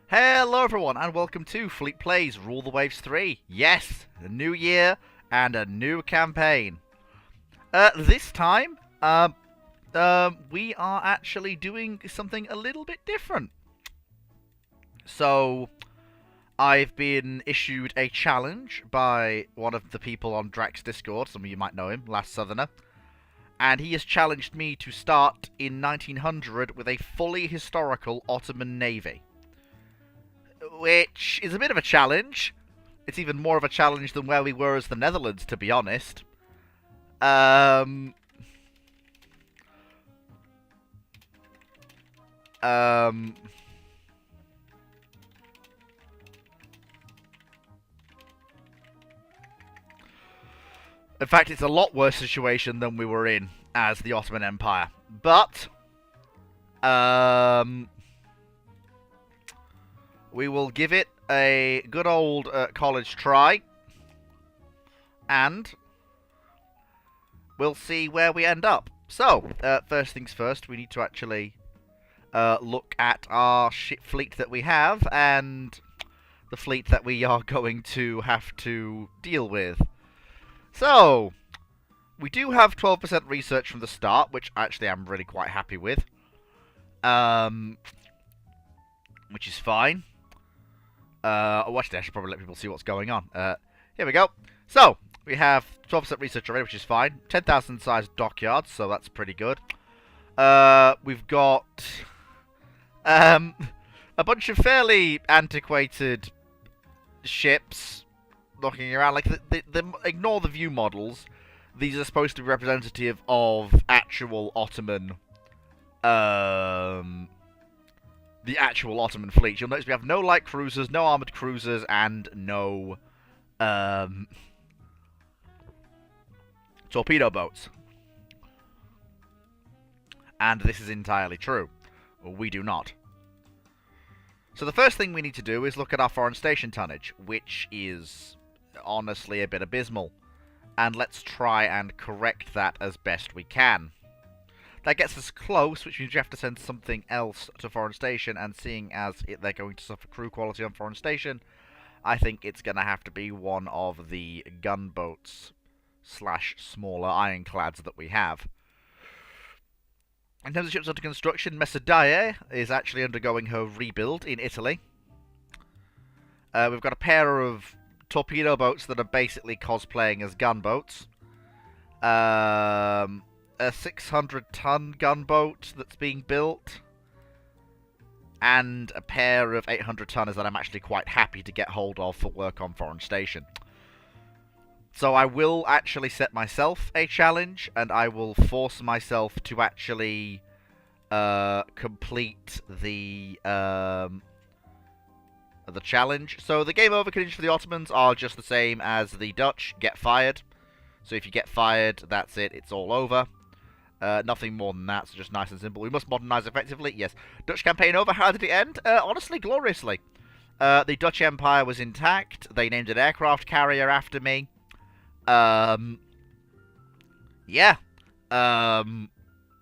Hello everyone and welcome to Fleet Plays Rule the Waves 3. Yes, a new year and a new campaign. This time, we are actually doing something a little bit different. So, I've been issued a challenge by one of the people on Drax Discord, some of you might know him, Last Southerner. And he has challenged me to start in 1900 with a fully historical Ottoman navy. Which is a bit of a challenge. It's even more of a challenge than where we were as the Netherlands, to be honest. In fact, it's a lot worse situation than we were in as the Ottoman Empire. But, we will give it a good old college try. And we'll see where we end up. So, first things first, we need to actually look at our ship fleet that we have and the fleet that we are going to have to deal with. So, we do have 12% research from the start, which actually I'm really quite happy with. Which is fine. Watch this, I should probably let people see what's going on. Here we go. So, we have 12% research already, which is fine. 10,000 size dockyards, so that's pretty good. We've got a bunch of fairly antiquated ships knocking around. Like, ignore the view models. These are supposed to be representative of actual Ottoman, the actual Ottoman fleet. You'll notice we have no light cruisers, no armoured cruisers, and no torpedo boats. And this is entirely true. We do not. So the first thing we need to do is look at our foreign station tonnage, which is honestly a bit abysmal. And let's try and correct that as best we can. That gets us close, which means we have to send something else to foreign station, and seeing as they're going to suffer crew quality on foreign station, I think it's going to have to be one of the gunboats / smaller ironclads that we have. In terms of ships under construction, Mesadaye is actually undergoing her rebuild in Italy. We've got a pair of torpedo boats that are basically cosplaying as gunboats. A 600-ton gunboat that's being built, and a pair of 800-tonners that I'm actually quite happy to get hold of for work on foreign station. So I will actually set myself a challenge, and I will force myself to actually complete the challenge. So the game over conditions for the Ottomans are just the same as the Dutch: get fired. So if you get fired, that's it, it's all over. Nothing more than that, so just nice and simple. We must modernise effectively, yes. Dutch campaign over, how did it end? Honestly, gloriously. The Dutch Empire was intact, they named an aircraft carrier after me. Yeah. It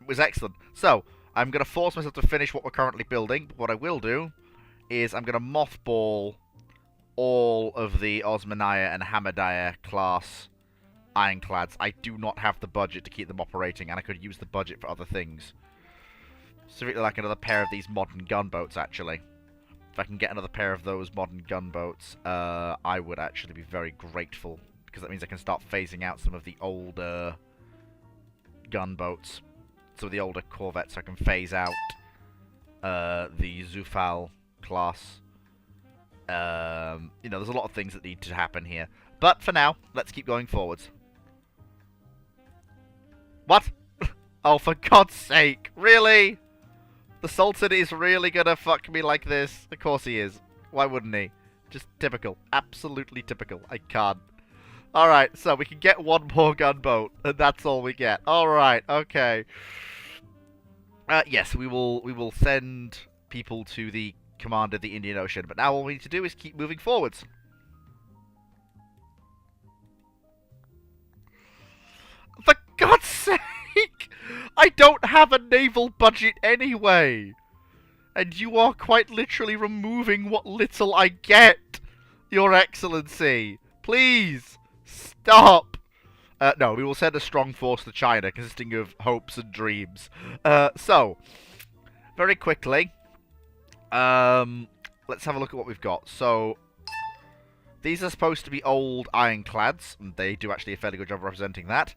was excellent. So, I'm going to force myself to finish what we're currently building, but what I will do is I'm going to mothball all of the Osmaniye and Hamadaya class ironclads. I do not have the budget to keep them operating, and I could use the budget for other things. Specifically like another pair of these modern gunboats, actually. If I can get another pair of those modern gunboats, I would actually be very grateful, because that means I can start phasing out some of the older gunboats. Some of the older corvettes, so I can phase out the Zufal class. You know, there's a lot of things that need to happen here. But for now, let's keep going forwards. What? Oh, for God's sake. Really? The Sultan is really gonna fuck me like this? Of course he is. Why wouldn't he? Just typical. Absolutely typical. I can't. Alright, so we can get one more gunboat, and that's all we get. Alright, okay. Yes, we will send people to the command of the Indian Ocean, but now all we need to do is keep moving forwards. For God's sake! I don't have a naval budget anyway! And you are quite literally removing what little I get, Your Excellency. Please, stop. No, we will send a strong force to China, consisting of hopes and dreams. So, very quickly, let's have a look at what we've got. So, these are supposed to be old ironclads, and they do actually a fairly good job of representing that.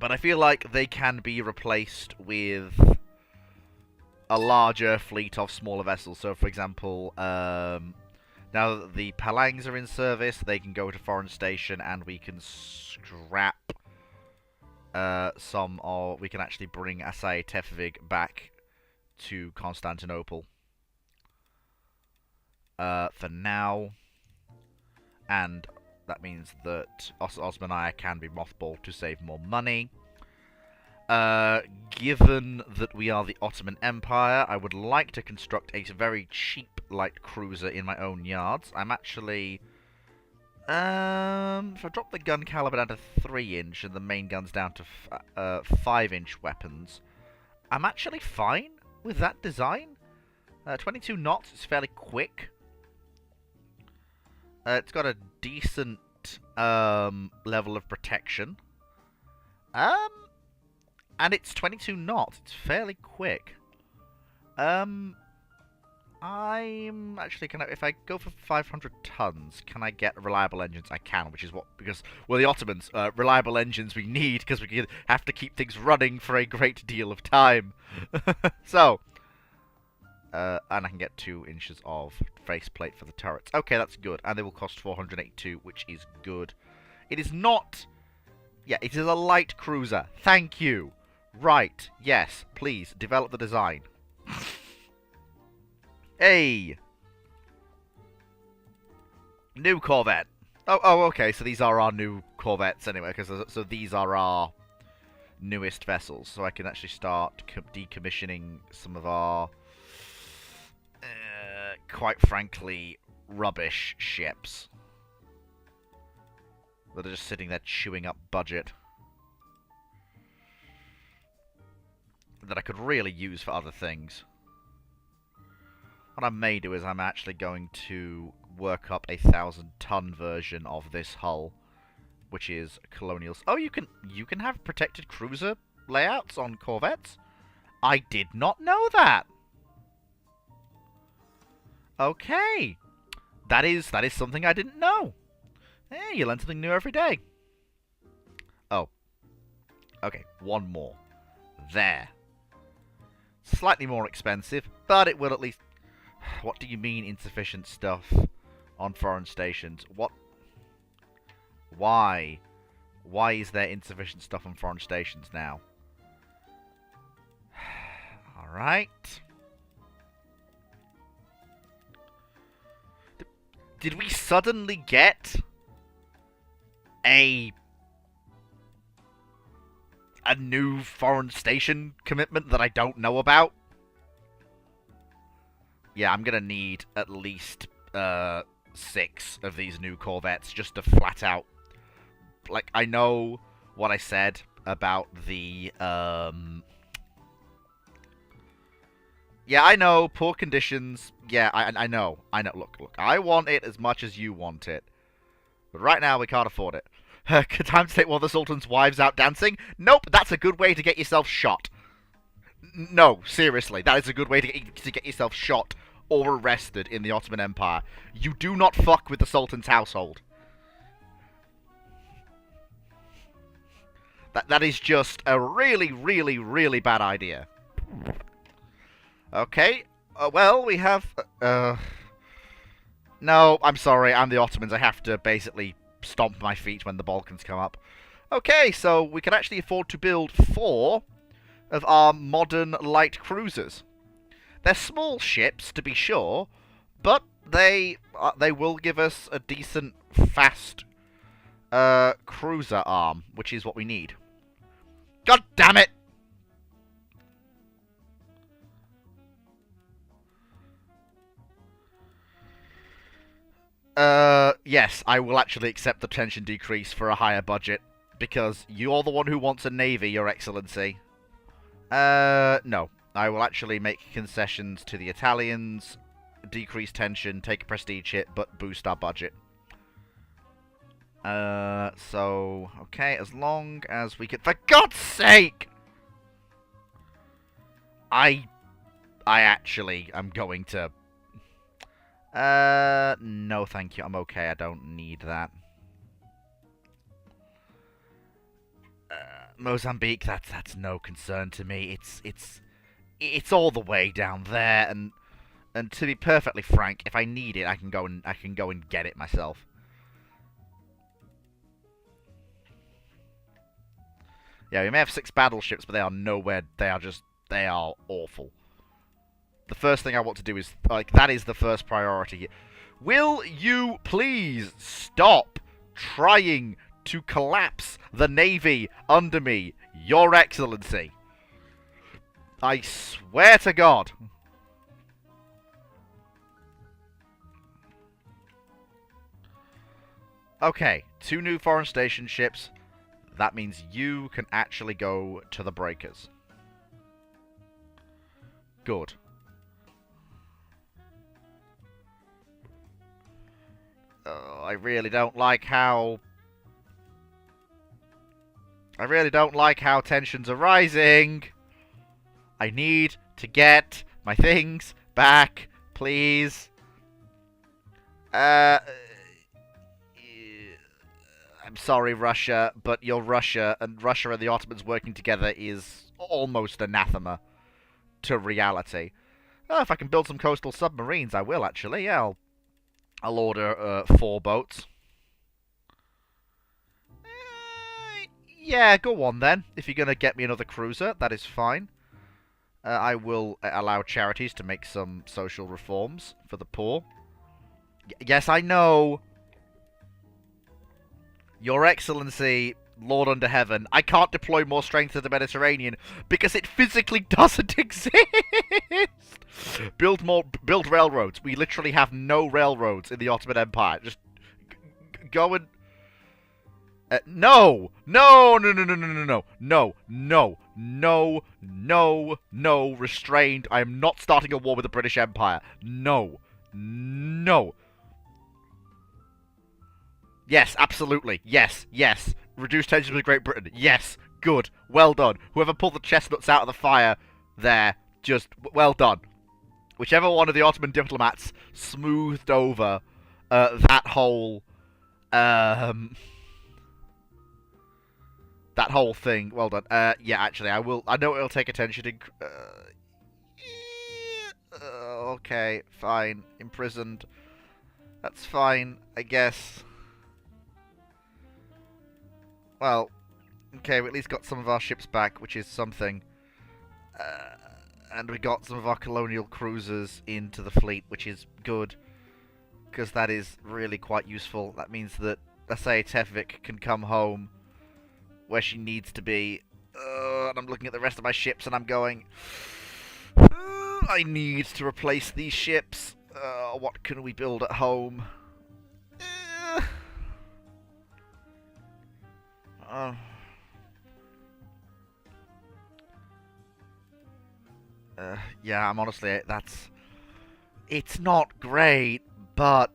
But I feel like they can be replaced with a larger fleet of smaller vessels. So, for example, now that the Palangs are in service, they can go to Foreign Station, and we can scrap some, or we can actually bring Asai Tefvig back to Constantinople for now. And that means that Osmania can be mothballed to save more money. Given that we are the Ottoman Empire, I would like to construct a very cheap light cruiser in my own yards. I'm actually... if I drop the gun caliber down to 3-inch and the main guns down to 5-inch weapons, I'm actually fine with that design. 22 knots is fairly quick. It's got a decent level of protection. And it's 22 knots. It's fairly quick. I'm actually, if I go for 500 tons, can I get reliable engines? I can, which is what, because we're the Ottomans. Reliable engines we need, because we have to keep things running for a great deal of time. So, and I can get 2 inches of faceplate for the turrets. Okay, that's good. And they will cost 482, which is good. It is not... Yeah, it is a light cruiser. Thank you. Right. Yes, please, develop the design. Hey! New Corvette. Oh, okay, so these are our new Corvettes anyway, so these are our newest vessels. So I can actually start decommissioning some of our... quite frankly, rubbish ships that are just sitting there chewing up budget that I could really use for other things. What I may do is I'm actually going to work up a 1,000-ton version of this hull, which is Colonials. Oh, you can have protected cruiser layouts on Corvettes? I did not know that. Okay, that is something I didn't know. Hey, you learn something new every day. Oh, okay, one more. There. Slightly more expensive, but it will at least... What do you mean insufficient stuff on foreign stations? What? Why? Why is there insufficient stuff on foreign stations now? Alright. Did we suddenly get a new foreign station commitment that I don't know about? Yeah, I'm gonna need at least 6 of these new Corvettes just to flat out... Like, I know what I said about the... Yeah, I know, poor conditions. Yeah, I know. Look, I want it as much as you want it. But right now, we can't afford it. Time to take one of the Sultan's wives out dancing? Nope, that's a good way to get yourself shot. No, seriously, that is a good way to get yourself shot or arrested in the Ottoman Empire. You do not fuck with the Sultan's household. That is just a really, really, really bad idea. Okay, well, we have... No, I'm sorry, I'm the Ottomans. I have to basically stomp my feet when the Balkans come up. Okay, so we can actually afford to build 4 of our modern light cruisers. They're small ships, to be sure, but they will give us a decent, fast cruiser arm, which is what we need. God damn it! Yes, I will actually accept the tension decrease for a higher budget, because you're the one who wants a navy, Your Excellency. No. I will actually make concessions to the Italians, decrease tension, take a prestige hit, but boost our budget. So, okay, as long as we can... For God's sake! I actually am going to... no thank you, I'm okay, I don't need that. Mozambique, that's no concern to me. It's all the way down there, and to be perfectly frank, if I need it, I can go and get it myself. Yeah, we may have 6 battleships, but they are nowhere. They are awful. The first thing I want to do is, like, that is the first priority. Will you please stop trying to collapse the Navy under me, Your Excellency? I swear to God. Okay, 2 new foreign station ships. That means you can actually go to the breakers. Good. I really don't like how... tensions are rising. I need to get my things back, please. I'm sorry, Russia, but you're Russia, and Russia and the Ottomans working together is almost anathema to reality. Oh, if I can build some coastal submarines, I will, actually. Yeah, I'll order 4 boats. Yeah, go on then. If you're going to get me another cruiser, that is fine. I will allow charities to make some social reforms for the poor. Yes, I know. Your Excellency, Lord under heaven, I can't deploy more strength to the Mediterranean because it physically doesn't exist. Build railroads. We literally have no railroads in the Ottoman Empire. Just go and... no! No! No, no, no, no, no, no. No, no, no, no, no. Restrained. I am not starting a war with the British Empire. No. No. Yes, absolutely. Yes, yes. Reduce tensions with Great Britain. Yes. Good. Well done. Whoever pulled the chestnuts out of the fire there, just well done. Whichever one of the Ottoman diplomats smoothed over that whole thing. Well done. Yeah, actually, I will. I know it'll take attention. Okay, fine. Imprisoned. That's fine, I guess. Well, okay, we at least got some of our ships back, which is something. And we got some of our colonial cruisers into the fleet, which is good. Because that is really quite useful. That means that, let's say, Tevvik can come home where she needs to be. And I'm looking at the rest of my ships and I'm going... I need to replace these ships. What can we build at home? Yeah, I'm honestly, it's not great, but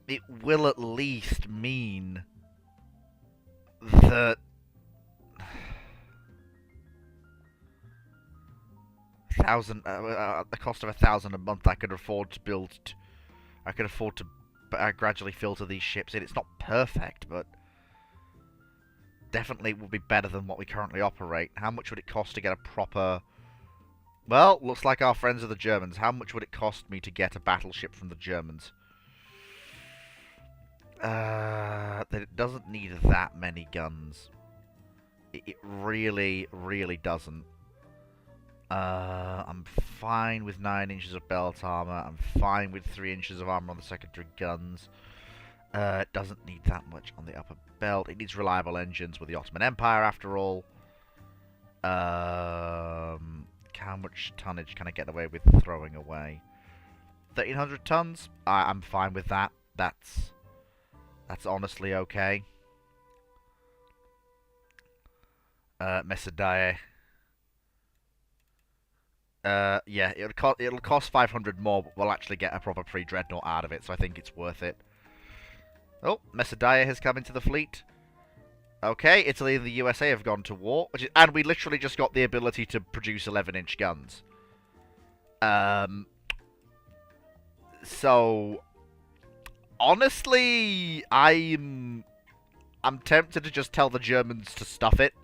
it will at least mean that the cost of 1,000 a month, I could afford to build. I could afford to gradually filter these ships in. It's not perfect, but definitely would be better than what we currently operate. How much would it cost to get a proper... Well, looks like our friends are the Germans. How much would it cost me to get a battleship from the Germans? It doesn't need that many guns. It really, really doesn't. I'm fine with 9 inches of belt armor. I'm fine with 3 inches of armor on the secondary guns. It doesn't need that much on the upper belt. It needs reliable engines with the Ottoman Empire, after all. How much tonnage can I get away with throwing away? 1,300 tons? I'm fine with that. That's honestly okay. Mesadaye. Yeah, it'll cost 500 more, but we'll actually get a proper pre-dreadnought out of it, so I think it's worth it. Oh, Mesadiah has come into the fleet. Okay, Italy and the USA have gone to war, and we literally just got the ability to produce 11-inch guns. So honestly, I'm tempted to just tell the Germans to stuff it.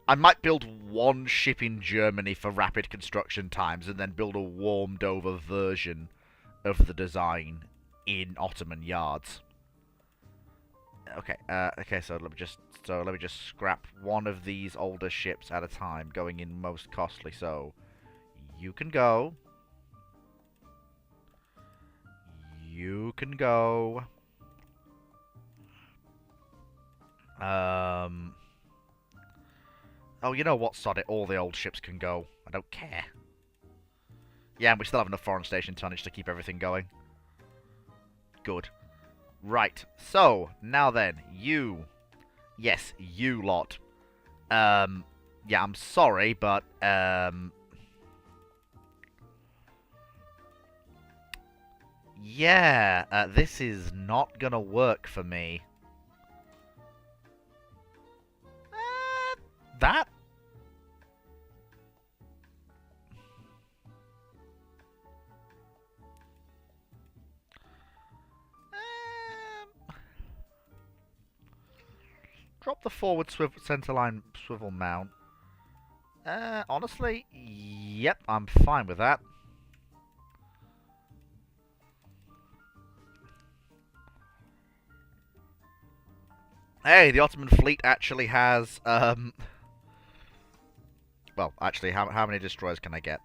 I might build one ship in Germany for rapid construction times and then build a warmed over version of the design in Ottoman yards. Okay, okay, so let me just scrap one of these older ships at a time, going in most costly. So you can go. You can go. Oh, you know what? Sod it. All the old ships can go. I don't care. Yeah, and we still have enough foreign station tonnage to keep everything going. Good. Right. So, now then, you. Yes, you lot. Yeah, I'm sorry, but, yeah, this is not gonna work for me. That? Drop the forward centerline swivel mount. Honestly, yep, I'm fine with that. Hey, the Ottoman fleet actually has, well, actually, how many destroyers can I get?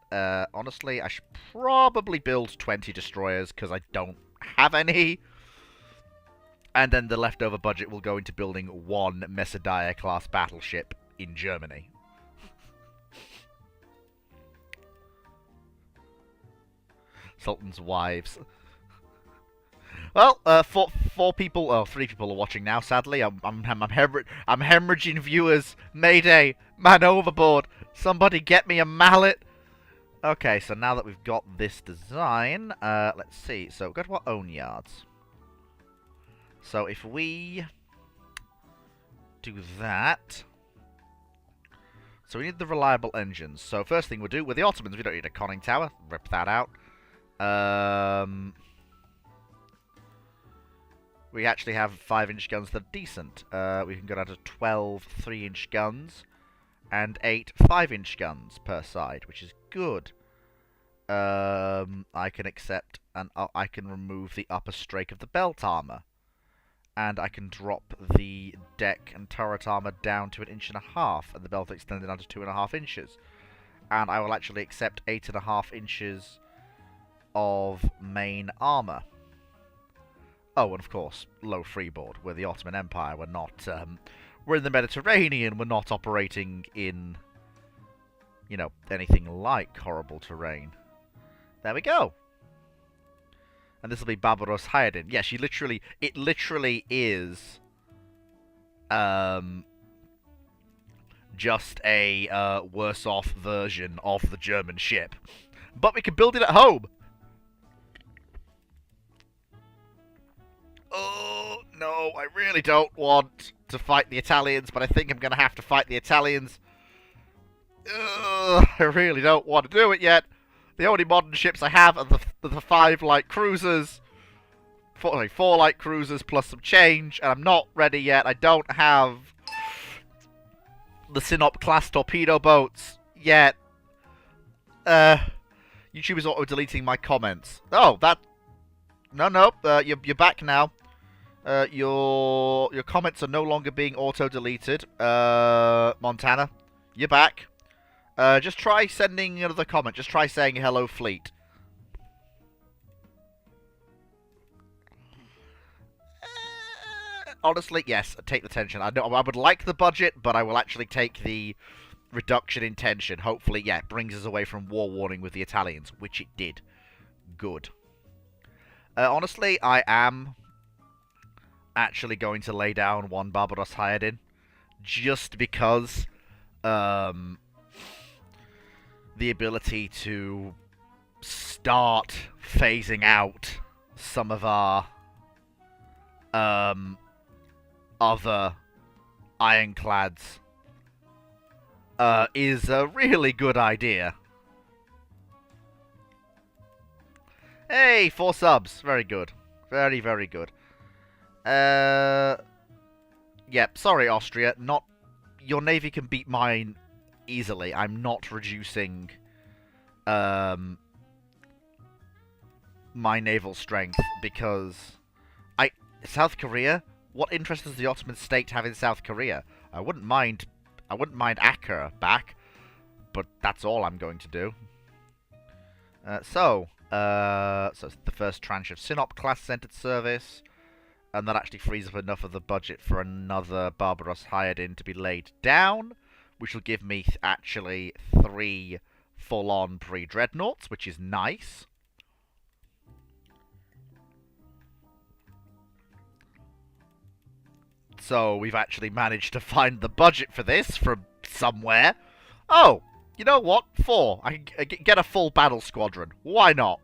Honestly, I should probably build 20 destroyers, because I don't have any. And then the leftover budget will go into building one Mesadiah-class battleship in Germany. Sultan's wives. Well, four people, oh, 3 people are watching now. Sadly, I'm hemorrhaging viewers. Mayday, man overboard. Somebody get me a mallet. Okay, so now that we've got this design, let's see. So go to our own yards. So if we do that, so we need the reliable engines. So first thing we'll do with the Ottomans, we don't need a conning tower. Rip that out. We actually have 5-inch guns that are decent. We can go down to 12 3-inch guns and 8 5-inch guns per side, which is good. I can accept, and I can remove the upper strake of the belt armor. And I can drop the deck and turret armor down to 1.5 inches, and the belt extended down to 2.5 inches. And I will actually accept 8.5 inches of main armor. Oh, and of course, low freeboard. We're the Ottoman Empire. We're not, we're in the Mediterranean. We're not operating in, you know, anything like horrible terrain. There we go. And this will be Barbaros Hayadin. Yeah, it literally is, just a, worse off version of the German ship. But we can build it at home! Oh, no, I really don't want to fight the Italians, but I think I'm going to have to fight the Italians. I really don't want to do it yet. The only modern ships I have are the 5 light cruisers. 4 light cruisers plus some change, and I'm not ready yet. I don't have the Sinop-class torpedo boats yet. YouTube is auto-deleting my comments. Oh, that... No, you're back now. Your comments are no longer being auto-deleted. Montana, you're back. Just try sending another comment. Just try saying hello, fleet. Honestly, yes, take the tension. I would like the budget, but I will actually take the reduction in tension. Hopefully, yeah, it brings us away from war warning with the Italians, which it did. Good. Honestly, I am actually going to lay down one Barbaros Hayadin, just because, the ability to start phasing out some of our other ironclads is a really good idea. Hey, 4 subs. Very good. Very, very good. Yep, sorry, Austria. Not... Your navy can beat mine easily. I'm not reducing, my naval strength, because... South Korea? What interest does the Ottoman state have in South Korea? I wouldn't mind Acre back, but that's all I'm going to do. So the first tranche of Sinop-class entered service, and that actually frees up enough of the budget for another Barbaros hired in to be laid down, which will give me actually 3 full-on pre-dreadnoughts, which is nice. So we've actually managed to find the budget for this from somewhere. Oh, you know what? 4. I can get a full battle squadron. Why not?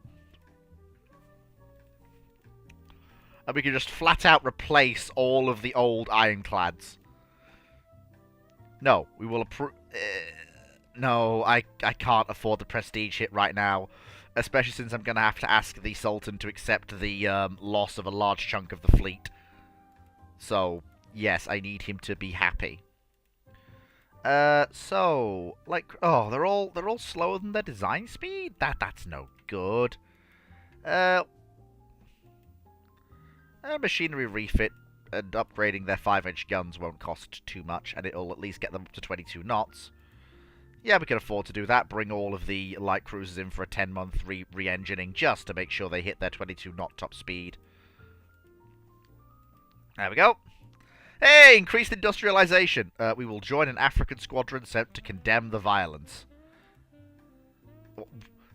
And we can just flat out replace all of the old ironclads. No, we will approve... no, I can't afford the prestige hit right now. Especially since I'm going to have to ask the Sultan to accept the loss of a large chunk of the fleet. So... yes, I need him to be happy. So, like, oh, they're all slower than their design speed? That's no good. Machinery refit and upgrading their 5-inch guns won't cost too much, and it'll at least get them up to 22 knots. Yeah, we can afford to do that. Bring all of the light cruisers in for a 10-month re-engineering just to make sure they hit their 22-knot top speed. There we go. Hey, increased industrialization. We will join an African squadron sent to condemn the violence.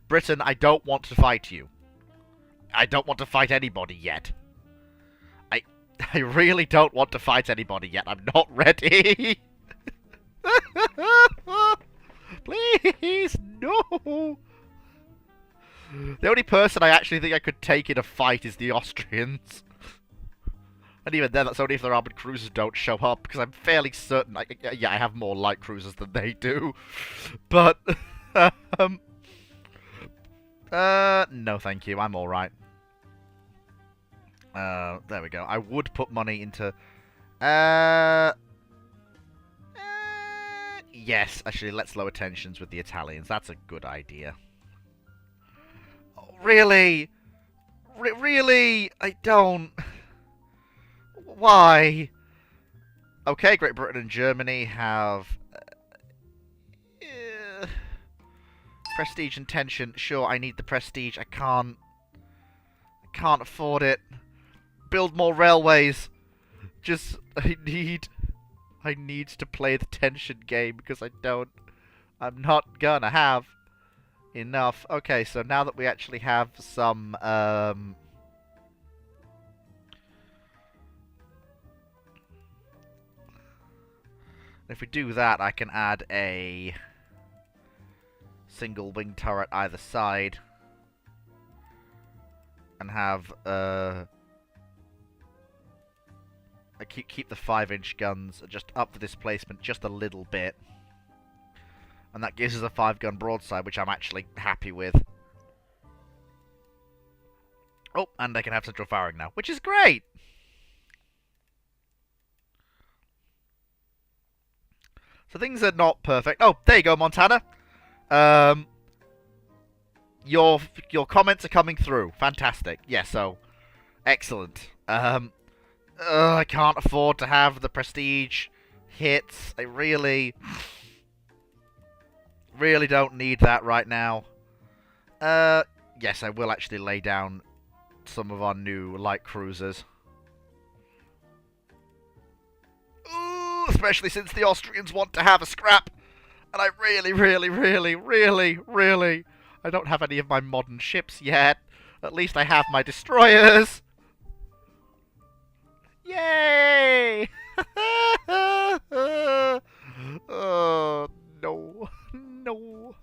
Britain, I don't want to fight you. I don't want to fight anybody yet. I really don't want to fight anybody yet. I'm not ready. Please, no. The only person I actually think I could take in a fight is the Austrians. And even then, that's only if their armored cruisers don't show up, because I'm fairly certain... yeah, I have more light cruisers than they do. But... no thank you, I'm alright. There we go. I would put money into... yes, actually, let's lower tensions with the Italians. That's a good idea. Oh, really? Really? I don't... Why? Okay, Great Britain and Germany have... prestige and tension. Sure, I need the prestige. I can't afford it. Build more railways. Just, I need to play the tension game because I'm not gonna have enough. Okay, so now that we actually have some, if we do that, I can add a single wing turret either side and have I keep the 5-inch guns, just up the displacement just a little bit, and that gives us a 5-gun broadside, which I'm actually happy with. Oh, and I can have central firing now, which is great. So things are not perfect. Oh, there you go, Montana. Your comments are coming through. Fantastic. Yeah, so excellent. I can't afford to have the prestige hits. I really don't need that right now. Yes, I will actually lay down some of our new light cruisers. Ooh, especially since the Austrians want to have a scrap. And I really... I don't have any of my modern ships yet. At least I have my destroyers. Yay! Oh, no. No.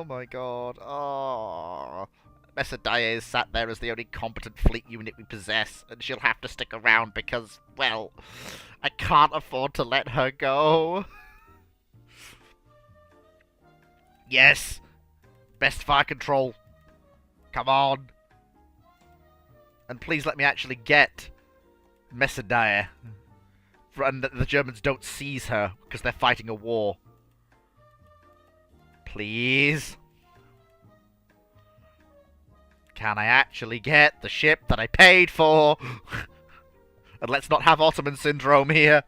Oh my god. Oh. Mesadaye is sat there as the only competent fleet unit we possess, and she'll have to stick around because, well, I can't afford to let her go. Yes! Best fire control. Come on. And please let me actually get Mesadaye. And that the Germans don't seize her because they're fighting a war. Please. Can I actually get the ship that I paid for? And let's not have Ottoman syndrome here.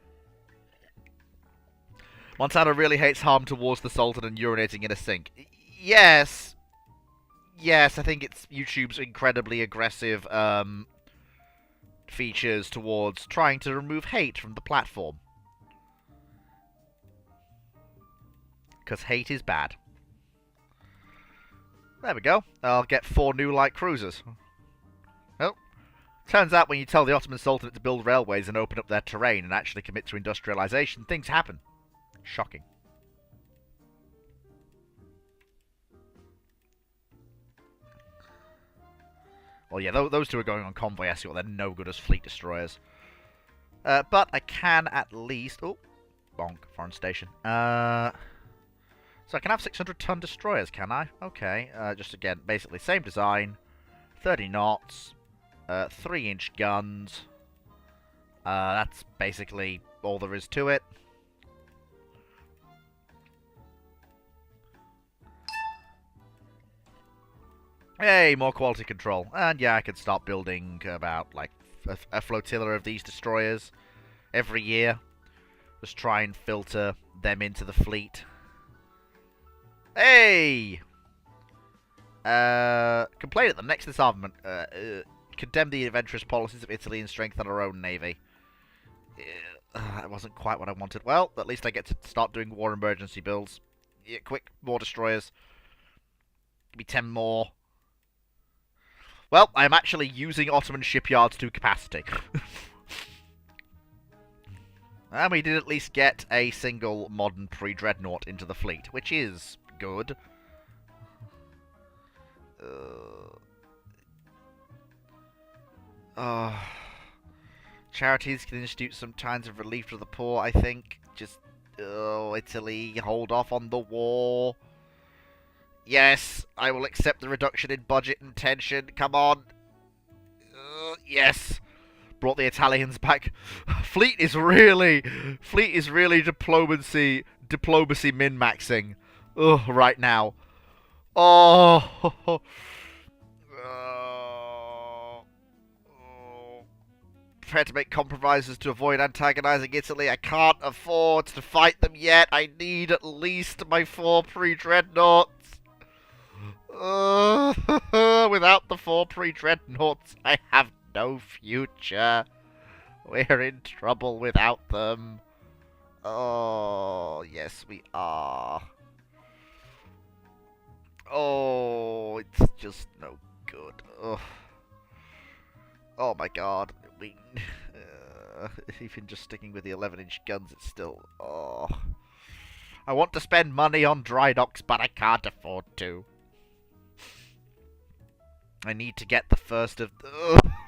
Montana really hates harm towards the Sultan and urinating in a sink. Yes. Yes, I think it's YouTube's incredibly aggressive features towards trying to remove hate from the platform. Because hate is bad. There we go. I'll get 4 new light cruisers. Well, turns out when you tell the Ottoman Sultanate to build railways and open up their terrain and actually commit to industrialization, things happen. Shocking. Well, yeah, those two are going on convoy escort. They're no good as fleet destroyers. But I can at least... Oh, bonk, foreign station. So I can have 600-ton destroyers, can I? Okay, just again, basically same design, 30 knots, 3-inch guns. That's basically all there is to it. Hey, more quality control. And yeah, I can start building about, like, a flotilla of these destroyers every year. Just try and filter them into the fleet. Hey! Complain at the next disarmament. Condemn the adventurous policies of Italy and strengthen our own navy. That wasn't quite what I wanted. Well, at least I get to start doing war emergency builds. Yeah, quick, more destroyers. Give me 10 more. Well, I'm actually using Ottoman shipyards to capacity. And we did at least get a single modern pre-dreadnought into the fleet, which is good. Charities can institute some kinds of relief to the poor, I think. Just, Italy, hold off on the war. Yes, I will accept the reduction in budget and tension. Come on. Yes. Brought the Italians back. Fleet is really diplomacy min-maxing. Ugh, right now. Oh. Prepared to make compromises to avoid antagonizing Italy. I can't afford to fight them yet. I need at least my 4 pre-dreadnoughts. Without the 4 pre-dreadnoughts, I have no future. We're in trouble without them. Oh, yes, we are. Oh, it's just no good. Ugh. Oh my god. Even just sticking with the 11-inch guns, it's still... Oh. I want to spend money on dry docks, but I can't afford to. I need to get the first of...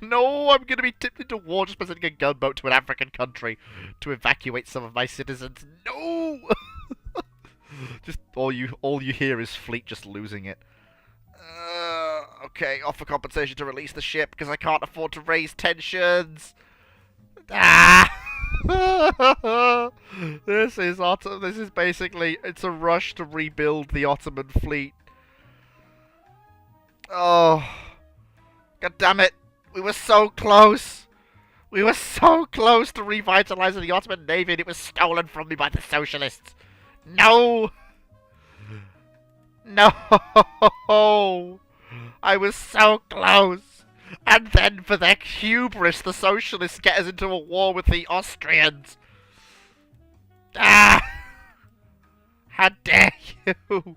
No, I'm going to be tipped into war just by sending a gunboat to an African country to evacuate some of my citizens. No! Just all you hear is fleet just losing it. Okay, offer compensation to release the ship because I can't afford to raise tensions. Ah! This is basically, it's a rush to rebuild the Ottoman fleet. Oh, god damn it! We were so close. We were so close to revitalizing the Ottoman Navy, and it was stolen from me by the socialists. No! No! I was so close! And then, for their hubris, the socialists get us into a war with the Austrians! Ah! How dare you!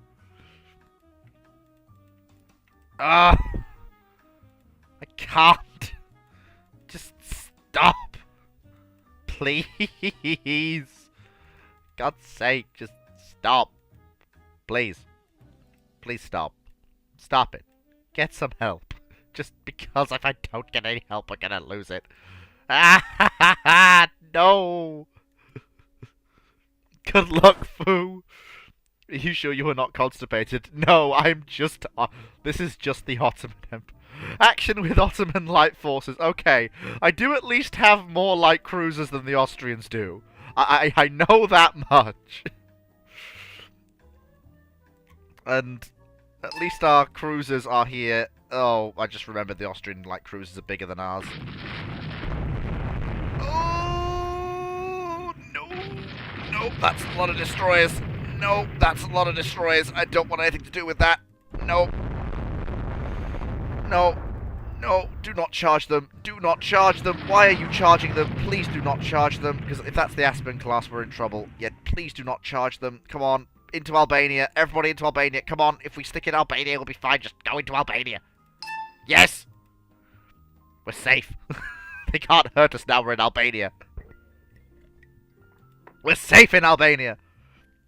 I can't! Just stop! Please! God's sake, just stop! Please. Please. please stop. Stop it. Get some help. Just because if I don't get any help, we're gonna lose it. Ah, no! Good luck, Fu. Are you sure you are not constipated? No, I'm just... this is just the Ottoman Empire. Action with Ottoman light forces. Okay, I do at least have more light cruisers than the Austrians do. I know that much. And at least our cruisers are here. Oh, I just remembered the Austrian light cruisers are bigger than ours. Oh, no. No, that's a lot of destroyers. No, that's a lot of destroyers. I don't want anything to do with that. No. No. No, do not charge them. Do not charge them. Why are you charging them? Please do not charge them. Because if that's the Aspen class, we're in trouble. Yeah, please do not charge them. Come on. Into Albania. Everybody into Albania. Come on. If we stick in Albania, we'll be fine. Just go into Albania. Yes! We're safe. They can't hurt us now we're in Albania. We're safe in Albania.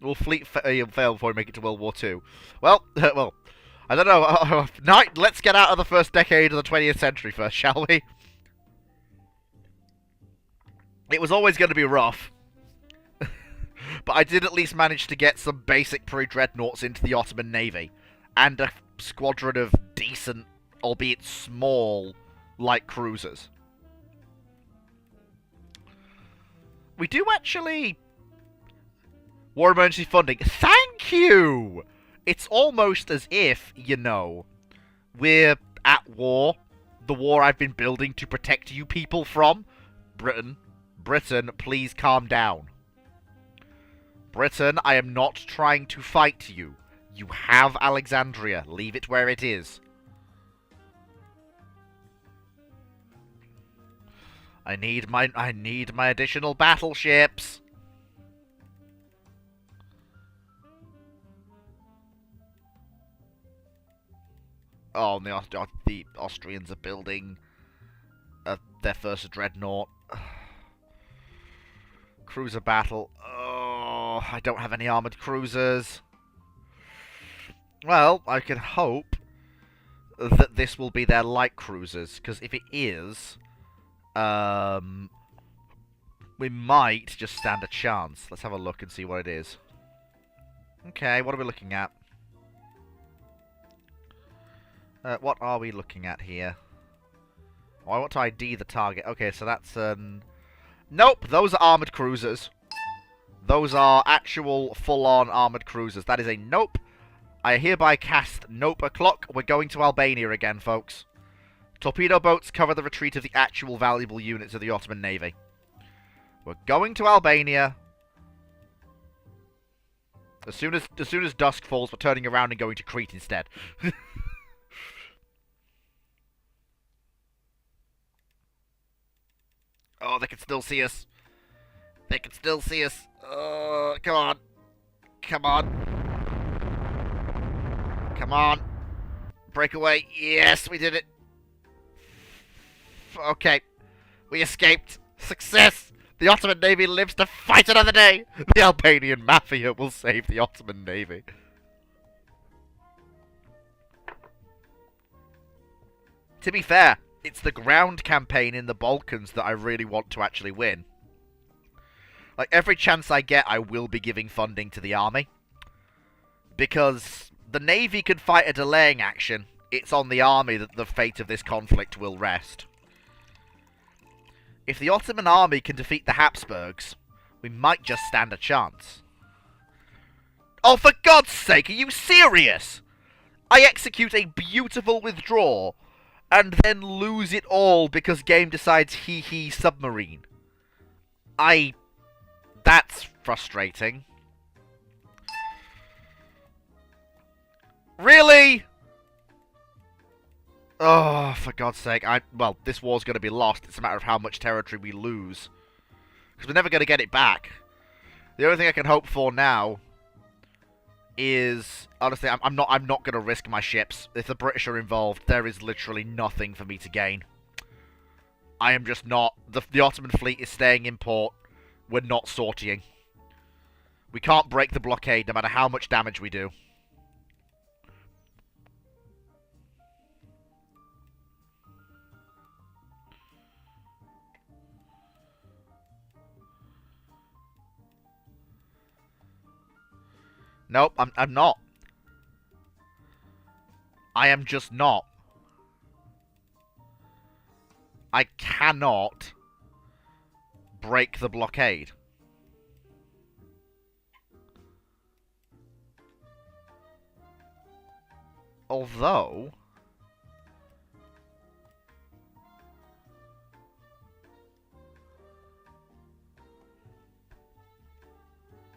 Will fleet fail before we make it to World War II? Well, well, I don't know. Let's get out of the first decade of the 20th century first, shall we? It was always going to be rough. But I did at least manage to get some basic pre-dreadnoughts into the Ottoman Navy. And a squadron of decent, albeit small, light cruisers. We do actually... War emergency funding. Thank you! It's almost as if, you know, we're at war. The war I've been building to protect you people from. Britain, please calm down. Britain, I am not trying to fight you. You have Alexandria. Leave it where it is. I need my additional battleships. Oh, and the Austrians are building their first dreadnought. Cruiser battle. Oh, I don't have any armoured cruisers. Well, I can hope that this will be their light cruisers, because if it is, we might just stand a chance. Let's have a look and see what it is. Okay, what are we looking at? What are we looking at here? Oh, I want to ID the target. Okay, so that's... Nope, those are armoured cruisers. Those are actual full-on armoured cruisers. That is a nope. I hereby cast nope o'clock. We're going to Albania again, folks. Torpedo boats cover the retreat of the actual valuable units of the Ottoman Navy. We're going to Albania. As soon as dusk falls, we're turning around and going to Crete instead. Oh, they can still see us. They can still see us. Come on. Come on. Come on. Break away. Yes, we did it. Okay. We escaped. Success. The Ottoman Navy lives to fight another day. The Albanian Mafia will save the Ottoman Navy. To be fair, it's the ground campaign in the Balkans that I really want to actually win. Like, every chance I get, I will be giving funding to the army. Because the Navy can fight a delaying action. It's on the army that the fate of this conflict will rest. If the Ottoman army can defeat the Habsburgs, we might just stand a chance. Oh, for God's sake, are you serious? I execute a beautiful withdrawal, and then lose it all because game decides hee submarine. That's frustrating. Really? Oh, for God's sake. Well, this war's going to be lost. It's a matter of how much territory we lose. Because we're never going to get it back. The only thing I can hope for now is... Honestly, I'm not going to risk my ships. If the British are involved, there is literally nothing for me to gain. I am just not... The Ottoman fleet is staying in port. We're not sortying. We can't break the blockade no matter how much damage we do. Nope, I'm not. I am just not. I cannot break the blockade. Although...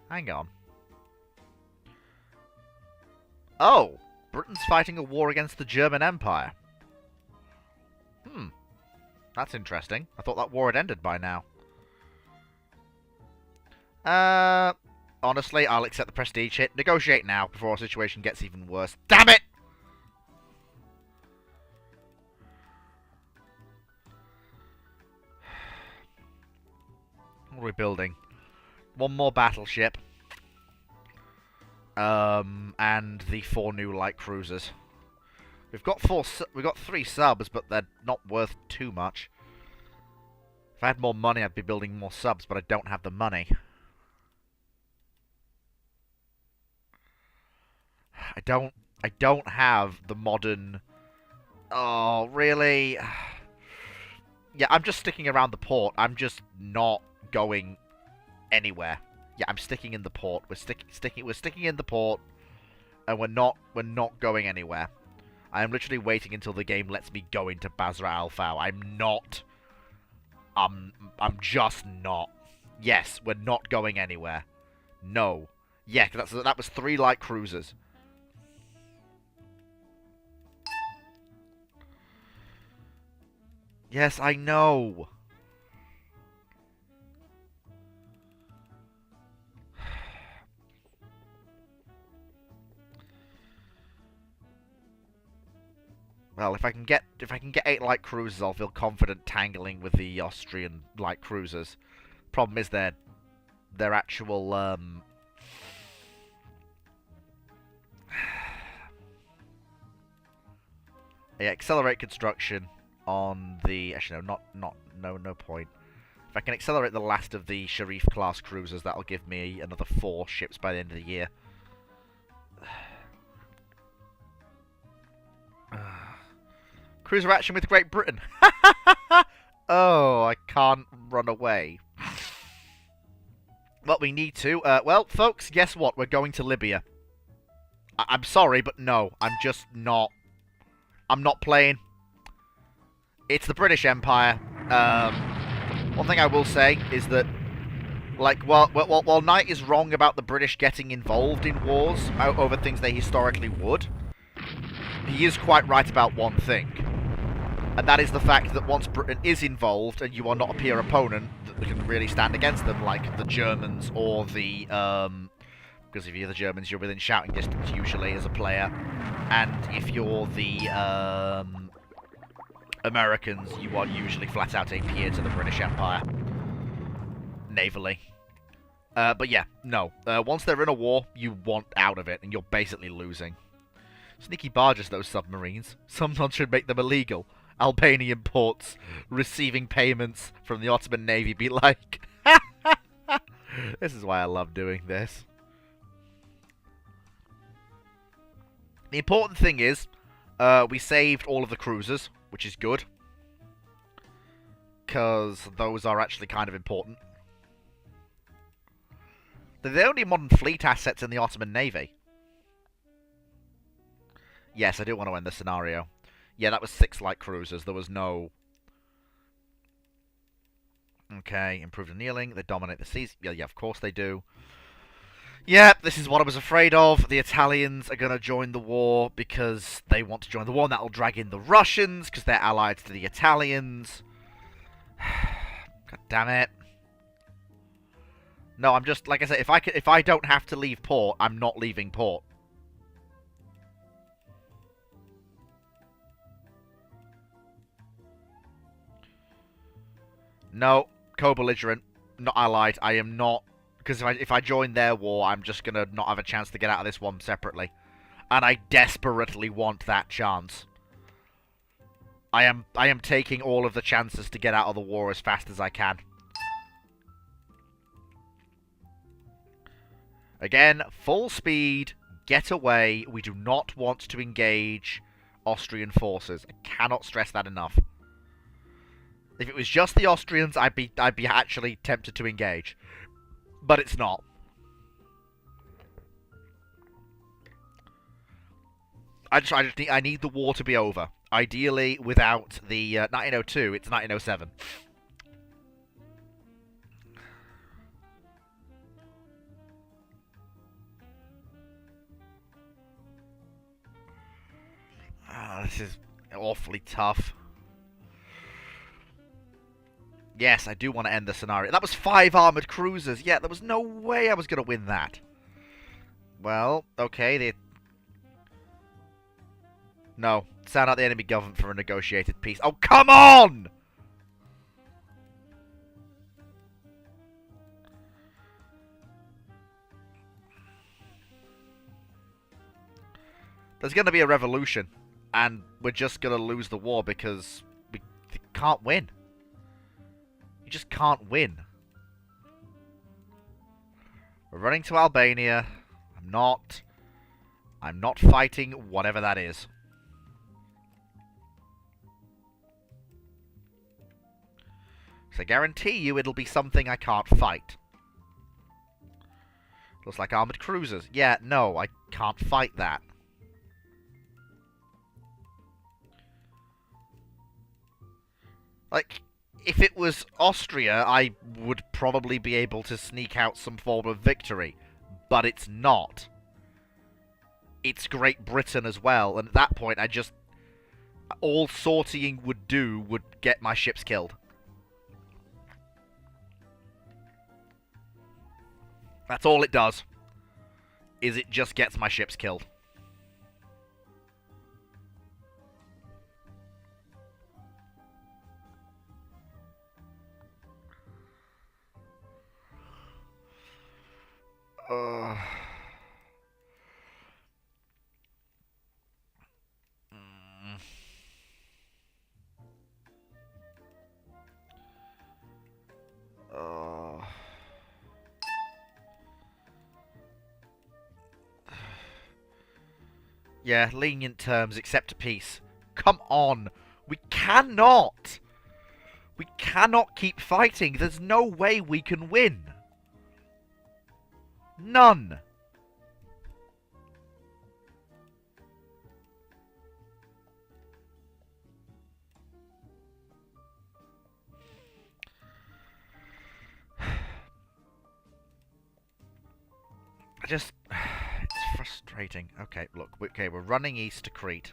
hang on. Oh! Britain's fighting a war against the German Empire. That's interesting. I thought that war had ended by now. Honestly, I'll accept the prestige hit. Negotiate now before our situation gets even worse. Damn it! What are we building? One more battleship. And the 4 new light cruisers. We've got 3 subs, but they're not worth too much. If I had more money, I'd be building more subs, but I don't have the money. I don't have the modern... oh, really? Yeah, I'm just sticking around the port. I'm just not going anywhere. Yeah, I'm sticking in the port. We're sticking in the port, and we're not going anywhere. I am literally waiting until the game lets me go into Basra Al Fau. I'm just not. Yes, we're not going anywhere. No. Yeah, that was 3 light cruisers. Yes, I know. Well, if I can get 8 light cruisers, I'll feel confident tangling with the Austrian light cruisers. Problem is their actual yeah, accelerate construction on the... actually no point. If I can accelerate the last of the Sharif class cruisers, that'll give me another 4 ships by the end of the year. Cruiser action with Great Britain. Oh, I can't run away. Well, we need to. Well, folks, guess what? We're going to Libya. I'm sorry, but no. I'm just not. I'm not playing. It's the British Empire. One thing I will say is that, like, while Knight is wrong about the British getting involved in wars over things they historically would, he is quite right about one thing. And that is the fact that once Britain is involved and you are not a peer opponent that can really stand against them, like the Germans or the... because if you're the Germans, you're within shouting distance usually as a player. And if you're the Americans, you are usually flat out a peer to the British Empire. Navally. But yeah, no. Once they're in a war, you want out of it, and you're basically losing. Sneaky barges, those submarines. Someone should make them illegal. Albanian ports receiving payments from the Ottoman Navy be like... This is why I love doing this. The important thing is, we saved all of the cruisers, which is good. Because those are actually kind of important. They're the only modern fleet assets in the Ottoman Navy. Yes, I do want to end the scenario. Yeah, that was 6 light cruisers. There was no... Okay, improved annealing. They dominate the seas. Yeah, of course they do. Yeah, this is what I was afraid of. The Italians are going to join the war because they want to join the war, and that'll drag in the Russians because they're allied to the Italians. God damn it. No, I'm just... like I said, if I don't have to leave port, I'm not leaving port. No, co-belligerent, not allied. I am not, because if I join their war, I'm just gonna not have a chance to get out of this one separately, and I desperately want that chance. I am taking all of the chances to get out of the war as fast as I can. Again, full speed, get away. We do not want to engage Austrian forces. I cannot stress that enough. If it was just the Austrians, I'd be actually tempted to engage. But it's not. I need the war to be over. Ideally, without the 1902, it's 1907. This is awfully tough. Yes, I do want to end the scenario. That was 5 armoured cruisers. Yeah, there was no way I was going to win that. Well, okay. No. Sound out the enemy government for a negotiated peace. Oh, come on! There's going to be a revolution. And we're just going to lose the war because we can't win. You just can't win. We're running to Albania. I'm not fighting whatever that is. So I guarantee you it'll be something I can't fight. Looks like armoured cruisers. Yeah, no, I can't fight that. Like, if it was Austria, I would probably be able to sneak out some form of victory. But it's not. It's Great Britain as well, and at that point, all sortying would do would get my ships killed. That's all it does. Is it just gets my ships killed. Yeah, lenient terms, accept a peace. Come on! We cannot! We cannot keep fighting. There's no way we can win. None. It's frustrating. Okay, look. Okay, we're running east to Crete.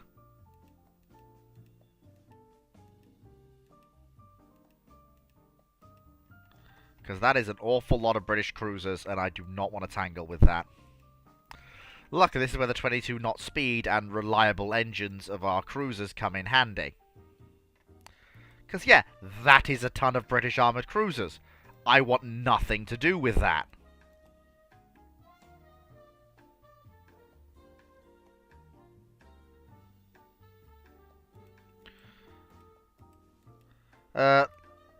Because that is an awful lot of British cruisers, and I do not want to tangle with that. Luckily, this is where the 22-knot speed and reliable engines of our cruisers come in handy. Because, yeah, that is a ton of British armoured cruisers. I want nothing to do with that.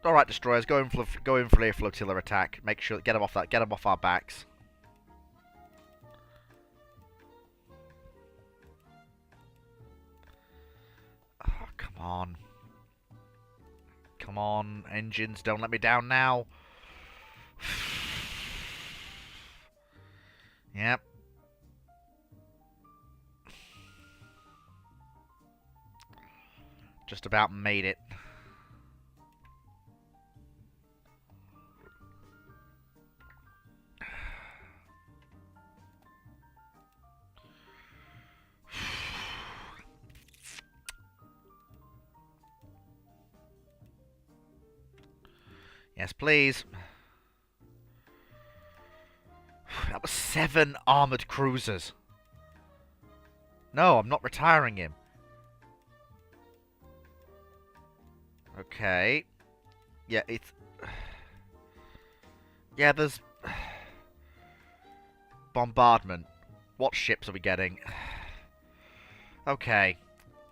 Alright, destroyers, go in for a flotilla attack. Make sure, get them off our backs. Oh, come on. Come on, engines, don't let me down now. Yep. Just about made it. Yes, please. That was 7 armoured cruisers. No, I'm not retiring him. Okay. Yeah, it's... Yeah, there's... Bombardment. What ships are we getting? Okay.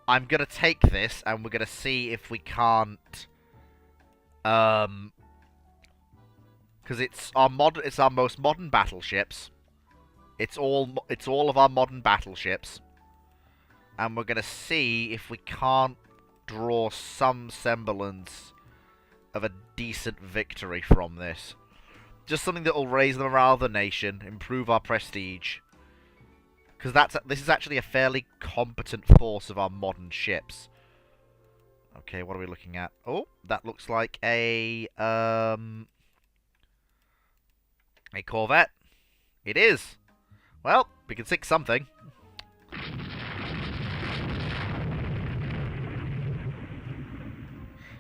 I'm gonna take this, and we're gonna see if we can't... Because it's our most modern battleships. It's all of our modern battleships. And we're going to see if we can't draw some semblance of a decent victory from this. Just something that will raise the morale of the nation, improve our prestige. Because this is actually a fairly competent force of our modern ships. Okay, what are we looking at? Oh, that looks like a corvette. It is. Well, we can sink something.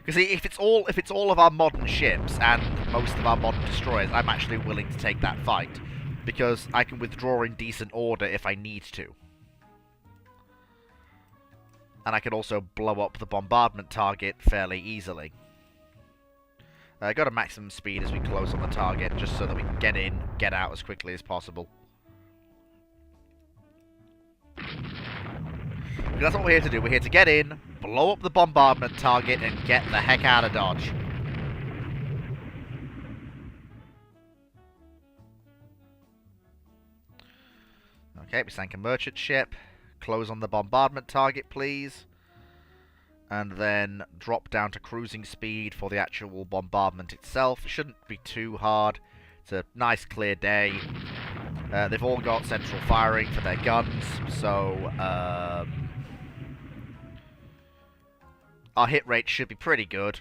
Because if it's all of our modern ships and most of our modern destroyers, I'm actually willing to take that fight. Because I can withdraw in decent order if I need to. And I can also blow up the bombardment target fairly easily. Go to maximum speed as we close on the target, just so that we can get in, get out as quickly as possible. That's what we're here to do. We're here to get in, blow up the bombardment target, and get the heck out of Dodge. Okay, we sank a merchant ship. Close on the bombardment target, please. And then drop down to cruising speed for the actual bombardment itself. It shouldn't be too hard. It's a nice clear day. They've all got central firing for their guns, so our hit rate should be pretty good.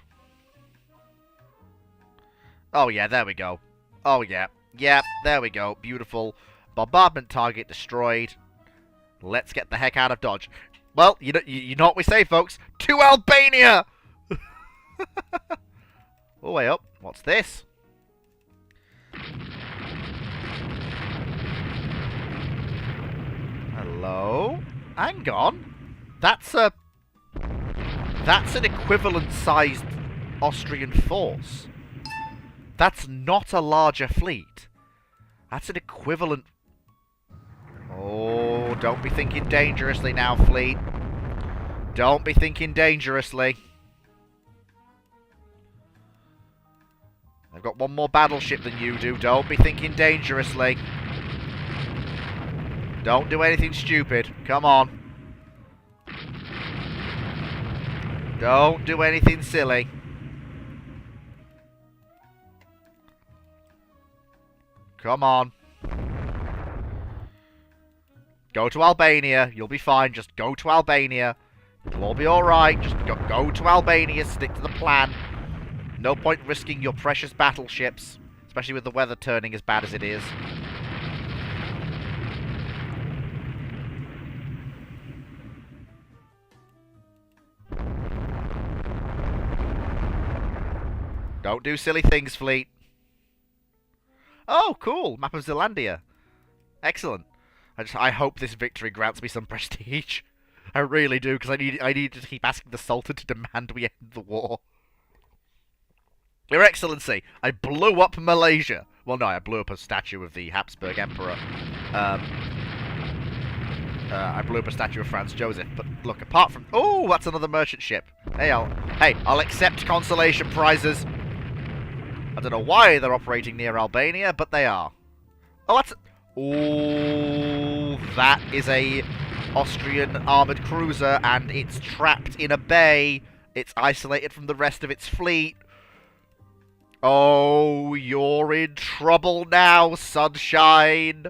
Oh yeah, there we go. Oh yeah. Yeah, there we go. Beautiful. Bombardment target destroyed. Let's get the heck out of Dodge. Well, you know what we say, folks. To Albania! Oh, way up. What's this? Hello? Hang on. That's an equivalent-sized Austrian force. That's not a larger fleet. That's an equivalent... Oh, don't be thinking dangerously now, fleet. Don't be thinking dangerously. I've got one more battleship than you do. Don't be thinking dangerously. Don't do anything stupid. Come on. Don't do anything silly. Come on. Go to Albania. You'll be fine. Just go to Albania. It'll all be alright. Just go to Albania. Stick to the plan. No point risking your precious battleships. Especially with the weather turning as bad as it is. Don't do silly things, fleet. Oh, cool. Map of Zealandia. Excellent. I hope this victory grants me some prestige. I really do, because I need to keep asking the Sultan to demand we end the war. Your Excellency, I blew up Malaysia. Well, no, I blew up a statue of the Habsburg Emperor. I blew up a statue of Franz Joseph. But look, apart from... Oh, that's another merchant ship. Hey, I'll accept consolation prizes. I don't know why they're operating near Albania, but they are. Oh, that's... Oh, that is a Austrian armoured cruiser, and it's trapped in a bay. It's isolated from the rest of its fleet. Oh, you're in trouble now, sunshine.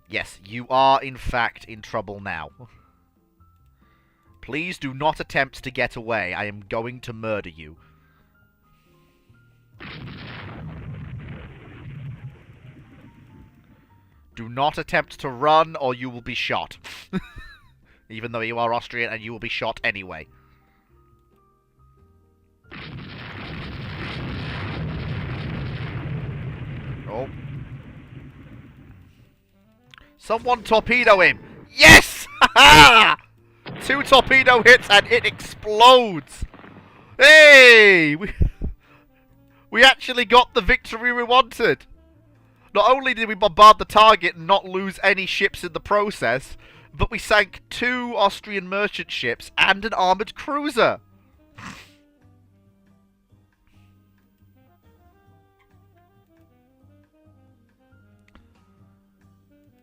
Yes, you are in fact in trouble now. Please do not attempt to get away. I am going to murder you. Do not attempt to run, or you will be shot. Even though you are Austrian, and you will be shot anyway. Oh. Someone torpedo him! Yes! Ha-ha! 2 torpedo hits and it explodes! Hey! We actually got the victory we wanted! Not only did we bombard the target and not lose any ships in the process, but we sank 2 Austrian merchant ships and an armoured cruiser!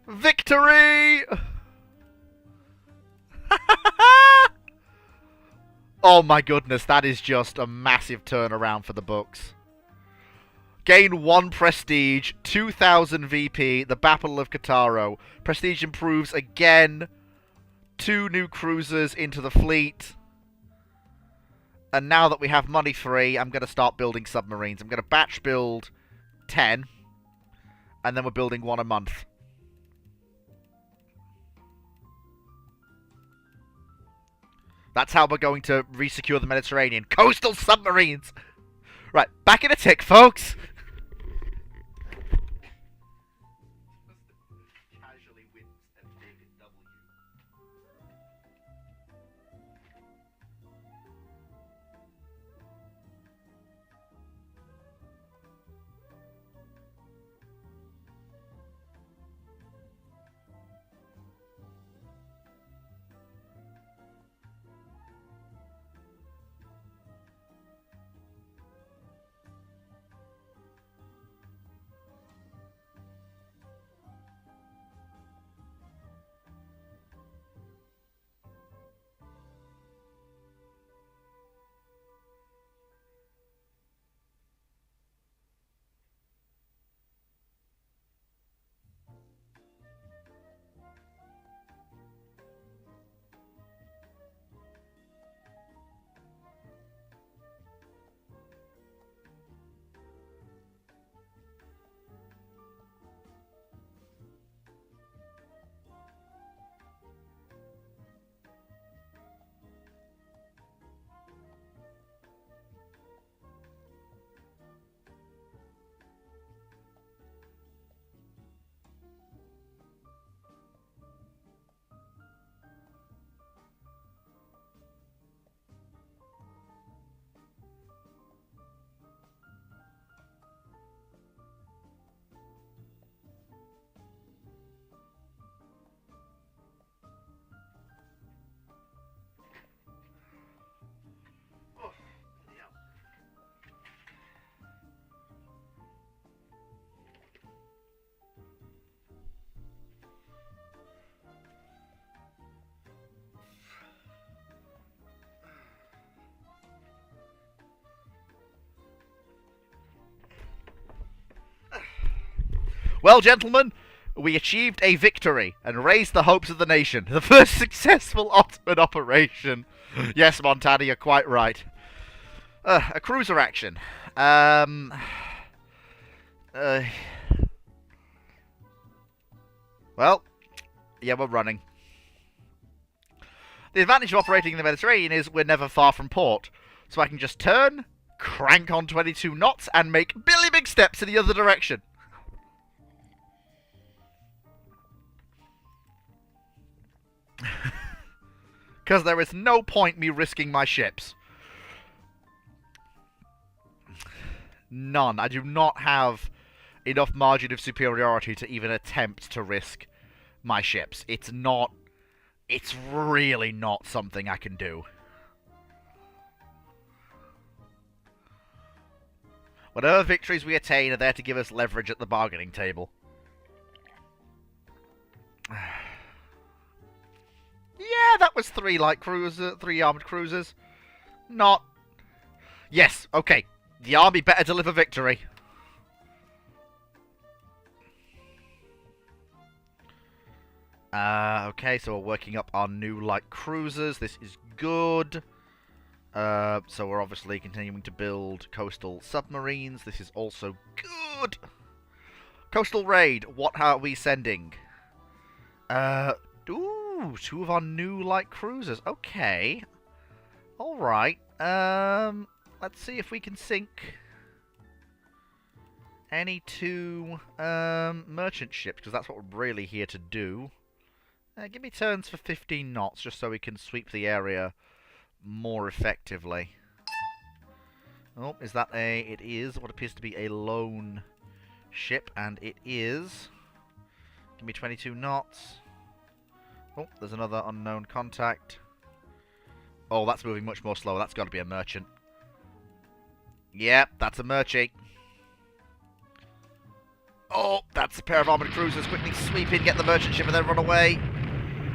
Victory! Oh my goodness, that is just a massive turnaround for the books. Gain 1 prestige, 2000 VP, the Battle of Kataro. Prestige improves again. 2 new cruisers into the fleet. And now that we have money free, I'm going to start building submarines. I'm going to batch build 10. And then we're building 1 a month. That's how we're going to resecure the Mediterranean. Coastal submarines! Right, back in a tick, folks! Casually wins a big W. Well, gentlemen, we achieved a victory and raised the hopes of the nation. The first successful Ottoman operation. Yes, Montana, you're quite right. A cruiser action. Well, yeah, we're running. The advantage of operating in the Mediterranean is we're never far from port. So I can just turn, crank on 22 knots, and make billy big steps in the other direction. Because there is no point me risking my ships. None. I do not have enough margin of superiority to even attempt to risk my ships. It's not... It's really not something I can do. Whatever victories we attain are there to give us leverage at the bargaining table. Yeah, that was 3 light cruiser, 3 armored cruisers. Not... Yes, okay. The army better deliver victory. Okay, so we're working up our new light cruisers. This is good. So we're obviously continuing to build coastal submarines. This is also good. Coastal raid. What are we sending? Ooh, 2 of our new light cruisers. Okay. Alright. Let's see if we can sink any 2 merchant ships, because that's what we're really here to do. Give me turns for 15 knots, just so we can sweep the area more effectively. Oh, is that a... It is what appears to be a lone ship, and it is... Give me 22 knots. Oh, there's another unknown contact. Oh, that's moving much more slow. That's got to be a merchant. Yep, that's a merchant. Oh, that's a pair of armoured cruisers. Quickly sweep in, get the merchant ship, and then run away.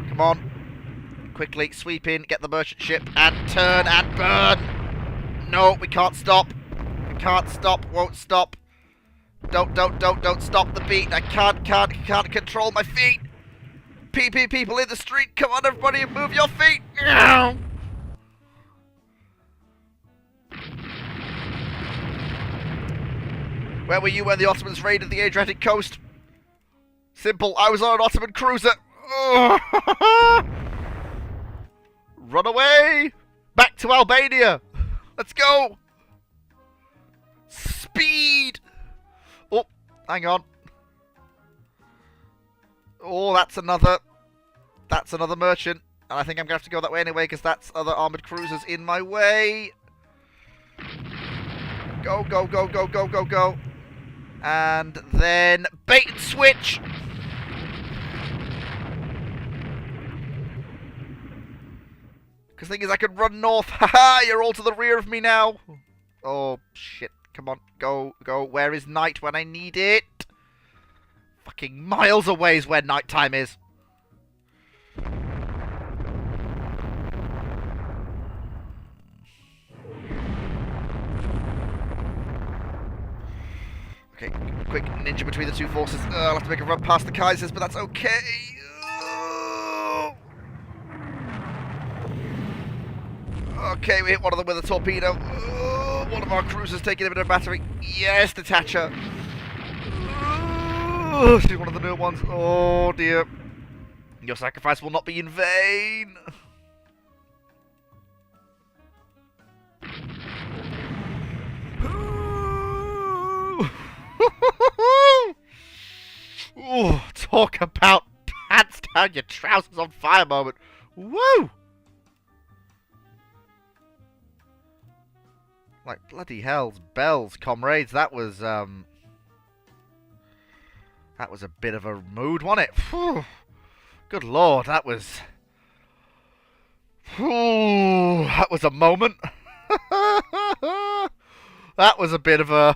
Come on. Quickly sweep in, get the merchant ship, and turn and burn. No, we can't stop. We can't stop. Won't stop. Don't stop the beat. I can't control my feet. People in the street. Come on, everybody, move your feet. Where were you when the Ottomans raided the Adriatic coast? Simple, I was on an Ottoman cruiser. Run away! Back to Albania! Let's go! Speed! Oh, hang on. Oh, that's another merchant. And I think I'm going to have to go that way anyway, because that's other armoured cruisers in my way. Go. And then bait and switch. Because the thing is, I can run north. Haha, you're all to the rear of me now. Oh, shit. Come on, go. Where is night when I need it? Fucking miles away is where nighttime is. Okay, quick ninja between the two forces. I'll have to make a run past the Kaisers, but that's okay. Okay, we hit one of them with a torpedo. One of our cruisers taking a bit of battery. Yes, detacher. See one of the new ones. Oh dear. Your sacrifice will not be in vain. Ooh, talk about pants down your trousers on fire moment. Woo! Like bloody hell's bells, comrades. That was a bit of a mood, wasn't it? Whew. Good lord, that was a moment. That was a bit of a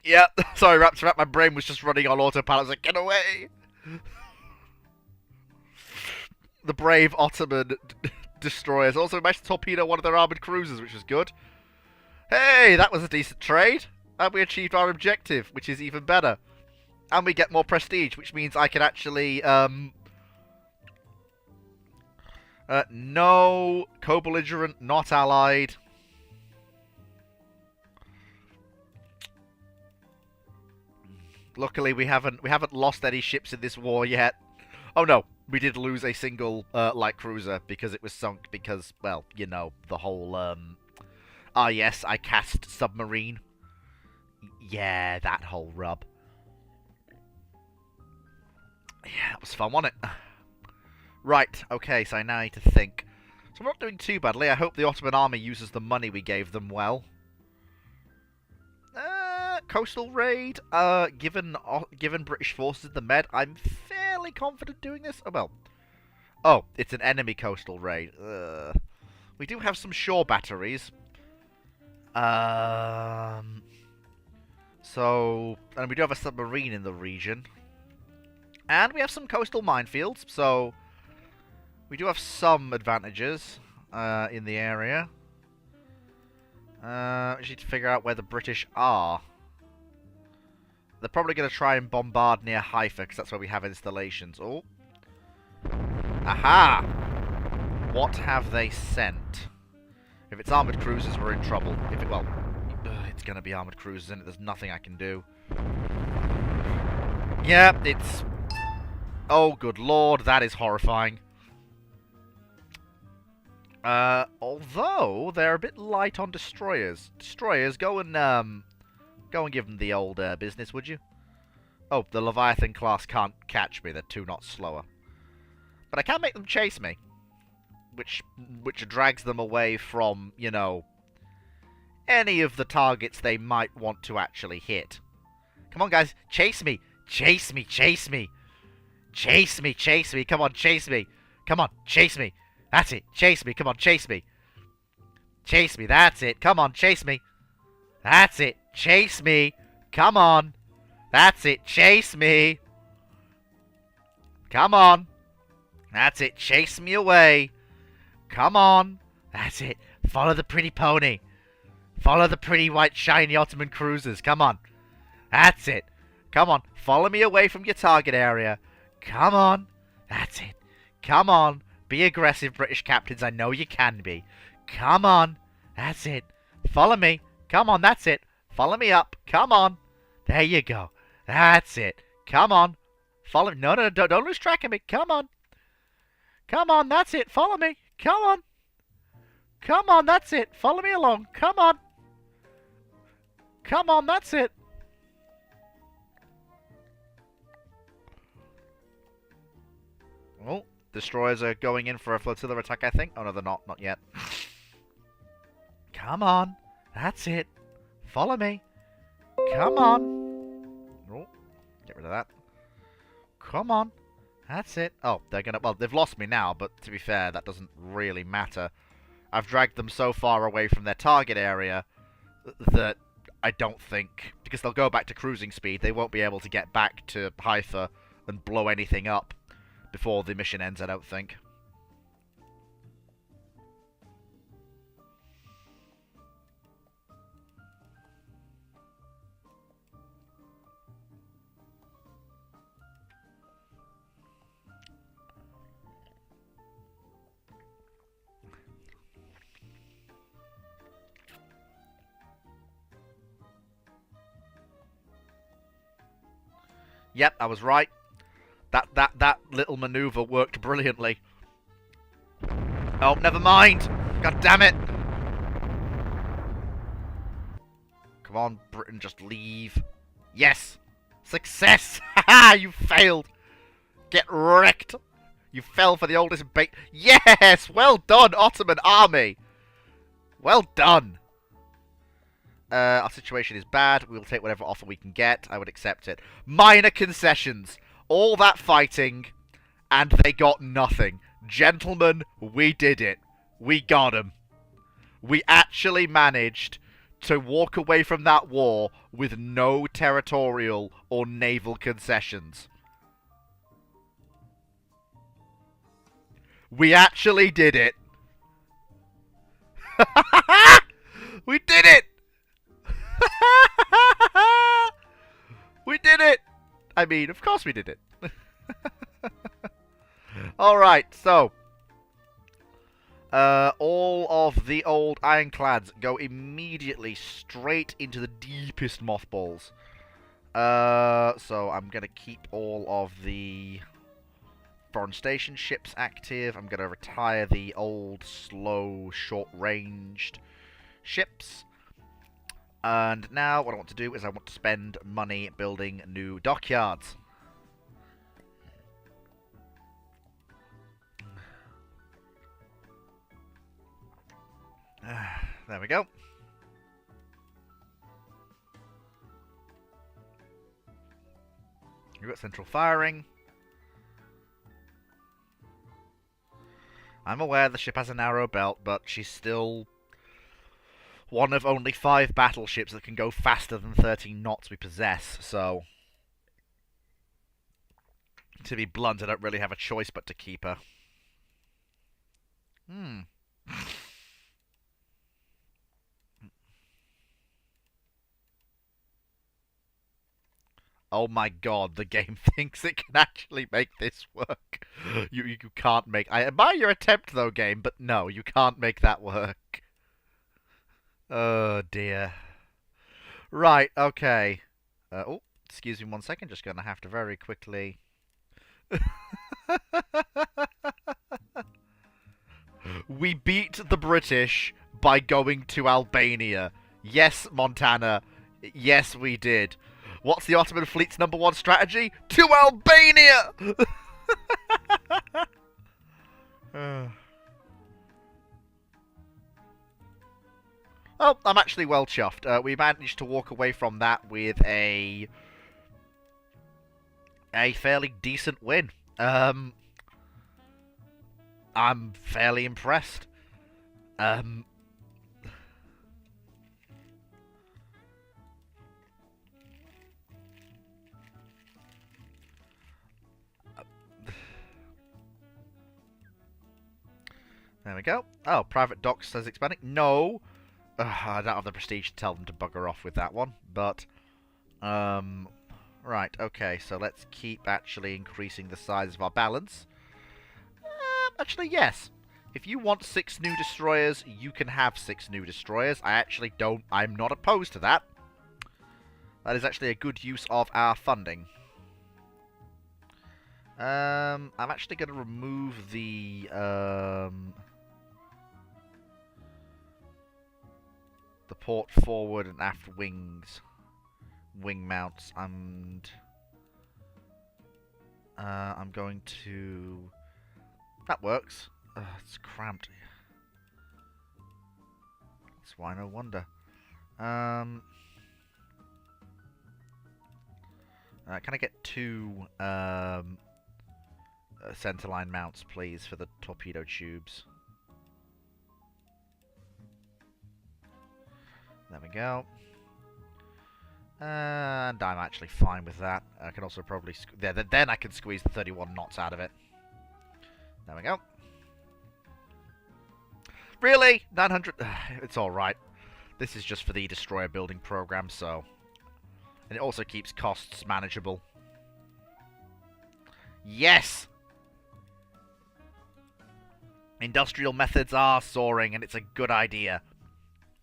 yeah, sorry, Raptor, my brain was just running on autopilot. I was like, get away! The brave Ottoman destroyers also managed to torpedo one of their armoured cruisers, which was good. Hey, that was a decent trade! And we achieved our objective, which is even better. And we get more prestige, which means I can actually, no, co-belligerent, not allied. Luckily, we haven't lost any ships in this war yet. Oh no, we did lose a single light cruiser because it was sunk because, well, you know, the whole ah yes, I cast submarine. Yeah, that whole rub. Yeah, that was fun, wasn't it? Right, okay, so I now need to think. So I'm not doing too badly. I hope the Ottoman army uses the money we gave them well. Coastal raid. Given British forces in the Med, I'm fairly confident doing this. Oh, well. Oh, it's an enemy coastal raid. We do have some shore batteries. So, and we do have a submarine in the region. And we have some coastal minefields, so we do have some advantages in the area. We need to figure out where the British are. They're probably going to try and bombard near Haifa, because that's where we have installations. Oh. Aha! What have they sent? If it's armoured cruisers, we're in trouble. If it, well, it's going to be armoured cruisers, and there's nothing I can do. Yeah, it's... Oh, good lord, that is horrifying. Although, they're a bit light on destroyers. Destroyers, go and give them the old business, would you? Oh, the Leviathan class can't catch me. They're 2 knots slower. But I can make them chase me. Which drags them away from, you know, any of the targets they might want to actually hit. Come on, guys. Chase me. Chase me. Chase me. Chase me. Chase me. Come on, chase me. Come on, chase me. That's it. Chase me. Come on, chase me. Chase me, that's it. Come on, chase me. That's it. Chase me. Come on. That's it. Chase me. Come on. That's it. Chase me away. Come on. That's it. Follow the pretty pony. Follow the pretty white shiny Ottoman cruisers. Come on. That's it. Come on. Follow me away from your target area. Come on. That's it. Come on. Be aggressive, British captains. I know you can be. Come on. That's it. Follow me. Come on. That's it. Follow me up. Come on. There you go. That's it. Come on. Follow me. No, no, no. Don't lose track of me. Come on. Come on. That's it. Follow me. Come on. Come on. That's it. Follow me along. Come on. Come on. That's it. Oh, destroyers are going in for a flotilla attack, I think. Oh, no, they're not. Not yet. Come on. That's it. Follow me. Come on. Oh, get rid of that. Come on. That's it. Oh, they're gonna... Well, they've lost me now, but to be fair, that doesn't really matter. I've dragged them so far away from their target area that I don't think... Because they'll go back to cruising speed, they won't be able to get back to Haifa and blow anything up before the mission ends, I don't think. Yep, I was right. That little maneuver worked brilliantly. Oh, never mind. God damn it. Come on, Britain, just leave. Yes. Success. Haha, you failed. Get wrecked. You fell for the oldest bait. Yes, well done, Ottoman army. Well done. Our situation is bad. We'll take whatever offer we can get. I would accept it. Minor concessions. All that fighting, and they got nothing. Gentlemen, we did it. We got them. We actually managed to walk away from that war with no territorial or naval concessions. We actually did it. We did it! We did it! I mean, of course we did it. Alright, so... all of the old ironclads go immediately straight into the deepest mothballs. So I'm going to keep all of the foreign station ships active. I'm going to retire the old, slow, short-ranged ships. And now what I want to do is I want to spend money building new dockyards. There we go. We've got central firing. I'm aware the ship has a narrow belt, but she's still one of only 5 battleships that can go faster than 13 knots we possess, so... To be blunt, I don't really have a choice but to keep her. Oh my god, the game thinks it can actually make this work. You can't make... I admire your attempt though, game, but no, you can't make that work. Oh dear. Right, okay. Oh, excuse me 1 second, just gonna have to very quickly... We beat the British by going to Albania. Yes, Montana. Yes, we did. What's the Ottoman fleet's #1 strategy? To Albania! Oh, I'm actually well chuffed. We managed to walk away from that with a fairly decent win. I'm fairly impressed. There we go. Oh, private docks says expanding. No! I don't have the prestige to tell them to bugger off with that one, but... Right, okay, so let's keep actually increasing the size of our balance. Actually, yes. If you want 6 new destroyers, you can have 6 new destroyers. I'm not opposed to that. That is actually a good use of our funding. I'm actually going to remove the port forward and aft wings, wing mounts, and I'm going to... That works. It's cramped. That's why, no wonder. Can I get 2 centerline mounts, please, for the torpedo tubes? There we go. And I'm actually fine with that. I can also probably... then I can squeeze the 31 knots out of it. There we go. Really? 900? It's alright. This is just for the destroyer building program, so... And it also keeps costs manageable. Yes! Industrial methods are soaring, and it's a good idea.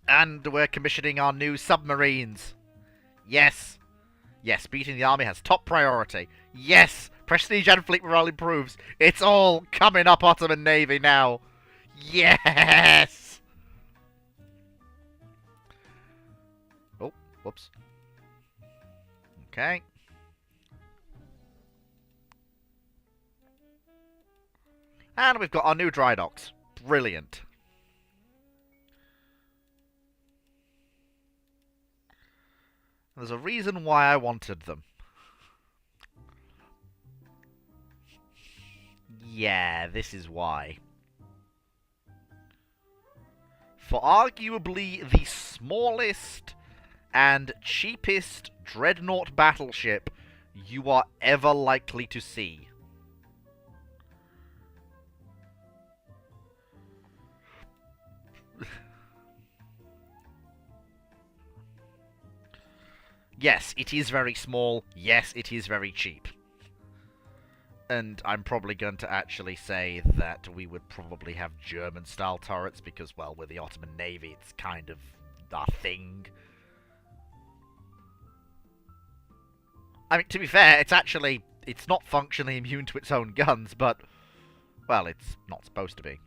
And we're commissioning our new submarines. Yes! Yes, beating the army has top priority. Yes! Prestige and fleet morale improves. It's all coming up, Ottoman Navy, now. Yes! Oh, whoops. Okay. And we've got our new dry docks. Brilliant. There's a reason why I wanted them. Yeah, this is why. For arguably the smallest and cheapest dreadnought battleship you are ever likely to see. Yes, it is very small. Yes, it is very cheap. And I'm probably going to actually say that we would probably have German-style turrets because, well, we're the Ottoman Navy. It's kind of our thing. I mean, to be fair, it's not functionally immune to its own guns, but, well, it's not supposed to be.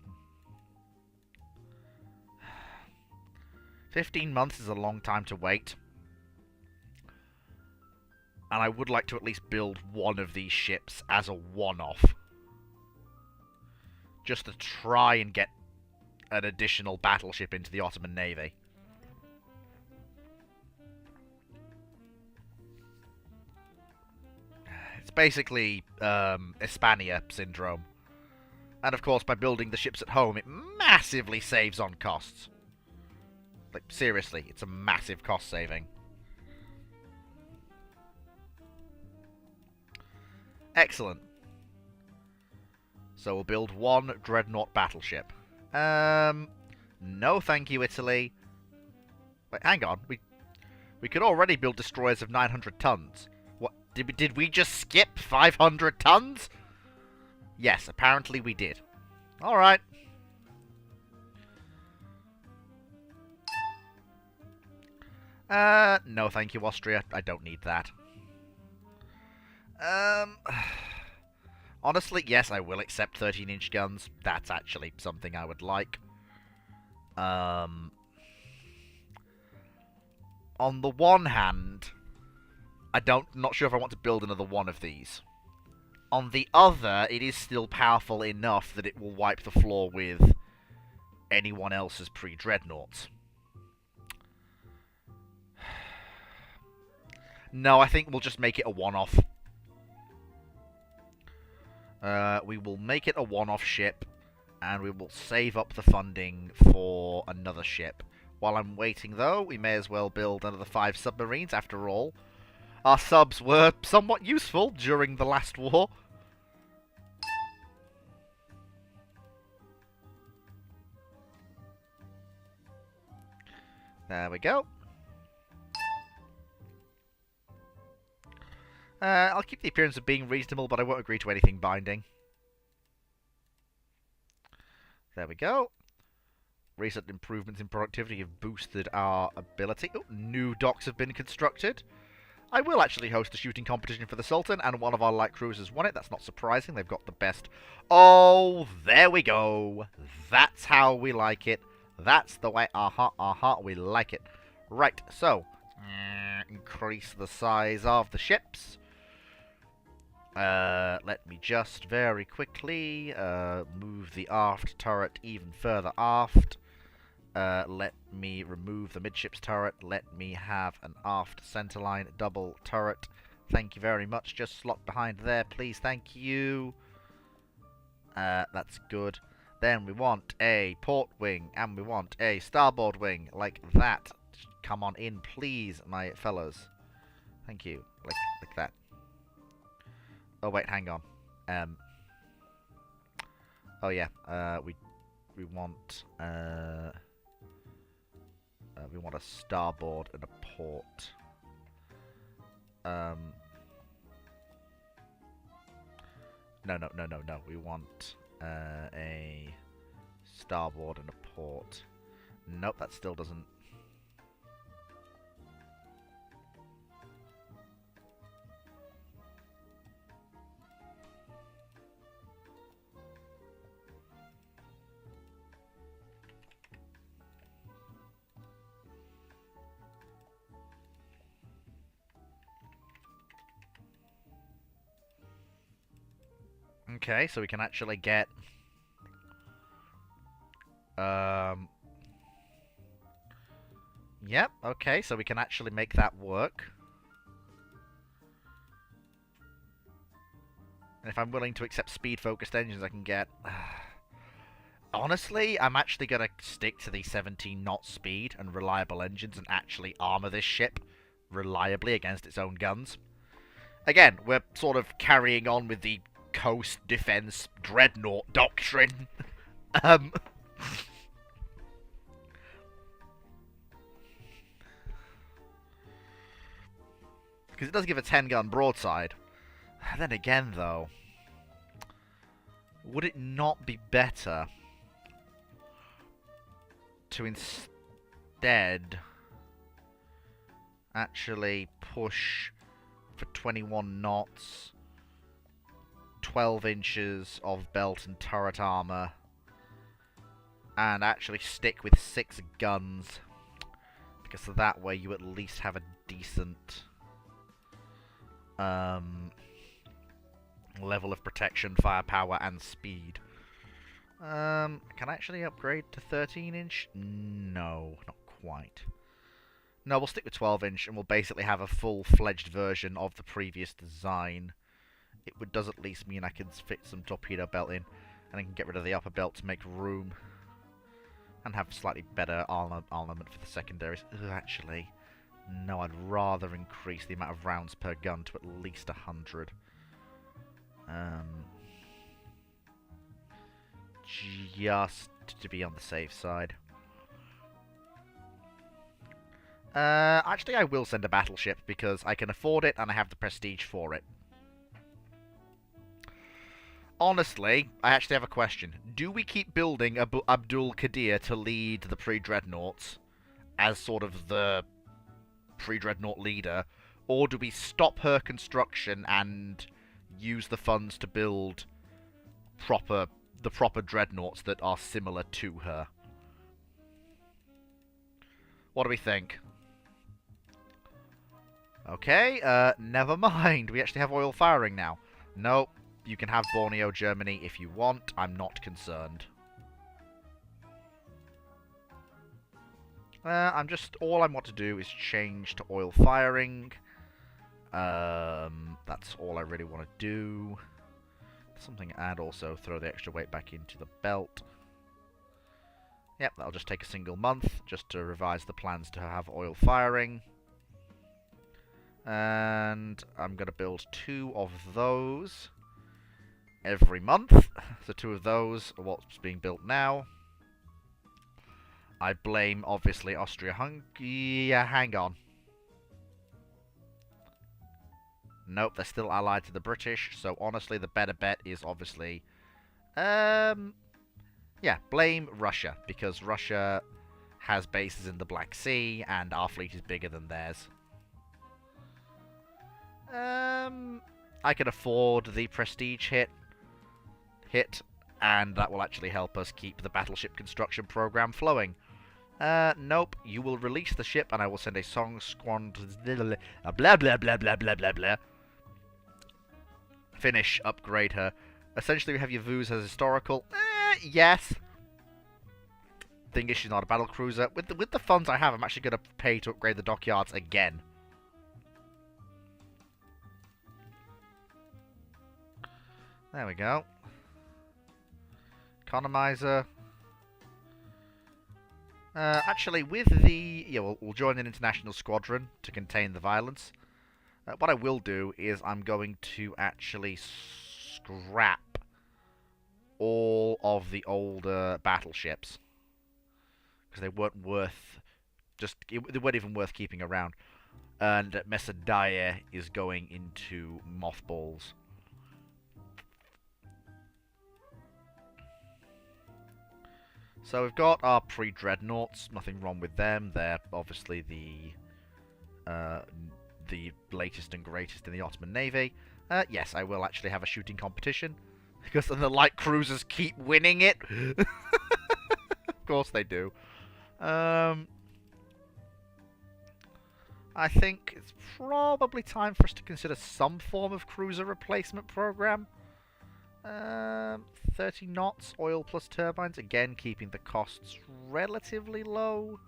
15 months is a long time to wait. And I would like to at least build one of these ships as a one-off. Just to try and get an additional battleship into the Ottoman Navy. It's basically Hispania syndrome. And of course, by building the ships at home, it massively saves on costs. Like, seriously, it's a massive cost saving. Excellent. So we'll build one dreadnought battleship. No thank you, Italy. Wait, hang on. We could already build destroyers of 900 tons. What? Did we just skip 500 tons? Yes, apparently we did. Alright. No thank you, Austria. I don't need that. Honestly, yes, I will accept 13-inch guns. That's actually something I would like. On the one hand, not sure if I want to build another one of these. On the other, it is still powerful enough that it will wipe the floor with anyone else's pre-dreadnoughts. No, I think we'll just make it a one-off. We will make it a one-off ship, and we will save up the funding for another ship. While I'm waiting, though, we may as well build another 5 submarines. After all, our subs were somewhat useful during the last war. There we go. I'll keep the appearance of being reasonable, but I won't agree to anything binding. There we go. Recent improvements in productivity have boosted our ability. Oh, new docks have been constructed. I will actually host a shooting competition for the Sultan, and one of our light cruisers won it. That's not surprising. They've got the best. Oh, there we go. That's how we like it. That's the way. We like it. Right, so increase the size of the ships. Let me just very quickly move the aft turret even further aft. Let me remove the midships turret. Let me have an aft centerline double turret. Thank you very much. Just slot behind there, please. Thank you. That's good. Then we want a port wing, and we want a starboard wing, like that. Come on in, please, my fellas. Thank you. Like that. Oh wait, hang on. Oh yeah. We want a starboard and a port. No. We want a starboard and a port. Nope, that still doesn't. Okay, so we can actually get yep, okay, so we can actually make that work. And if I'm willing to accept speed-focused engines, I can get... Honestly, I'm actually going to stick to the 17-knot speed and reliable engines and actually armor this ship reliably against its own guns. Again, we're sort of carrying on with the coast defense dreadnought doctrine. Because it does give a 10-gun broadside. Then again, though, would it not be better to instead actually push for 21 knots, 12 inches of belt and turret armor, and actually stick with 6 guns, because that way you at least have a decent level of protection, firepower, and speed. Can I actually upgrade to 13-inch? No, not quite. No, we'll stick with 12-inch, and we'll basically have a full-fledged version of the previous design. It does at least mean I can fit some torpedo belt in, and I can get rid of the upper belt to make room, and have slightly better armament for the secondaries. Ugh, actually, no, I'd rather increase the amount of rounds per gun to at least 100. Just to be on the safe side. Actually, I will send a battleship, because I can afford it, and I have the prestige for it. Honestly, I actually have a question. Do we keep building Abdul Qadir to lead the pre-dreadnoughts as sort of the pre-dreadnought leader, or do we stop her construction and use the funds to build the proper dreadnoughts that are similar to her? What do we think? Okay, never mind. We actually have oil firing now. Nope. You can have Borneo, Germany if you want. I'm not concerned. All I want to do is change to oil firing. That's all I really want to do. Something, and also throw the extra weight back into the belt. Yep, that'll just take a single month, just to revise the plans to have oil firing. And I'm going to build 2 of those every month. So 2 of those are what's being built now. I blame, obviously, Austria-Hungary. Yeah, hang on. Nope, they're still allied to the British, so honestly, the better bet is obviously... yeah, blame Russia, because Russia has bases in the Black Sea, and our fleet is bigger than theirs. I can afford the prestige hit, and that will actually help us keep the battleship construction program flowing. Nope, you will release the ship, and I will send a song squadron... blah, blah, blah, blah, blah, blah, blah. Finish, upgrade her. Essentially, we have your Vus as historical. Yes. Thing is, she's not a battle cruiser. With the funds I have, I'm actually going to pay to upgrade the dockyards again. There we go. Economizer. Actually, with the... Yeah, we'll join an international squadron to contain the violence. What I will do is I'm going to actually scrap all of the older battleships. Because they weren't worth... they weren't even worth keeping around. And Mesadaye is going into mothballs. So we've got our pre-dreadnoughts. Nothing wrong with them. They're obviously the latest and greatest in the Ottoman Navy. Yes, I will actually have a shooting competition. Because then the light cruisers keep winning it. Of course they do. I think it's probably time for us to consider some form of cruiser replacement program. 30 knots, oil plus turbines. Again, keeping the costs relatively low.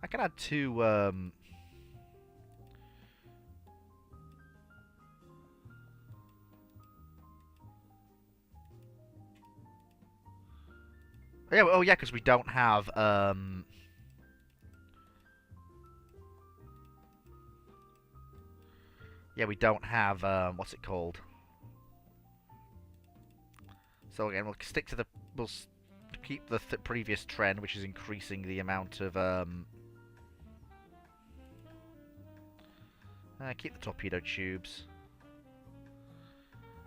I can add two... Yeah, oh yeah, because we don't have, yeah, we don't have, what's it called? So again, we'll stick to the, we'll keep the previous trend, which is increasing the amount of, keep the torpedo tubes.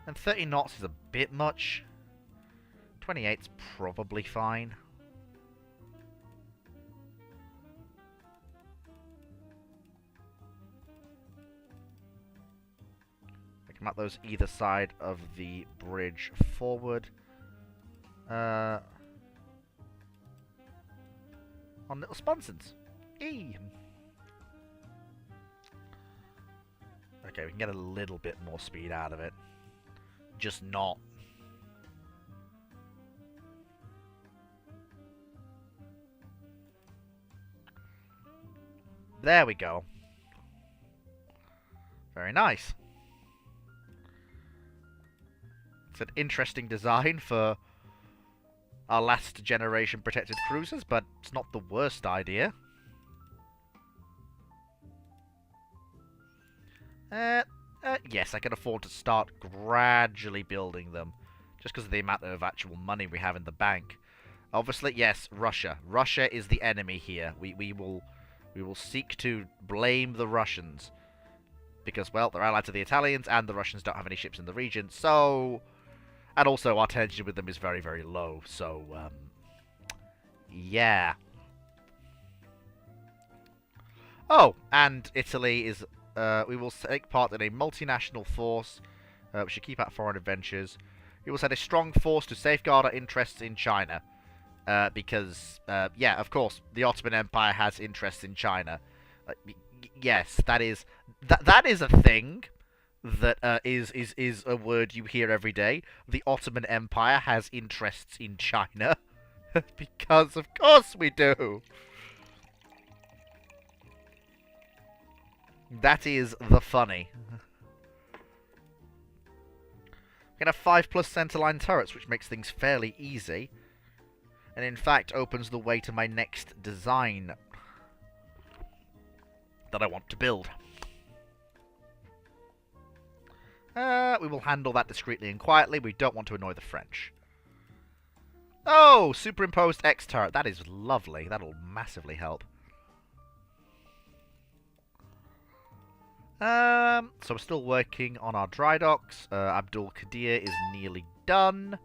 And 30 knots is a bit much. 28's probably fine. I can map those either side of the bridge forward. On little sponsons. Eee. Okay, we can get a little bit more speed out of it. Just not. There we go. Very nice. It's an interesting design for our last generation protected cruisers, but it's not the worst idea. Yes, I can afford to start gradually building them, just because of the amount of actual money we have in the bank. Obviously, yes, Russia. Russia is the enemy here. We will seek to blame the Russians. Because, well, they're allied to the Italians, and the Russians don't have any ships in the region, so... And also, our tension with them is very, very low, so, yeah. Oh, and Italy is... we will take part in a multinational force. We should keep out foreign adventures. We will send a strong force to safeguard our interests in China. Because, yeah, of course, the Ottoman Empire has interests in China. Yes, that is a thing that is a word you hear every day. The Ottoman Empire has interests in China. Because, of course, we do. That is the funny. We can have 5+ centerline turrets, which makes things fairly easy. And in fact opens the way to my next design that I want to build. We will handle that discreetly and quietly. We don't want to annoy the French. Oh, superimposed X turret. That is lovely. That'll massively help. So we're still working on our dry docks. Abdul Qadir is nearly done.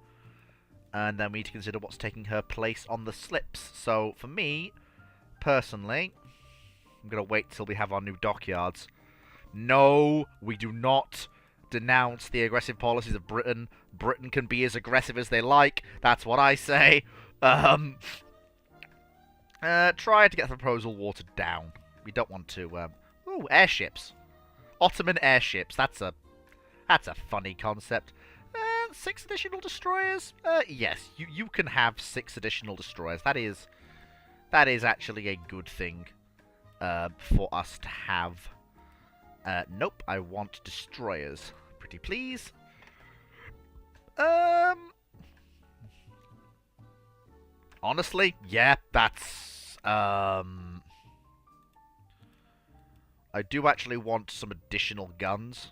And then we need to consider what's taking her place on the slips. So, for me, personally, I'm going to wait till we have our new dockyards. No, we do not denounce the aggressive policies of Britain. Britain can be as aggressive as they like. That's what I say. Try to get the proposal watered down. We don't want to... Ooh, airships. Ottoman airships. That's a funny concept. 6 additional destroyers? Yes, you can have 6 additional destroyers. That is actually a good thing for us to have. Nope, I want destroyers. Pretty please. Honestly, yeah, that's... I do actually want some additional guns.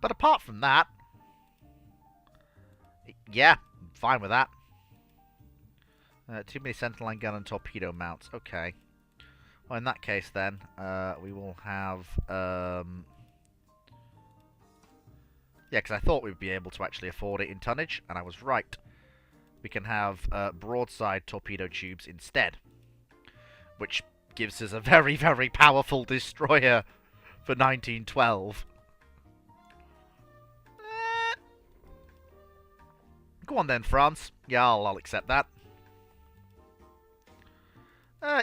But apart from that, yeah, I'm fine with that. Too many Sentinel gun and torpedo mounts. Okay. Well, in that case, then, we will have... Yeah, because I thought we'd be able to actually afford it in tonnage, and I was right. We can have broadside torpedo tubes instead, which gives us a very, very powerful destroyer for 1912. Go on then, France. Yeah, I'll accept that.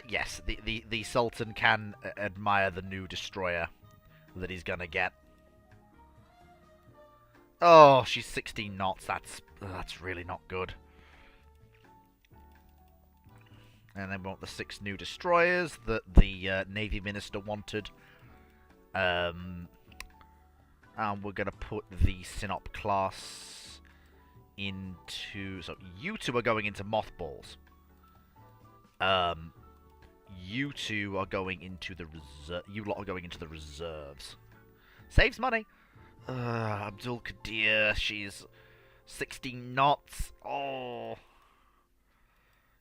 Yes, the Sultan can admire the new destroyer that he's gonna get. Oh, she's 16 knots. That's really not good. And then we want the 6 new destroyers that the Navy Minister wanted. And we're gonna put the Sinop class into... So, you 2 are going into mothballs. You 2 are going into the reserve... You lot are going into the reserves. Saves money. Abdul Qadir, she's 16 knots. Oh.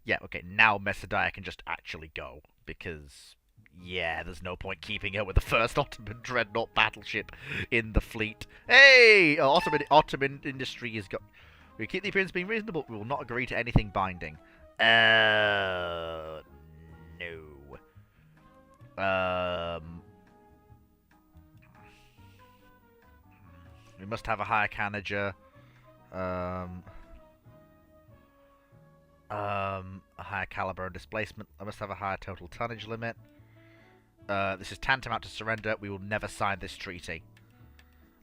Yeah, okay, now Mesadiah can just actually go. Because, yeah, there's no point keeping her with the first Ottoman dreadnought battleship in the fleet. Hey! Ottoman industry is got... We keep the appearance being reasonable. We will not agree to anything binding. No. We must have a higher Canager. A higher caliber and displacement. I must have a higher total tonnage limit. This is tantamount to surrender. We will never sign this treaty.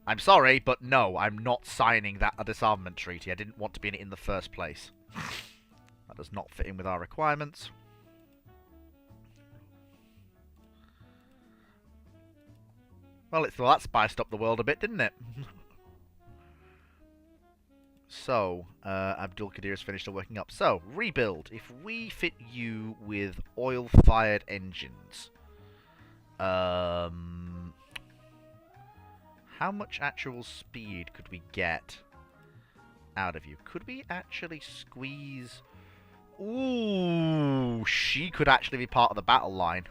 I'm sorry, but no, I'm not signing a disarmament treaty. I didn't want to be in it in the first place. That does not fit in with our requirements. Well, that spiced up the world a bit, didn't it? So, Abdul Qadir has finished the working up. So, rebuild. If we fit you with oil-fired engines, how much actual speed could we get out of you? Could we actually squeeze... Ooh, she could actually be part of the battle line.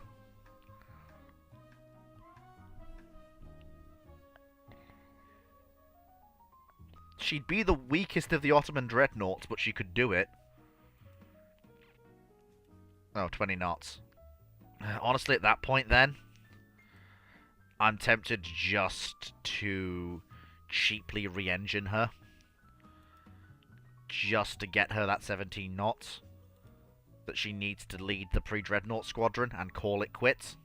She'd be the weakest of the Ottoman dreadnoughts, but she could do it. Oh, 20 knots. Honestly, at that point then, I'm tempted just to cheaply re-engine her. Just to get her that 17 knots that she needs to lead the pre-dreadnought squadron and call it quits.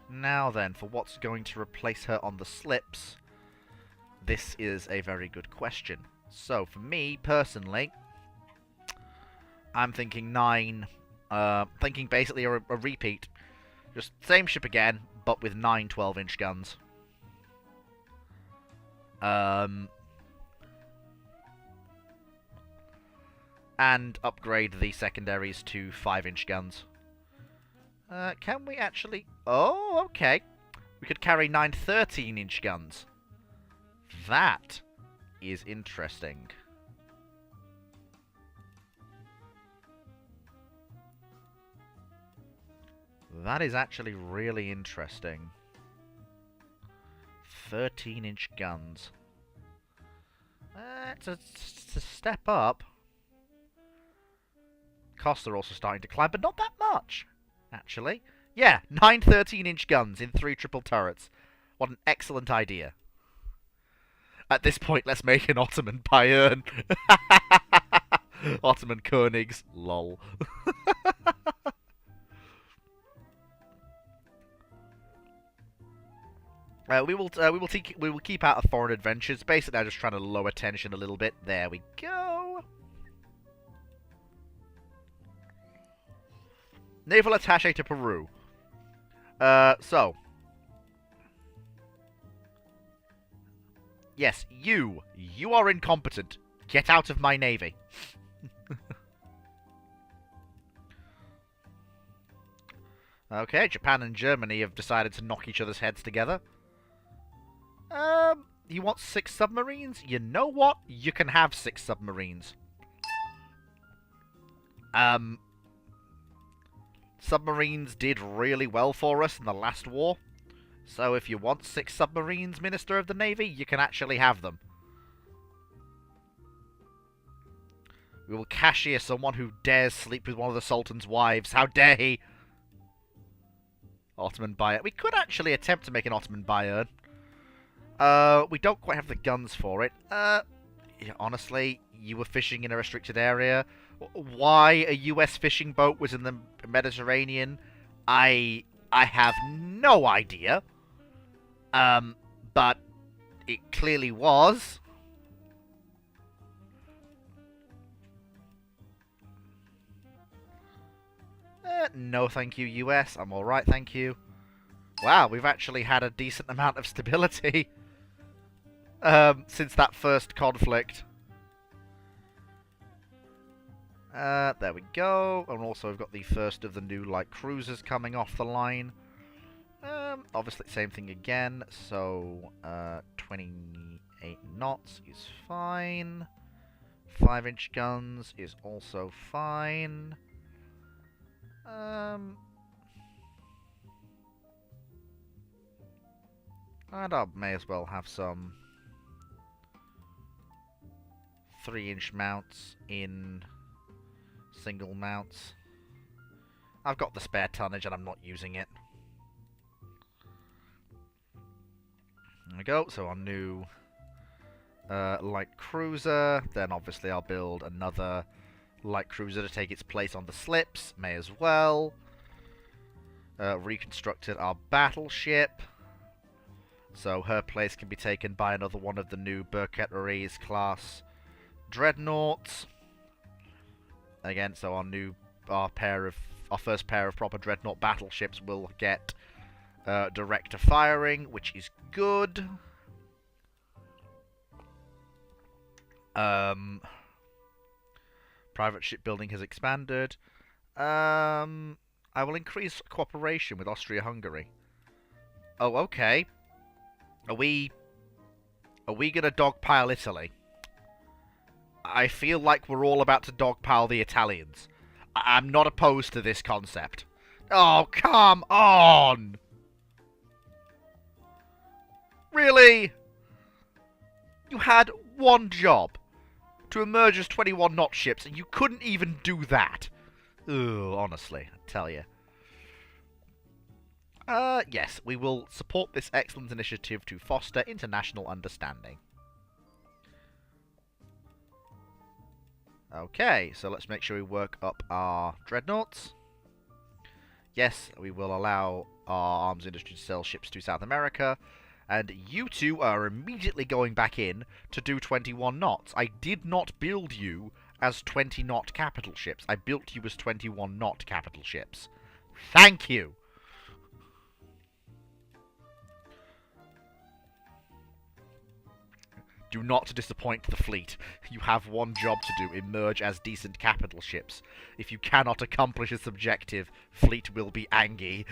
Now then, for what's going to replace her on the slips, this is a very good question. So, for me, personally, I'm thinking 9, thinking basically a repeat. Just same ship again, but with 9 12-inch guns. And upgrade the secondaries to 5-inch guns. Can we actually... Oh, okay. We could carry 9 13-inch guns. That is interesting. That is actually really interesting. 13-inch guns. It's a step up. Costs are also starting to climb, but not that much, actually. Yeah, 9 13-inch guns in 3 triple turrets. What an excellent idea. At this point, let's make an Ottoman Bayern. Ottoman Königs. Lol. We will keep out of foreign adventures. Basically, I'm just trying to lower tension a little bit. There we go. Naval attaché to Peru. So. Yes, you. You are incompetent. Get out of my navy. Okay, Japan and Germany have decided to knock each other's heads together. You want 6 submarines? You know what? You can have 6 submarines. Submarines did really well for us in the last war. So if you want 6 submarines, Minister of the Navy, you can actually have them. We will cashier someone who dares sleep with one of the Sultan's wives. How dare he? Ottoman Bayern. We could actually attempt to make an Ottoman Bayern. We don't quite have the guns for it. Honestly, you were fishing in a restricted area. Why a US fishing boat was in the Mediterranean, I have no idea. But it clearly was. No thank you, US. I'm alright, thank you. Wow, we've actually had a decent amount of stability since that first conflict. There we go. And also we've got the first of the new light cruisers coming off the line. Obviously, same thing again. So, 28 knots is fine. 5-inch guns is also fine. And I may as well have some 3-inch mounts in single mounts. I've got the spare tonnage and I'm not using it. There we go. So our new light cruiser. Then obviously I'll build another light cruiser to take its place on the slips. May as well. Reconstructed our battleship. So her place can be taken by another one of the new Berketeries class dreadnoughts. Again, so our first pair of proper dreadnought battleships will get direct to firing, which is good. Private shipbuilding has expanded. I will increase cooperation with Austria-Hungary. Oh, okay. Are we gonna dogpile Italy? I feel like we're all about to dogpile the Italians. I'm not opposed to this concept. Oh, come on! Really? You had one job to emerge as 21-knot ships, and you couldn't even do that. Ugh, honestly, I tell you. Yes, we will support this excellent initiative to foster international understanding. Okay, so let's make sure we work up our dreadnoughts. Yes, we will allow our arms industry to sell ships to South America. And you two are immediately going back in to do 21 knots. I did not build you as 20-knot capital ships. I built you as 21-knot capital ships. Thank you! Do not disappoint the fleet. You have one job to do, emerge as decent capital ships. If you cannot accomplish this objective, fleet will be angry.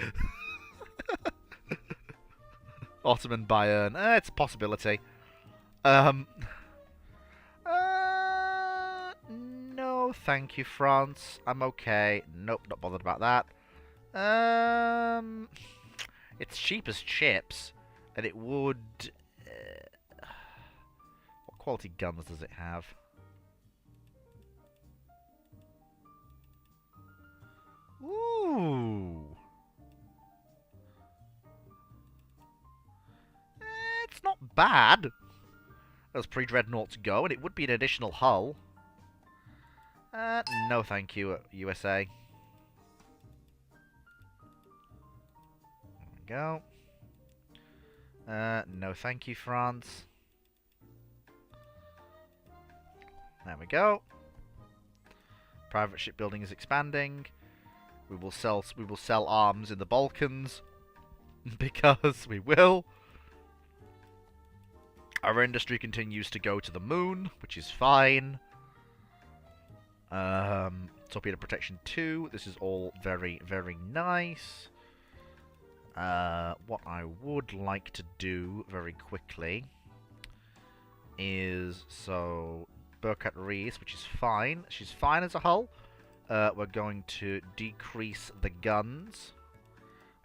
Ottoman Bayern, it's a possibility. Um, no, thank you, France. I'm okay. Nope, not bothered about that. It's cheap as chips, and it would... what quality guns does it have? Ooh! It's not bad as pre-dreadnoughts go, and it would be an additional hull. No thank you, USA. There we go. No thank you, France. There we go. Private shipbuilding is expanding. We will sell arms in the Balkans because we will. Our industry continues to go to the moon, which is fine. Torpedo protection 2. This is all very, very nice. What I would like to do very quickly is Burkhardt Rees, which is fine. She's fine as a hull. We're going to decrease the guns.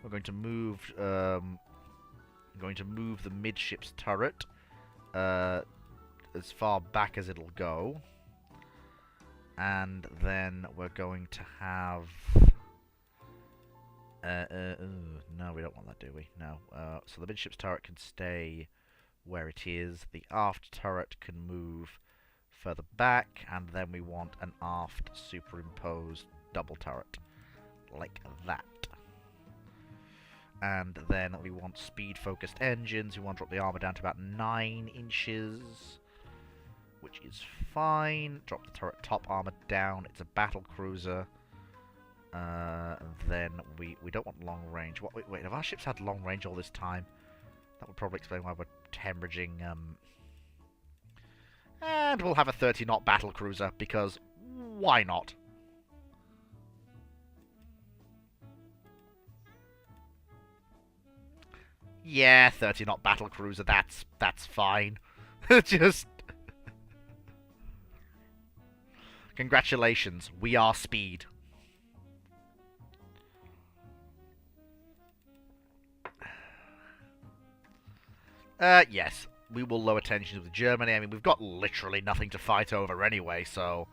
We're going to move the midships turret as far back as it'll go. And then we're going to have... no, we don't want that, do we? No. So the midships turret can stay where it is. The aft turret can move further back, and then we want an aft superimposed double turret. Like that. And then we want speed-focused engines. We want to drop the armor down to about 9 inches, which is fine. Drop the turret top armor down. It's a battle cruiser. Then we don't want long range. Wait, have our ships had long range all this time? That would probably explain why we're hemorrhaging. And we'll have a 30-knot battle cruiser, because why not? Yeah, 30-knot battle cruiser, that's fine. Just... Congratulations, we are speed. Yes, we will lower tensions with Germany. I mean, we've got literally nothing to fight over anyway, so...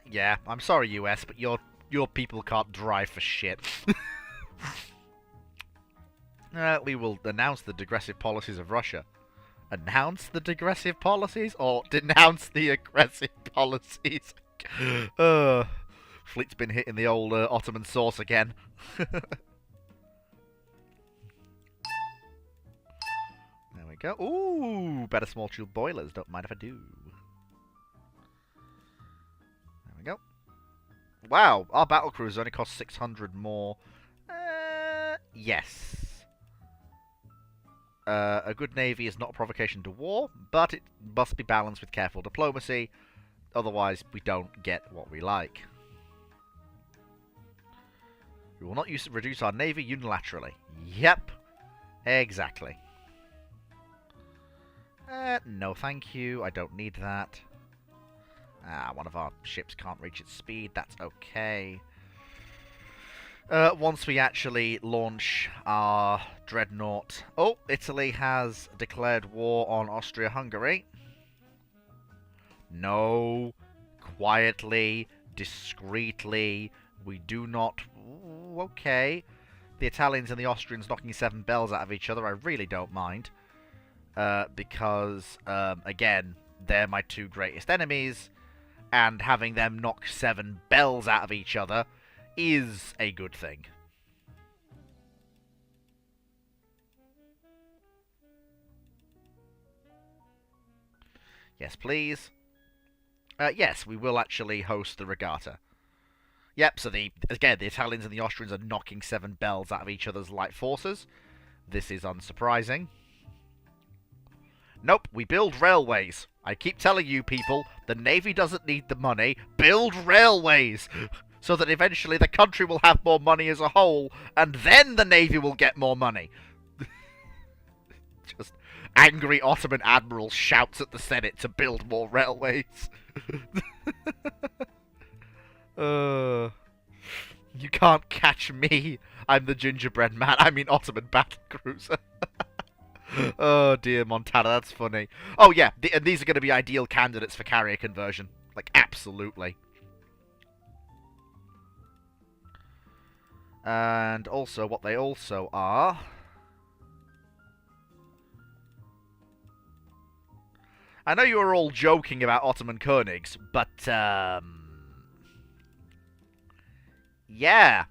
yeah, I'm sorry, US, but your people can't drive for shit. We will announce the digressive policies of Russia. Announce the digressive policies, or denounce the aggressive policies? Fleet's been hitting the old Ottoman sauce again. There we go. Ooh, better small tube boilers. Don't mind if I do. There we go. Wow, our battlecruiser only costs 600 more. Yes. A good navy is not a provocation to war, but it must be balanced with careful diplomacy. Otherwise, we don't get what we like. We will not reduce our navy unilaterally. Yep. Exactly. No thank you. I don't need that. One of our ships can't reach its speed. That's okay. Once we actually launch our dreadnought... Oh, Italy has declared war on Austria-Hungary. No. Quietly, discreetly. We do not... Ooh, okay. The Italians and the Austrians knocking 7 bells out of each other, I really don't mind. Because, again, they're my 2 greatest enemies, and having them knock 7 bells out of each other is a good thing. Yes, please. Yes, we will actually host the regatta. Yep, so the Italians and the Austrians are knocking 7 bells out of each other's light forces. This is unsurprising. Nope, we build railways. I keep telling you people, the Navy doesn't need the money. Build railways! So that eventually the country will have more money as a whole, and then the Navy will get more money. Angry Ottoman admiral shouts at the Senate to build more railways. uh, you can't catch me. I'm the gingerbread man. I mean Ottoman battlecruiser. Oh dear, Montana, that's funny. Oh yeah, and these are going to be ideal candidates for carrier conversion. Like, absolutely. And also, what they also are... I know you were all joking about Ottoman Königs, but, yeah.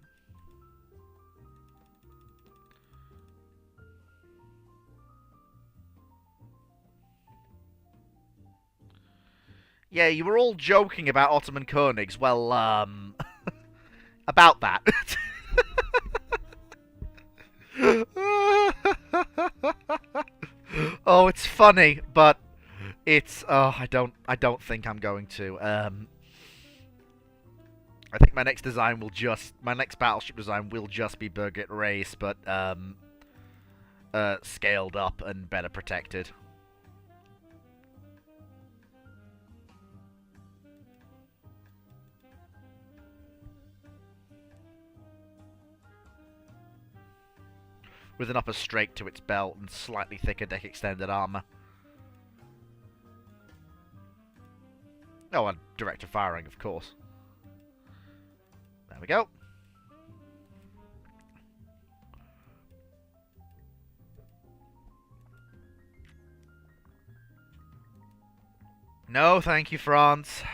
Yeah, you were all joking about Ottoman Königs. Well, about that. Oh, it's funny, but it's I don't think I'm going to. I think my next battleship design will just be Birgit Race, but scaled up and better protected. With an upper strake to its belt and slightly thicker deck extended armor. Oh, and directed firing, of course. There we go. No, thank you, France.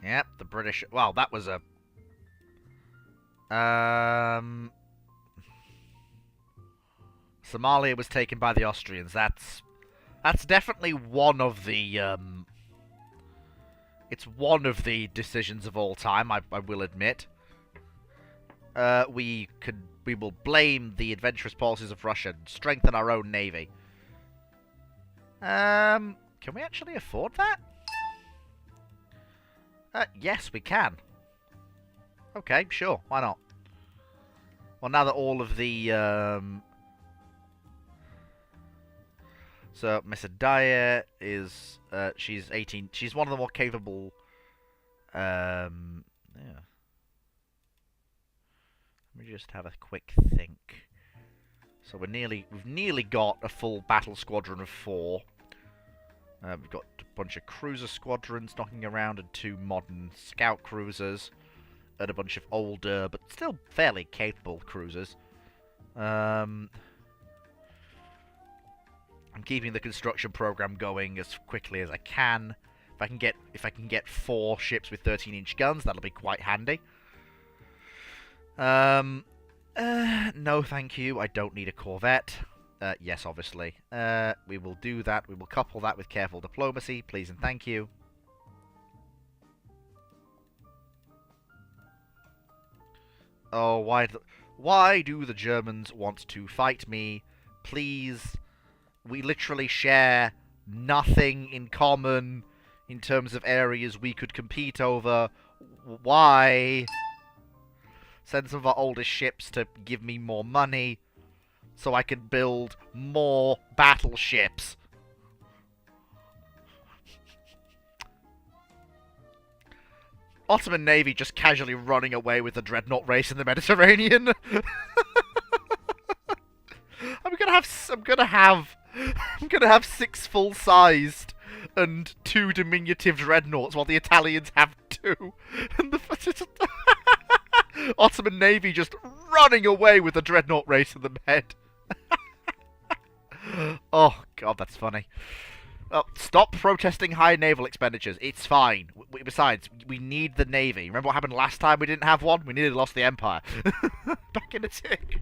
Yep, the British... Well, that was a... Somalia was taken by the Austrians. That's definitely one of the... It's one of the decisions of all time, I will admit. We will blame the adventurous policies of Russia and strengthen our own navy. Can we actually afford that? Yes, we can. Okay, sure, why not? Well, now that all of the, So, Miss Adair is, she's 18, she's one of the more capable, yeah. Let me just have a quick think. So we've nearly got a full battle squadron of 4. We've got a bunch of cruiser squadrons knocking around and 2 modern scout cruisers. And a bunch of older, but still fairly capable cruisers. I'm keeping the construction program going as quickly as I can. If I can get 4 ships with 13-inch guns, that'll be quite handy. No, thank you. I don't need a corvette. Yes, obviously. We will do that. We will couple that with careful diplomacy, please and thank you. Oh, why do the Germans want to fight me? Please. We literally share nothing in common in terms of areas we could compete over. Why? Send some of our oldest ships to give me more money so I can build more battleships. Ottoman Navy just casually running away with the dreadnought race in the Mediterranean. I'm gonna have 6 full-sized and 2 diminutive dreadnoughts while the Italians have 2. And the Ottoman Navy just running away with the dreadnought race in the Med. Oh god, that's funny. Stop protesting high naval expenditures. It's fine. Besides, we need the navy. Remember what happened last time we didn't have one? We nearly lost the empire. Back in a tick.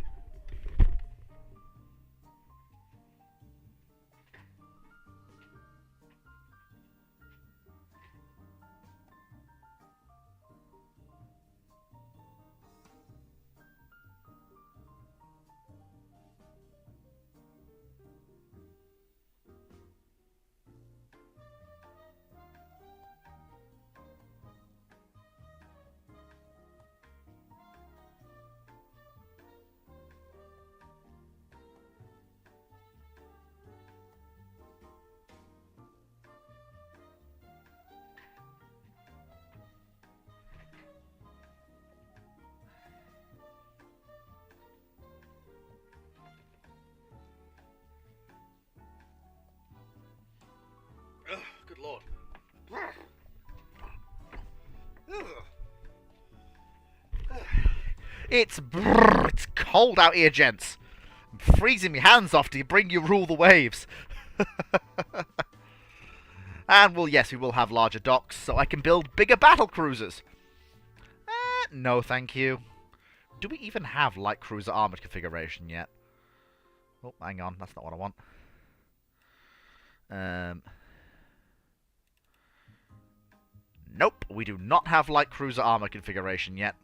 It's cold out here, gents. I'm freezing my hands off to bring you rule the waves. And, well, yes, we will have larger docks, so I can build bigger battle cruisers. No, thank you. Do we even have light cruiser armored configuration yet? Oh, hang on, that's not what I want. Nope, we do not have light cruiser armor configuration yet.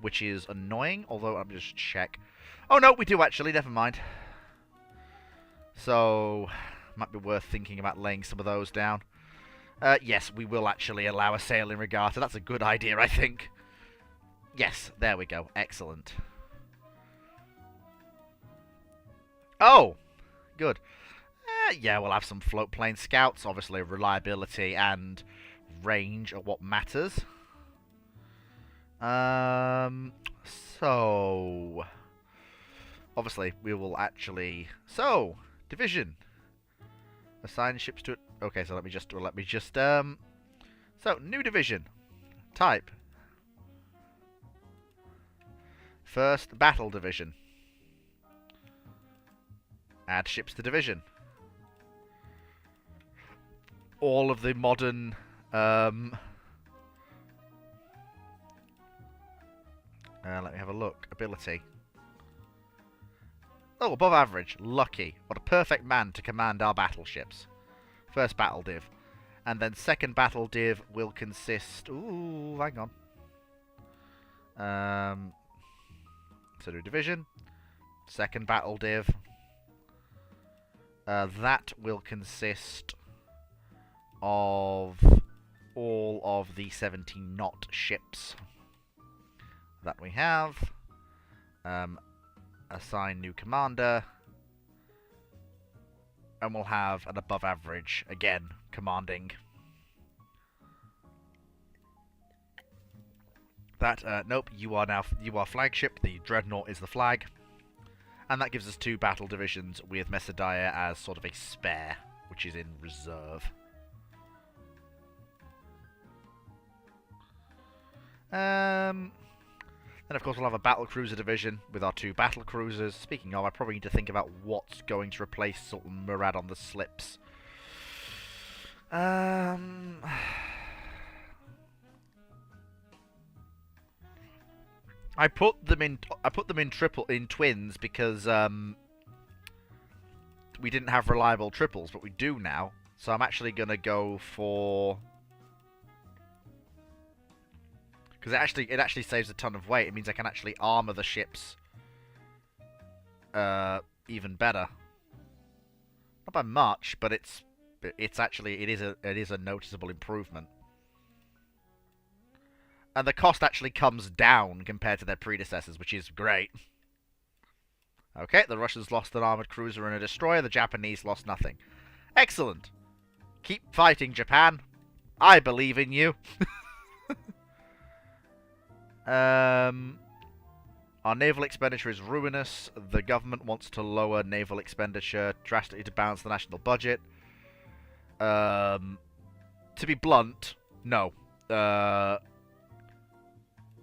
Which is annoying, although I'll just check. Oh no, we do actually, never mind. So, might be worth thinking about laying some of those down. Yes, we will actually allow a sailing regatta. That's a good idea, I think. Yes, there we go. Excellent. Oh! Good. Yeah, we'll have some float plane scouts. Obviously, reliability and range are what matters. So... Obviously, we will actually... So, division. Assign ships to it. Okay, so let me just... So, new division. Type. First battle division. Add ships to division. All of the modern... let me have a look. Ability. Oh, above average. Lucky. What a perfect man to command our battleships. First battle div. And then second battle div will consist... Ooh, hang on. So do division. Second battle div. That will consist of all of the 17 knot ships that we have. Assign new commander. And we'll have an above average, again, commanding. That, nope, you are flagship, the Dreadnought is the flag. And that gives us 2 battle divisions with Mesadiah as sort of a spare, which is in reserve. Then, of course, we'll have a battle cruiser division with our 2 battle cruisers. Speaking of, I probably need to think about what's going to replace Sultan Murad on the slips. I put them in twins because we didn't have reliable triples, but we do now. So I'm actually gonna go for, because it actually saves a ton of weight. It means I can actually armor the ships even better. Not by much, but it is a noticeable improvement. And the cost actually comes down compared to their predecessors, which is great. Okay, the Russians lost an armored cruiser and a destroyer. The Japanese lost nothing. Excellent. Keep fighting, Japan. I believe in you. Our naval expenditure is ruinous. The government wants to lower naval expenditure drastically to balance the national budget. To be blunt, no.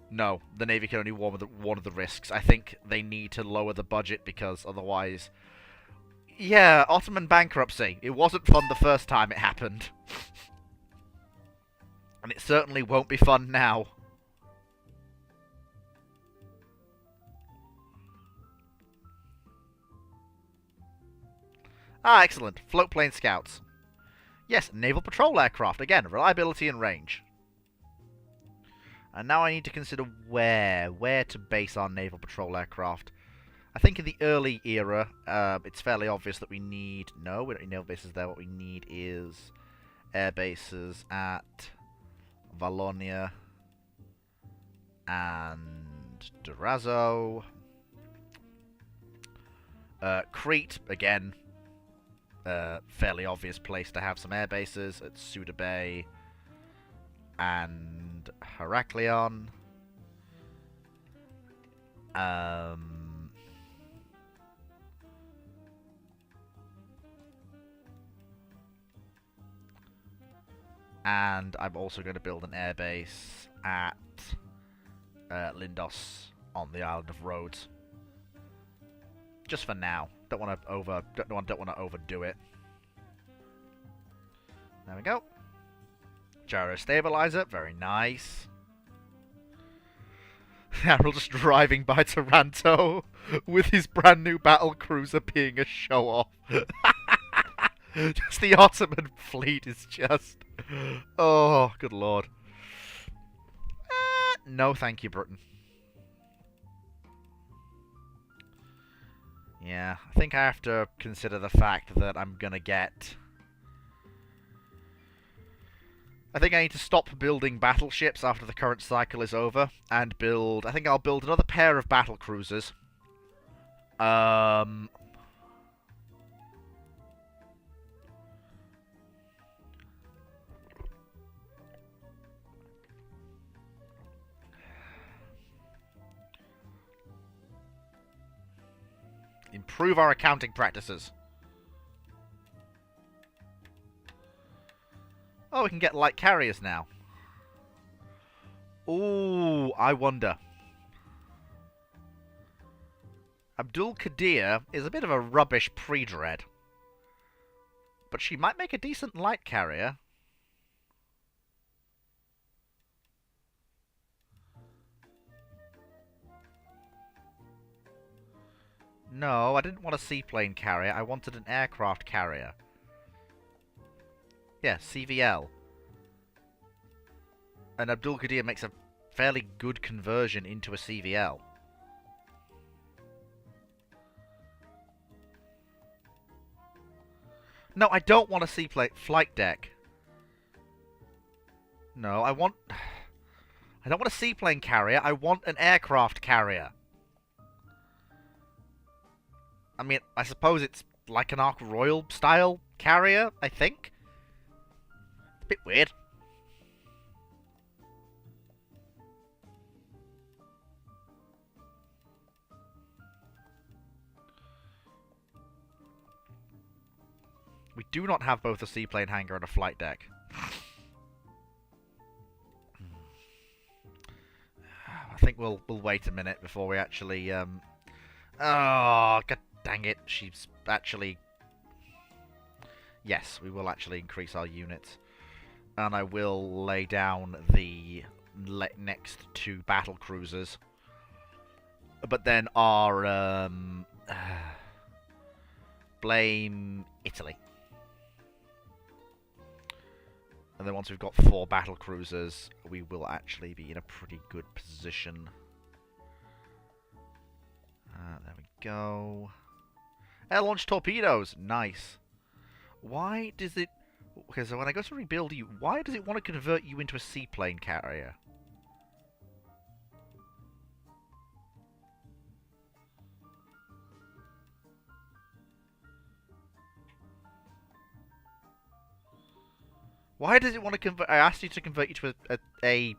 No, the Navy can only warn one of the risks. I think they need to lower the budget because otherwise... Yeah, Ottoman bankruptcy. It wasn't fun the first time it happened. And it certainly won't be fun now. Ah, excellent. Float plane scouts. Yes, naval patrol aircraft. Again, reliability and range. And now I need to consider where to base our naval patrol aircraft. I think in the early era, it's fairly obvious that we need... No, we don't need naval bases there. What we need is air bases at Valonia and Durazzo. Crete, again, fairly obvious place to have some air bases at Suda Bay and Heraklion. And I'm also going to build an airbase at Lindos on the island of Rhodes. Just for now. Don't want to overdo it. There we go. Gyro stabilizer, very nice. Admiral just driving by Taranto with his brand new battle cruiser being a show off. Just the Ottoman fleet is just... Oh, good lord. No thank you, Britain. Yeah, I think I have to consider the fact that I'm gonna get... I think I need to stop building battleships after the current cycle is over, and build... I think I'll build another pair of battle cruisers. Improve our accounting practices. Oh, we can get light carriers now. Ooh, I wonder. Abdul Qadir is a bit of a rubbish pre-dread. But she might make a decent light carrier. No, I didn't want a seaplane carrier. I wanted an aircraft carrier. Yeah, CVL. And Abdul Qadir makes a fairly good conversion into a CVL. No, I don't want a seaplane flight deck. No, I don't want a seaplane carrier. I want an aircraft carrier. I mean, I suppose it's like an Ark Royal style carrier, I think. It's a bit weird. We do not have both a seaplane hangar and a flight deck. I think we'll wait a minute before we actually... Oh, god dang it. She's actually... Yes, we will actually increase our units. And I will lay down the next two battle cruisers. But then our... blame Italy. And then once we've got 4 battle cruisers, we will actually be in a pretty good position. There we go. Air-launched torpedoes! Nice. Why does it... Okay, so when I go to rebuild you, why does it want to convert you into a seaplane carrier? Why does it want to convert... I asked you to convert you to a...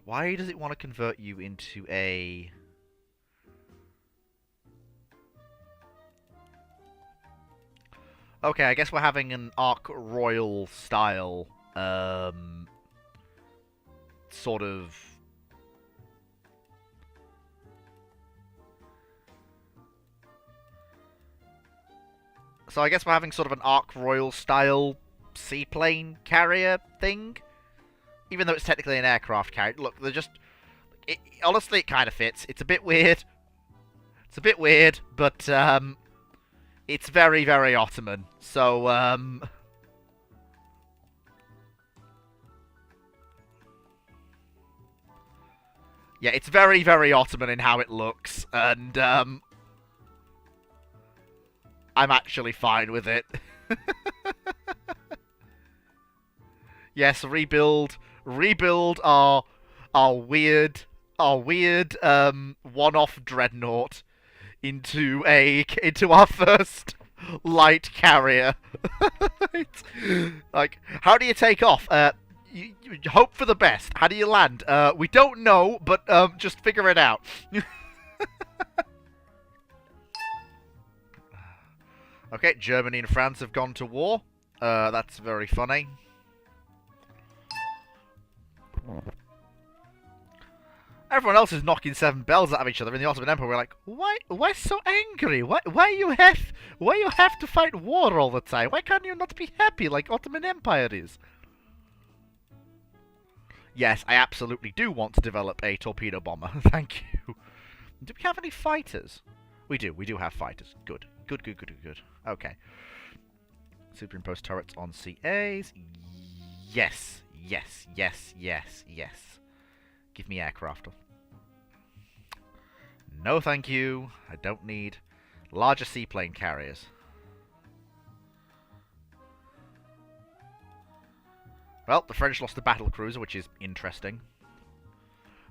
Why does it want to convert you into a... Okay, I guess we're having an Ark Royal style, sort of... So I guess we're having sort of an Ark Royal style seaplane carrier thing, even though it's technically an aircraft carrier. Look, they're just... honestly, it kind of fits. It's a bit weird. It's a bit weird, but, it's very, very Ottoman. So, yeah, it's very, very Ottoman in how it looks, and, I'm actually fine with it. Yes, rebuild our weird, one-off dreadnought into our first light carrier. Like, how do you take off? You hope for the best. How do you land? We don't know, but just figure it out. Okay, Germany and France have gone to war. That's very funny. everyone else is knocking 7 bells out of each other in the Ottoman Empire, we're like, why so angry? Why you have to fight war all the time? Why can't you not be happy like Ottoman Empire is? Yes, I absolutely do want to develop a torpedo bomber. Thank you. Do we have any fighters? We do have fighters. Good. Okay. Superimpose turrets on CAs. Yes. Give me aircraft. No thank you. I don't need larger seaplane carriers. Well, the French lost the battle cruiser, which is interesting.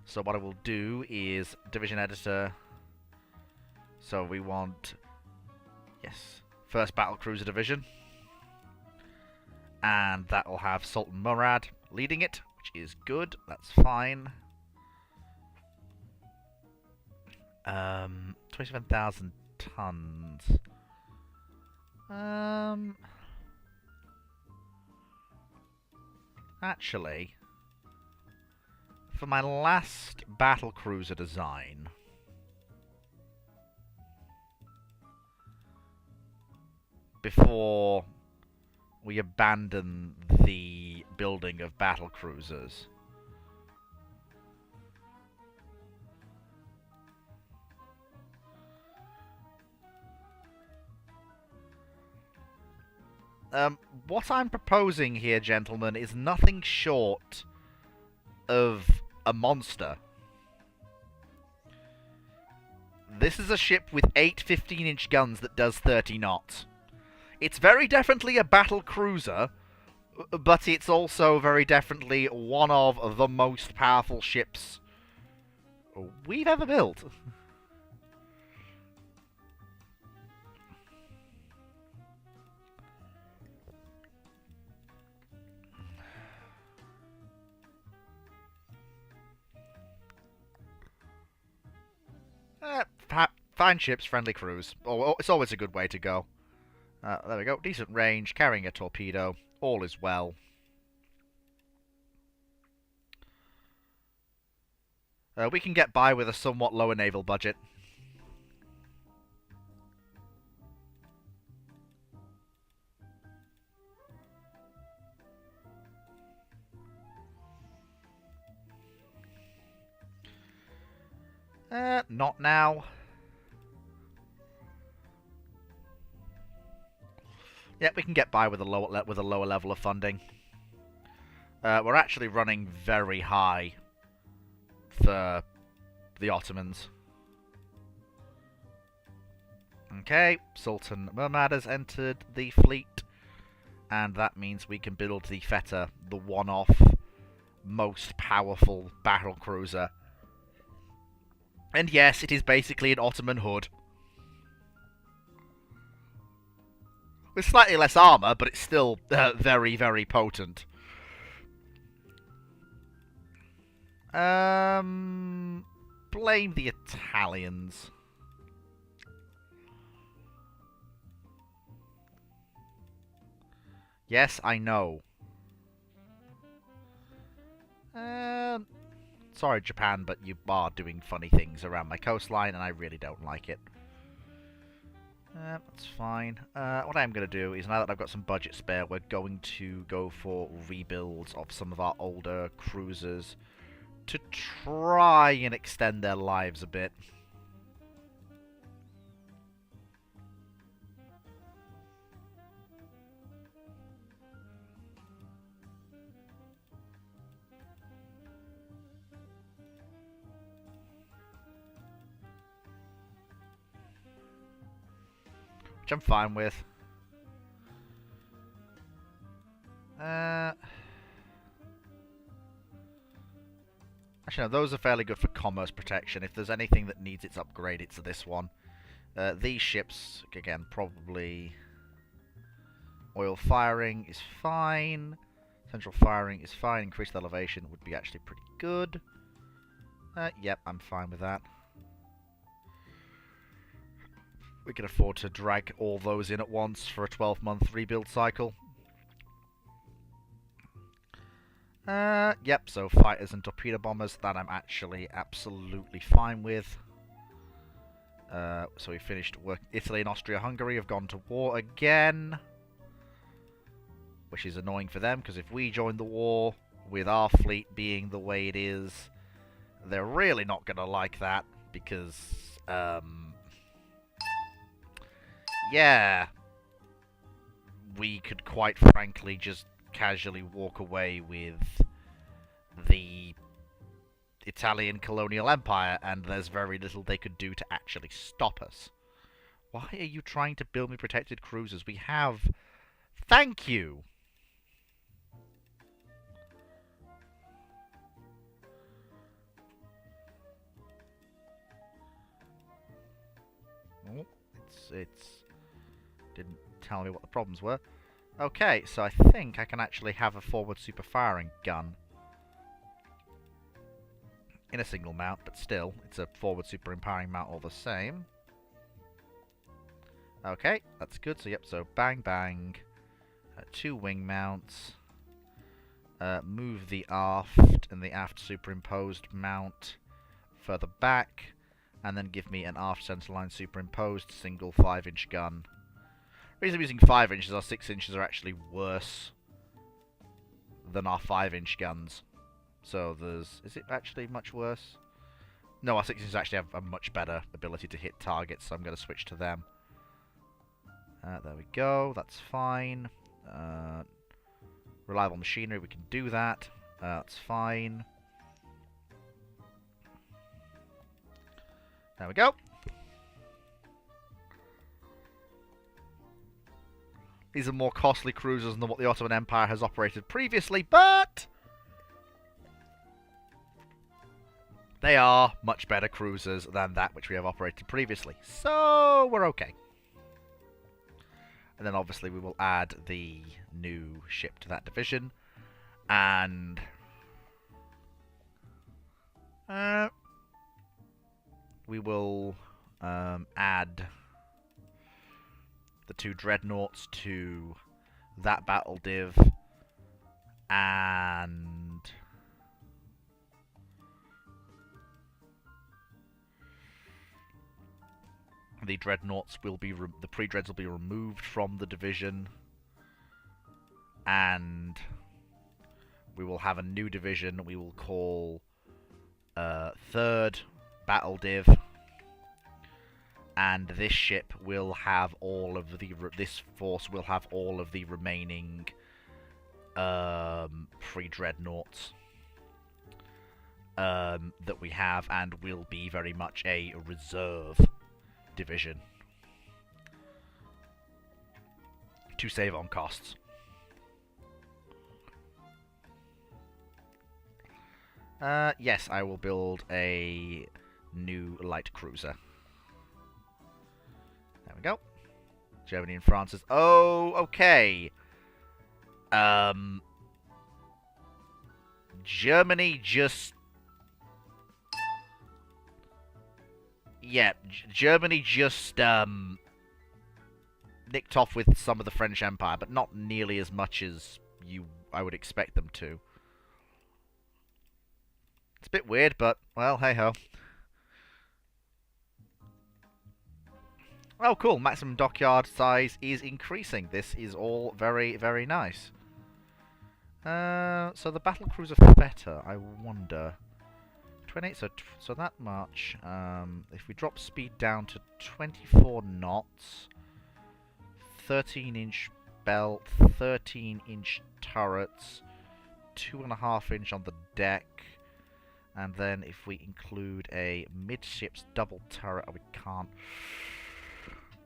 So what I will do is division editor. So we want, yes, first battle cruiser division. And that will have Sultan Murad leading it, which is good. That's fine. 27,000 tons. Actually, for my last battle cruiser design, before we abandon the building of battle cruisers, what I'm proposing here, gentlemen, is nothing short of a monster. This is a ship with 8 15-inch guns that does 30 knots. It's very definitely a battle cruiser, but it's also very definitely one of the most powerful ships we've ever built. Fine ships, friendly crews. Oh, it's always a good way to go. There we go. Decent range, carrying a torpedo. All is well. We can get by with a somewhat lower naval budget. Not now. Yeah, we can get by with a lower level of funding. We're actually running very high for the Ottomans. Okay, Sultan Murad has entered the fleet, and that means we can build the Feta, the one-off, most powerful battle cruiser. And yes, it is basically an Ottoman hood. With slightly less armor, but it's still very, very potent. Blame the Italians. Yes, I know. Sorry, Japan, but you are doing funny things around my coastline, and I really don't like it. That's fine. What I'm going to do is, now that I've got some budget spare, we're going to go for rebuilds of some of our older cruisers to try and extend their lives a bit. Which I'm fine with. Actually, no, those are fairly good for commerce protection. If there's anything that needs its upgrade, it's this one. These ships, again, probably... Oil firing is fine. Central firing is fine. Increased elevation would be actually pretty good. Yep, I'm fine with that. We can afford to drag all those in at once for a 12-month rebuild cycle. Yep, so fighters and torpedo bombers, that I'm actually absolutely fine with. So we finished work. Italy and Austria-Hungary have gone to war again, which is annoying for them, because if we join the war, with our fleet being the way it is, they're really not going to like that, because, yeah, we could quite frankly just casually walk away with the Italian colonial empire, and there's very little they could do to actually stop us. Why are you trying to build me protected cruisers? We have... Thank you! Oh, it's... Didn't tell me what the problems were. Okay, so I think I can actually have a forward super firing gun in a single mount, but still, it's a forward super empowering mount all the same. Okay, that's good. So, yep, so bang, bang. 2 wing mounts. Move the aft and the aft superimposed mount further back. And then give me an aft centerline superimposed single 5-inch gun. The reason I'm using 5 inches, our 6 inches are actually worse than our 5-inch guns. So there's... Is it actually much worse? No, our 6 inches actually have a much better ability to hit targets, so I'm going to switch to them. There we go, that's fine. Reliable machinery, we can do that. That's fine. There we go. These are more costly cruisers than what the Ottoman Empire has operated previously, but they are much better cruisers than that which we have operated previously. So we're okay. And then obviously we will add the new ship to that division. And we will add the 2 dreadnoughts to that battle div. And the dreadnoughts will be... the pre-dreads will be removed from the division. And we will have a new division we will call 3rd Battle Div. And this ship will have all of the... this force will have all of the remaining pre-dreadnoughts that we have, and will be very much a reserve division to save on costs. Yes, I will build a new light cruiser. There we go. Germany and France is... Oh, okay. Germany just... Yeah, Germany just, nicked off with some of the French Empire, but not nearly as much as I would expect them to. It's a bit weird, but, well, hey-ho. Oh, cool. Maximum dockyard size is increasing. This is all very, very nice. So the battlecruiser Feta, I wonder... 28, so that much. If we drop speed down to 24 knots, 13-inch belt, 13-inch turrets, 2.5-inch on the deck, and then if we include a midships double turret, we can't.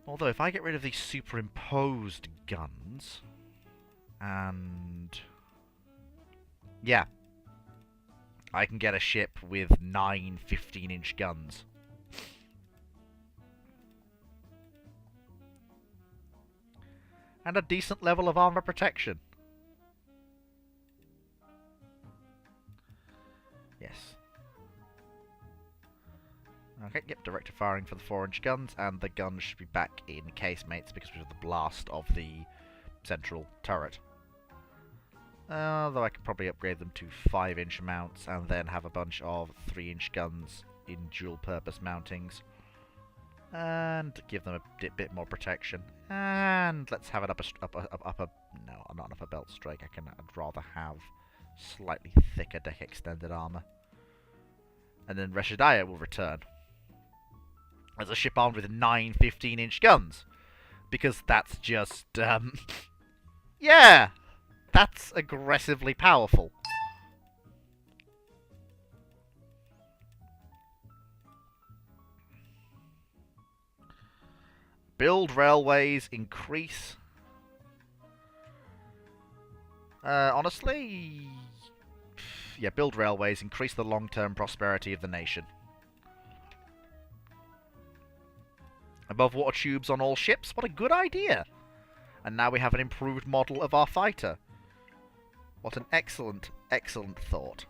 Although if I get rid of these superimposed guns, and yeah, I can get a ship with 9 15-inch guns. And a decent level of armor protection. Yes. Okay, yep, directed firing for the 4-inch guns, and the guns should be back in casemates because of the blast of the central turret. Although I could probably upgrade them to 5-inch mounts and then have a bunch of 3-inch guns in dual-purpose mountings. And give them a bit more protection. And let's have it up a no, not an upper belt strike. I'd rather have slightly thicker deck extended armor. And then Reshadiah will return as a ship armed with 9 15-inch guns. Because that's just, yeah! That's aggressively powerful. Build railways, increase. Honestly, yeah, build railways, increase the long-term prosperity of the nation. Above water tubes on all ships, what a good idea! And now we have an improved model of our fighter. What an excellent, excellent thought.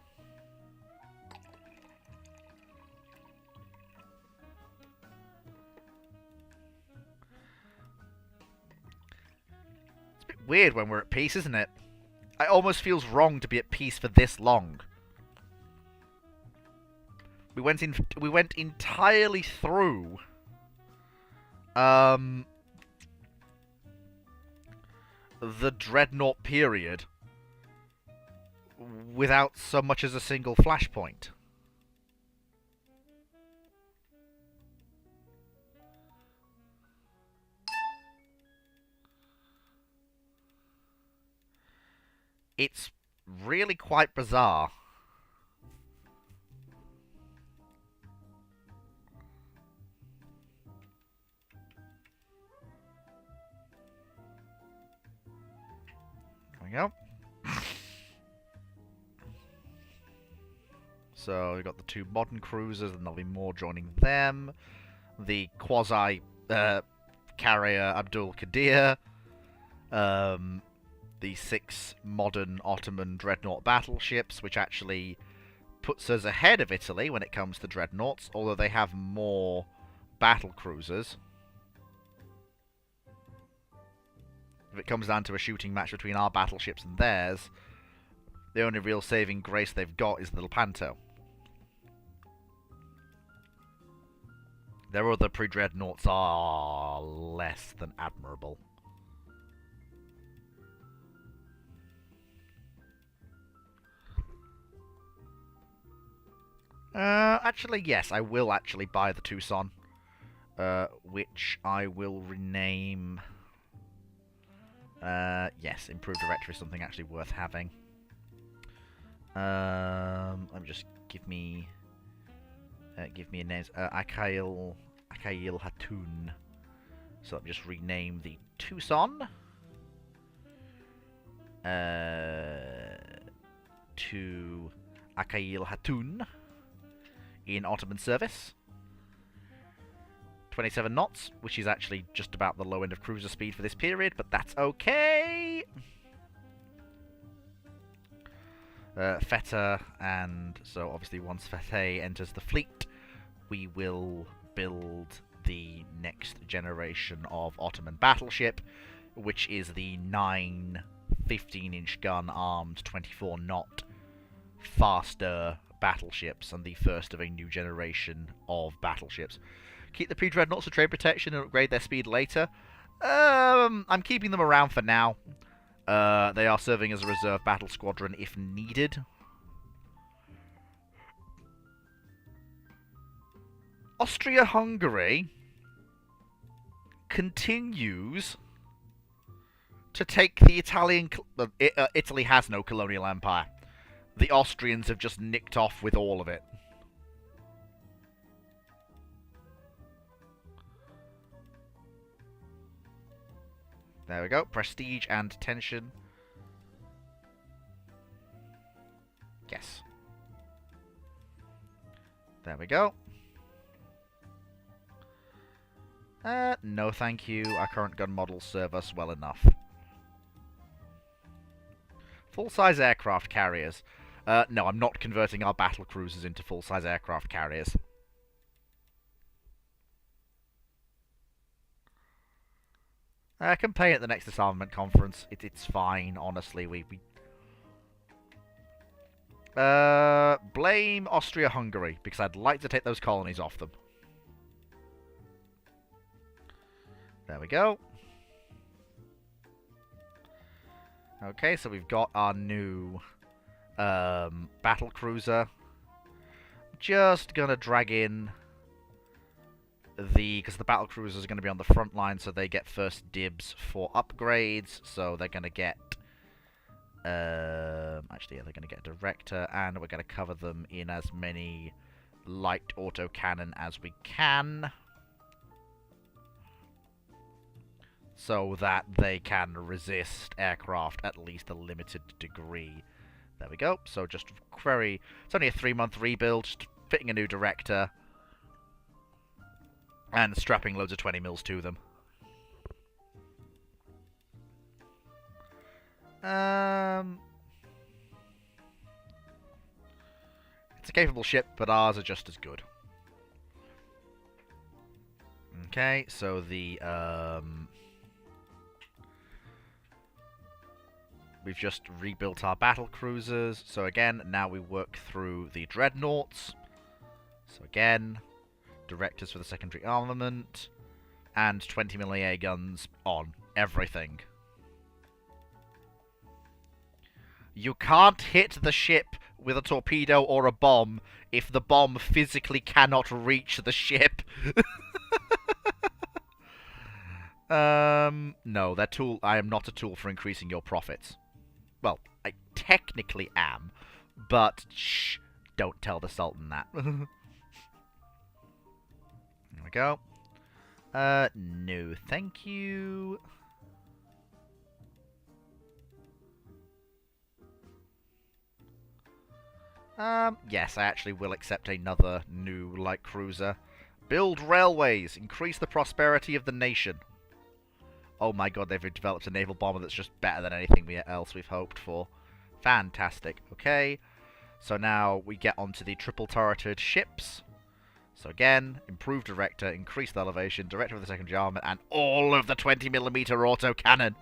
It's a bit weird when we're at peace, isn't it? It almost feels wrong to be at peace for this long. We went entirely through the Dreadnought period without so much as a single flashpoint. It's really quite bizarre. There we go. So we've got the 2 modern cruisers, and there'll be more joining them. The quasi carrier Abdul Qadir. The 6 modern Ottoman dreadnought battleships, which actually puts us ahead of Italy when it comes to dreadnoughts, although they have more battle cruisers. If it comes down to a shooting match between our battleships and theirs, the only real saving grace they've got is the Lepanto. Their other pre-dreadnoughts are less than admirable. Actually, yes, I will actually buy the Tucson, which I will rename. Yes, improved directory is something actually worth having. Let me just give me a name. Akail Hatun. So let me just rename the Tucson to Akail Hatun in Ottoman service. 27 knots, which is actually just about the low end of cruiser speed for this period, but that's okay. Feta, and so obviously once Feta enters the fleet, we will build the next generation of Ottoman battleship, which is the 9 15-inch gun armed 24 knot faster battleships, and the first of a new generation of battleships. Keep the pre-dreadnoughts for trade protection and upgrade their speed later. I'm keeping them around for now. They are serving as a reserve battle squadron if needed. Austria-Hungary continues to take the Italian... Italy has no colonial empire. The Austrians have just nicked off with all of it. There we go. Prestige and tension. Yes. There we go. No thank you. Our current gun models serve us well enough. Full-size aircraft carriers. No, I'm not converting our battle cruisers into full-size aircraft carriers. Campaign at the next disarmament conference. It's fine, honestly. We Blame Austria-Hungary, because I'd like to take those colonies off them. There we go. Okay, so we've got our new battle cruiser. Just gonna drag in because the battle cruisers are going to be on the front line, so they get first dibs for upgrades. So they're going to get actually, yeah, they're going to get a director, and we're going to cover them in as many light autocannon as we can, so that they can resist aircraft at least a limited degree. There we go. So just query. It's only a 3-month rebuild, just fitting a new director and strapping loads of 20 mils to them. It's a capable ship, but ours are just as good. Okay, so the we've just rebuilt our battle cruisers. So again, now we work through the dreadnoughts. So again, directors for the secondary armament, and 20 mm guns on everything. You can't hit the ship with a torpedo or a bomb if the bomb physically cannot reach the ship. No, that tool. I am not a tool for increasing your profits. Well, I technically am, but shh, don't tell the Sultan that. There we go. No, thank you. Yes, I actually will accept another new light cruiser. Build railways. Increase the prosperity of the nation. Oh my god, they've developed a naval bomber that's just better than anything else we've hoped for. Fantastic. Okay. So now we get onto the triple turreted ships. So again, improved director, increased elevation, director of the secondary armament, and all of the 20mm autocannon.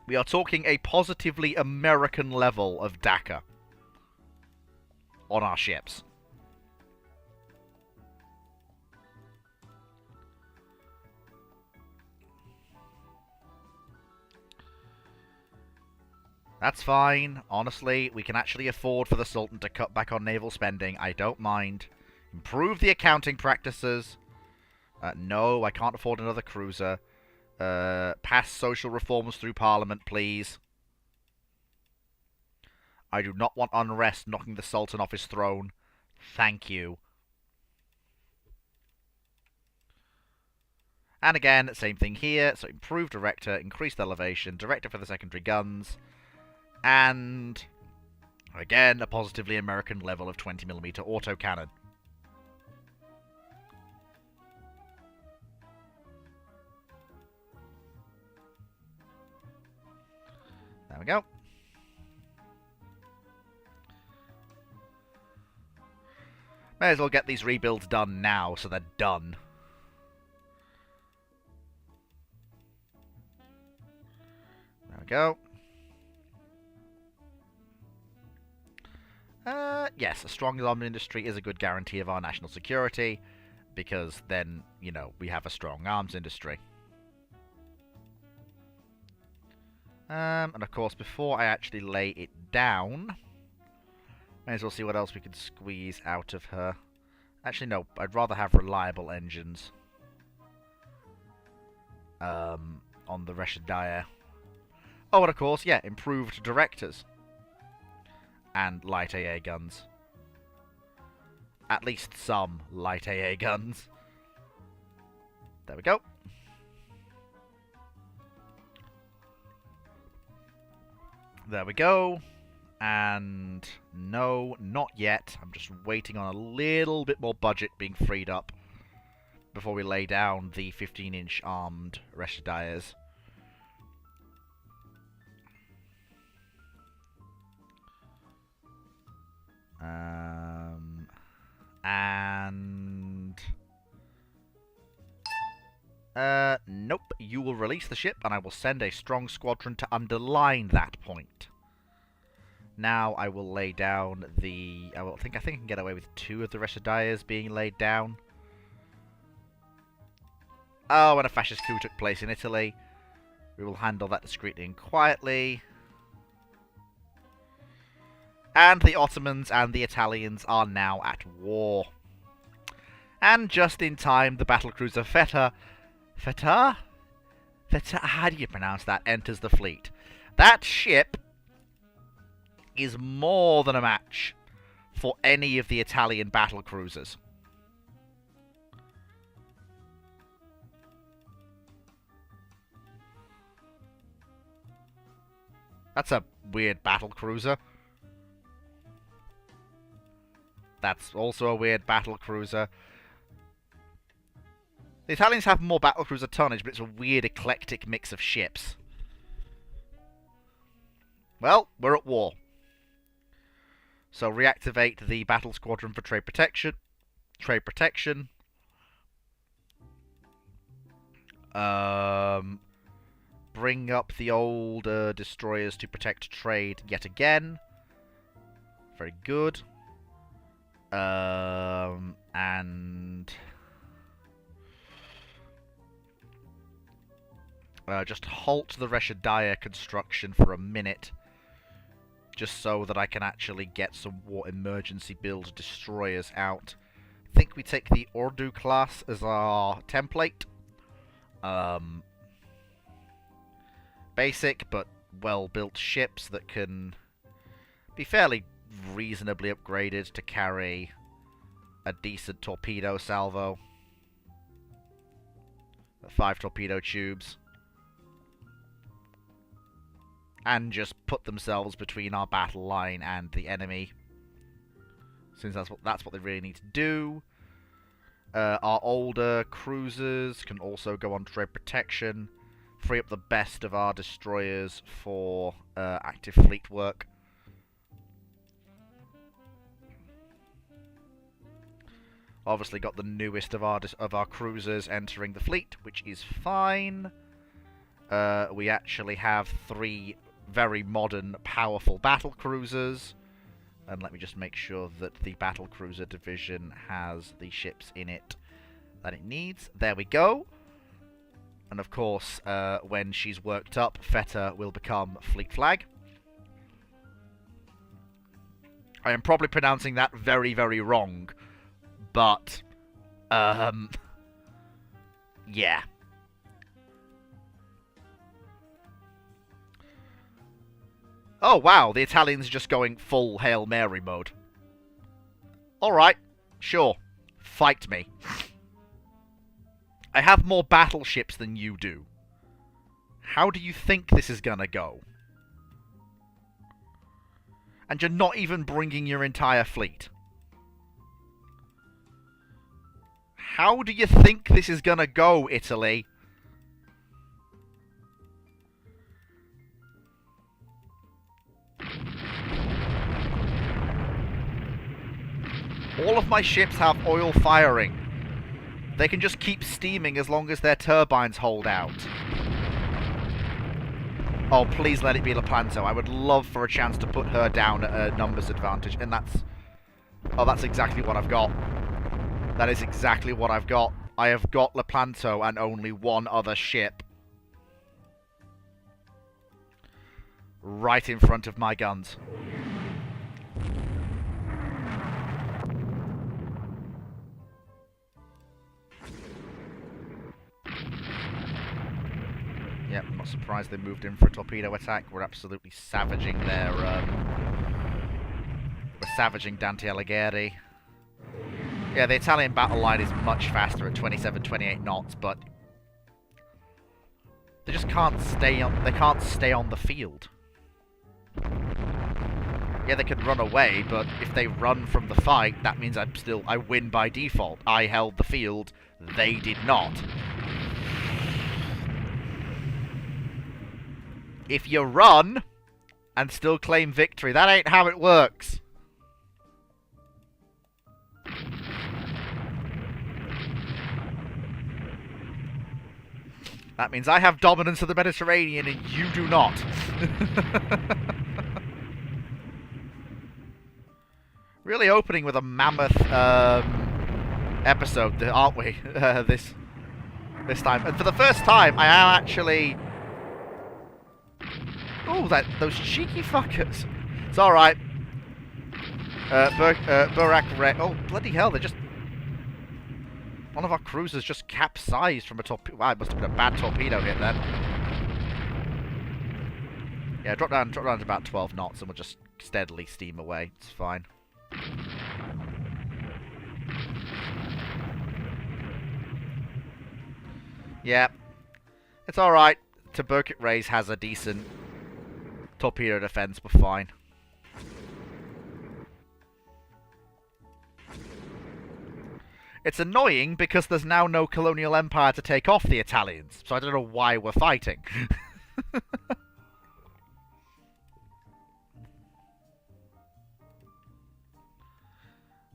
We are talking a positively American level of DACA on our ships. That's fine. Honestly, we can actually afford for the Sultan to cut back on naval spending. I don't mind. Improve the accounting practices. No, I can't afford another cruiser. Pass social reforms through Parliament, please. I do not want unrest knocking the Sultan off his throne. Thank you. And again, same thing here. So improve director, increased elevation, director for the secondary guns, and again, a positively American level of 20mm autocannon. There we go. May as well get these rebuilds done now, so they're done. There we go. Yes, a strong arms industry is a good guarantee of our national security, because then, you know, we have a strong arms industry. And of course, before I actually lay it down, may as well see what else we can squeeze out of her. Actually, no, I'd rather have reliable engines on the Reshadiah. Oh, and of course, yeah, improved directors. And light AA guns. At least some light AA guns. There we go. There we go. And no, not yet. I'm just waiting on a little bit more budget being freed up before we lay down the 15-inch armed Reshadiahs. Nope, you will release the ship and I will send a strong squadron to underline that point. Now I will lay down the... I think I can get away with 2 of the Reshadiahs being laid down. Oh, when a fascist coup took place in Italy. We will handle that discreetly and quietly. And the Ottomans and the Italians are now at war. And just in time, the battlecruiser Feta, how do you pronounce that, enters the fleet. That ship is more than a match for any of the Italian battlecruisers. That's a weird battlecruiser. That's also a weird battlecruiser. The Italians have more battlecruiser tonnage, but it's a weird eclectic mix of ships. Well, we're at war. So reactivate the battle squadron for trade protection. Bring up the old destroyers to protect trade yet again. Very good. And just halt the Reshadiah construction for a minute, just so that I can actually get some war emergency build destroyers out. I think we take the Ordu class as our template. Basic but well-built ships that can be fairly reasonably upgraded to carry a decent torpedo salvo. 5 torpedo tubes. And just put themselves between our battle line and the enemy, since that's what they really need to do. Our older cruisers can also go on trade protection, free up the best of our destroyers for active fleet work. Obviously got the newest of our cruisers entering the fleet, which is fine. We actually have 3 very modern, powerful battle cruisers. And let me just make sure that the battle cruiser division has the ships in it that it needs. There we go. And of course, when she's worked up, Feta will become fleet flag. I am probably pronouncing that very, very wrong. But, yeah. Oh, wow, the Italians are just going full Hail Mary mode. Alright, sure. Fight me. I have more battleships than you do. How do you think this is gonna go? And you're not even bringing your entire fleet. How do you think this is gonna go, Italy? All of my ships have oil firing. They can just keep steaming as long as their turbines hold out. Oh, please let it be Lepanto. I would love for a chance to put her down at a numbers advantage. And that's... Oh, that's exactly what I've got. That is exactly what I've got. I have got Lepanto and only one other ship. Right in front of my guns. Yep, I'm not surprised they moved in for a torpedo attack. We're absolutely savaging their... We're savaging Dante Alighieri. Yeah, the Italian battle line is much faster at 27, 28 knots, but... They just can't stay on... They can't stay on the field. Yeah, they could run away, but if they run from the fight, that means I win by default. I held the field, they did not. If you run and still claim victory, that ain't how it works. That means I have dominance of the Mediterranean and you do not. Really opening with a mammoth episode, aren't we? This time. And for the first time, I am actually... Oh, those cheeky fuckers. It's alright. Oh, bloody hell, they just... One of our cruisers just capsized from a torpedo. Wow, it must have been a bad torpedo hit then. Yeah, drop down to about 12 knots and we'll just steadily steam away. It's fine. Yeah. It's alright. Tubercular Rays has a decent torpedo defense, we're fine. It's annoying because there's now no colonial empire to take off the Italians, so I don't know why we're fighting.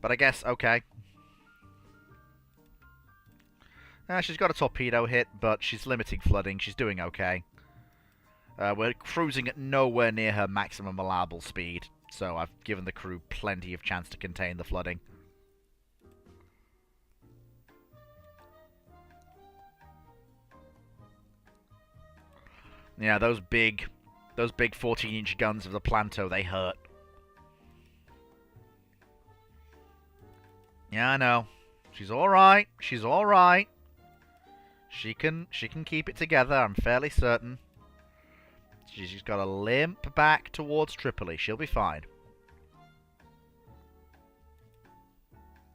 But I guess, okay. She's got a torpedo hit, but she's limiting flooding. She's doing okay. We're cruising at nowhere near her maximum allowable speed, so I've given the crew plenty of chance to contain the flooding. Yeah, those big 14-inch guns of the Planto, they hurt. Yeah, I know. She's alright. She's alright. She can keep it together, I'm fairly certain. She's got a limp back towards Tripoli. She'll be fine.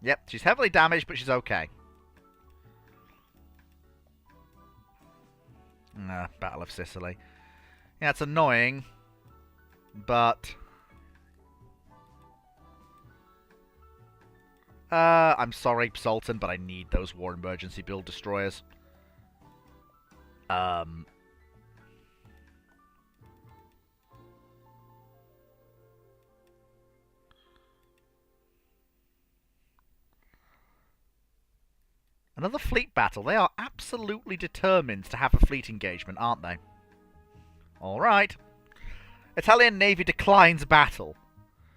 Yep, she's heavily damaged, but she's okay. Battle of Sicily. Yeah, it's annoying, but... I'm sorry, Sultan, but I need those war emergency build destroyers. Another fleet battle. They are absolutely determined to have a fleet engagement, aren't they? Alright. Italian Navy declines battle.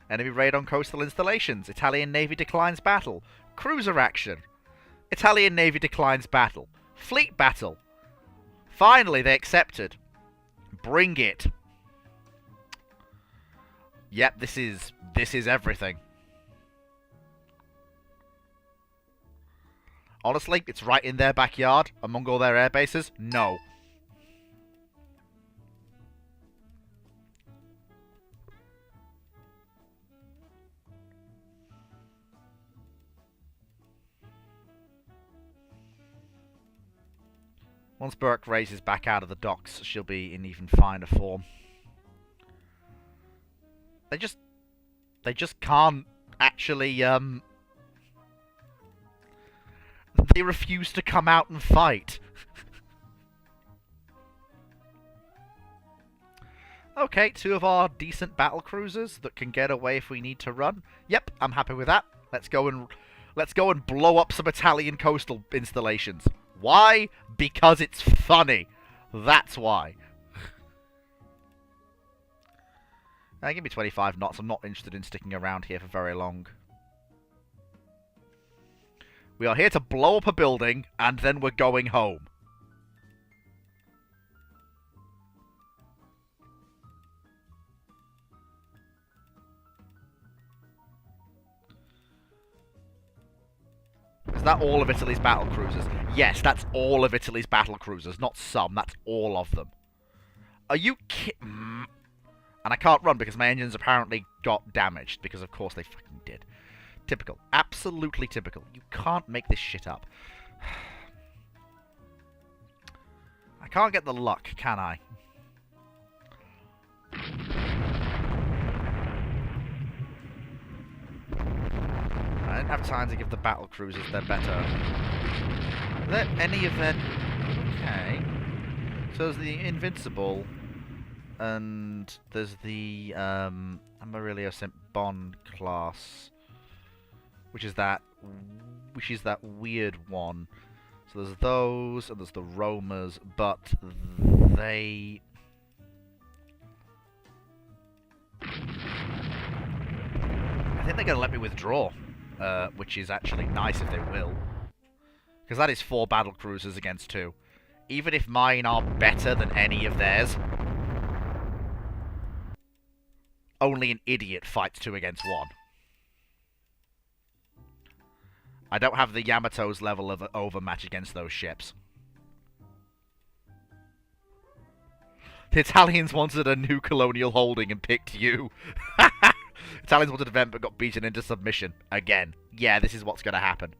Enemy raid on coastal installations. Italian Navy declines battle. Cruiser action. Italian Navy declines battle. Fleet battle. Finally, they accepted. Bring it. Yep, this is everything. Honestly, it's right in their backyard, among all their air bases. No. Once Burke raises back out of the docks, she'll be in even finer form. They just can't actually, they refuse to come out and fight. Okay, 2 of our decent battle cruisers that can get away if we need to run. Yep, I'm happy with that. Let's go and blow up some Italian coastal installations. Why? Because it's funny. That's why. Give me 25 knots. I'm not interested in sticking around here for very long. We are here to blow up a building, and then we're going home. Is that all of Italy's battle cruisers? Yes, that's all of Italy's battle cruisers. Not some, that's all of them. Are you kidding? And I can't run because my engines apparently got damaged. Because of course they fucking did. Typical. Absolutely typical. You can't make this shit up. I can't get the luck, can I? I didn't have time to give the battle cruisers their better. Are there any of their... Okay. So there's the Invincible, and there's the Amarillo St. Bond class, which is that weird one. So there's those, and there's the Romas, but they... I think they're going to let me withdraw, which is actually nice if they will. Because that is 4 battle cruisers against 2. Even if mine are better than any of theirs, only an idiot fights 2 against 1. I don't have the Yamato's level of overmatch against those ships. The Italians wanted a new colonial holding and picked you. Italians wanted a vent but got beaten into submission. Again. Yeah, this is what's going to happen.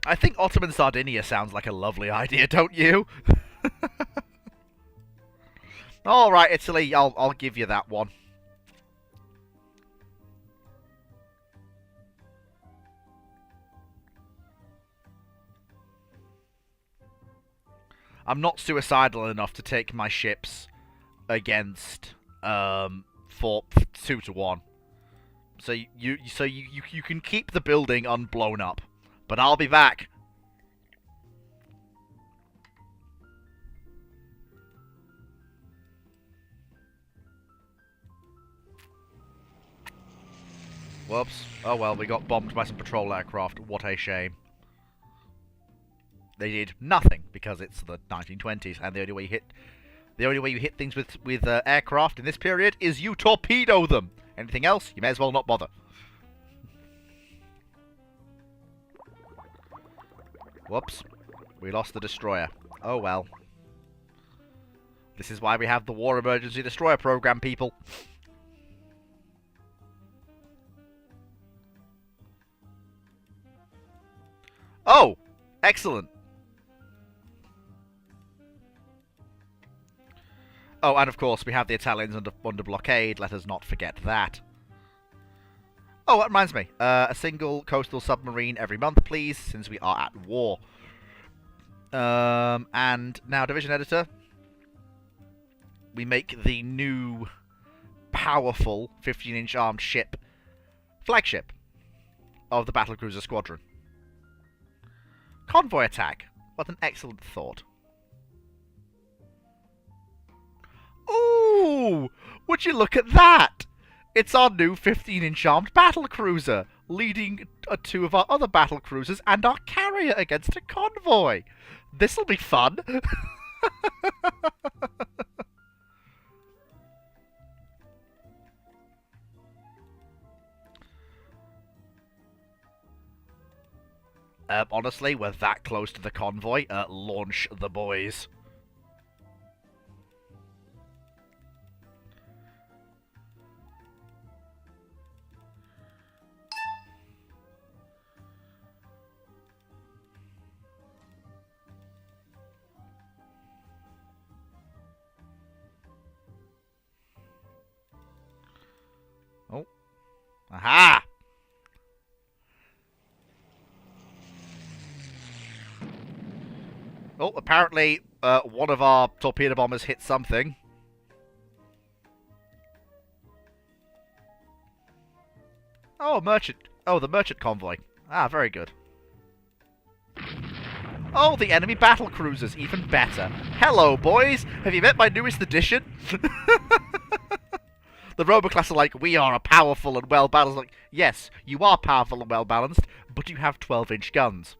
I think Ottoman Sardinia sounds like a lovely idea, don't you? Alright, Italy, I'll give you that one. I'm not suicidal enough to take my ships against for 2 to 1. So you can keep the building unblown up, but I'll be back. Whoops. Oh well, we got bombed by some patrol aircraft. What a shame. They did nothing because it's the 1920s, and the only way you hit things with aircraft in this period is you torpedo them. Anything else, you may as well not bother. Whoops, we lost the destroyer. Oh well. This is why we have the War Emergency Destroyer Program, people. Oh, excellent. Oh, and of course, we have the Italians under blockade. Let us not forget that. Oh, that reminds me. A single coastal submarine every month, please, since we are at war. And now, Division Editor. We make the new, powerful 15-inch armed ship flagship of the Battlecruiser Squadron. Convoy attack. What an excellent thought. Ooh! Would you look at that? It's our new 15-inch armed battlecruiser, leading 2 of our other battlecruisers and our carrier against a convoy. This'll be fun. Honestly, we're that close to the convoy. Launch the boys. Oh. Aha! Oh, apparently one of our torpedo bombers hit something. Oh, merchant. Oh, the merchant convoy. Ah, very good. Oh, the enemy battle cruisers, even better. Hello, boys. Have you met my newest addition? The Robo-class are like, we are a powerful and well-balanced. Like, yes, you are powerful and well-balanced, but you have 12-inch guns.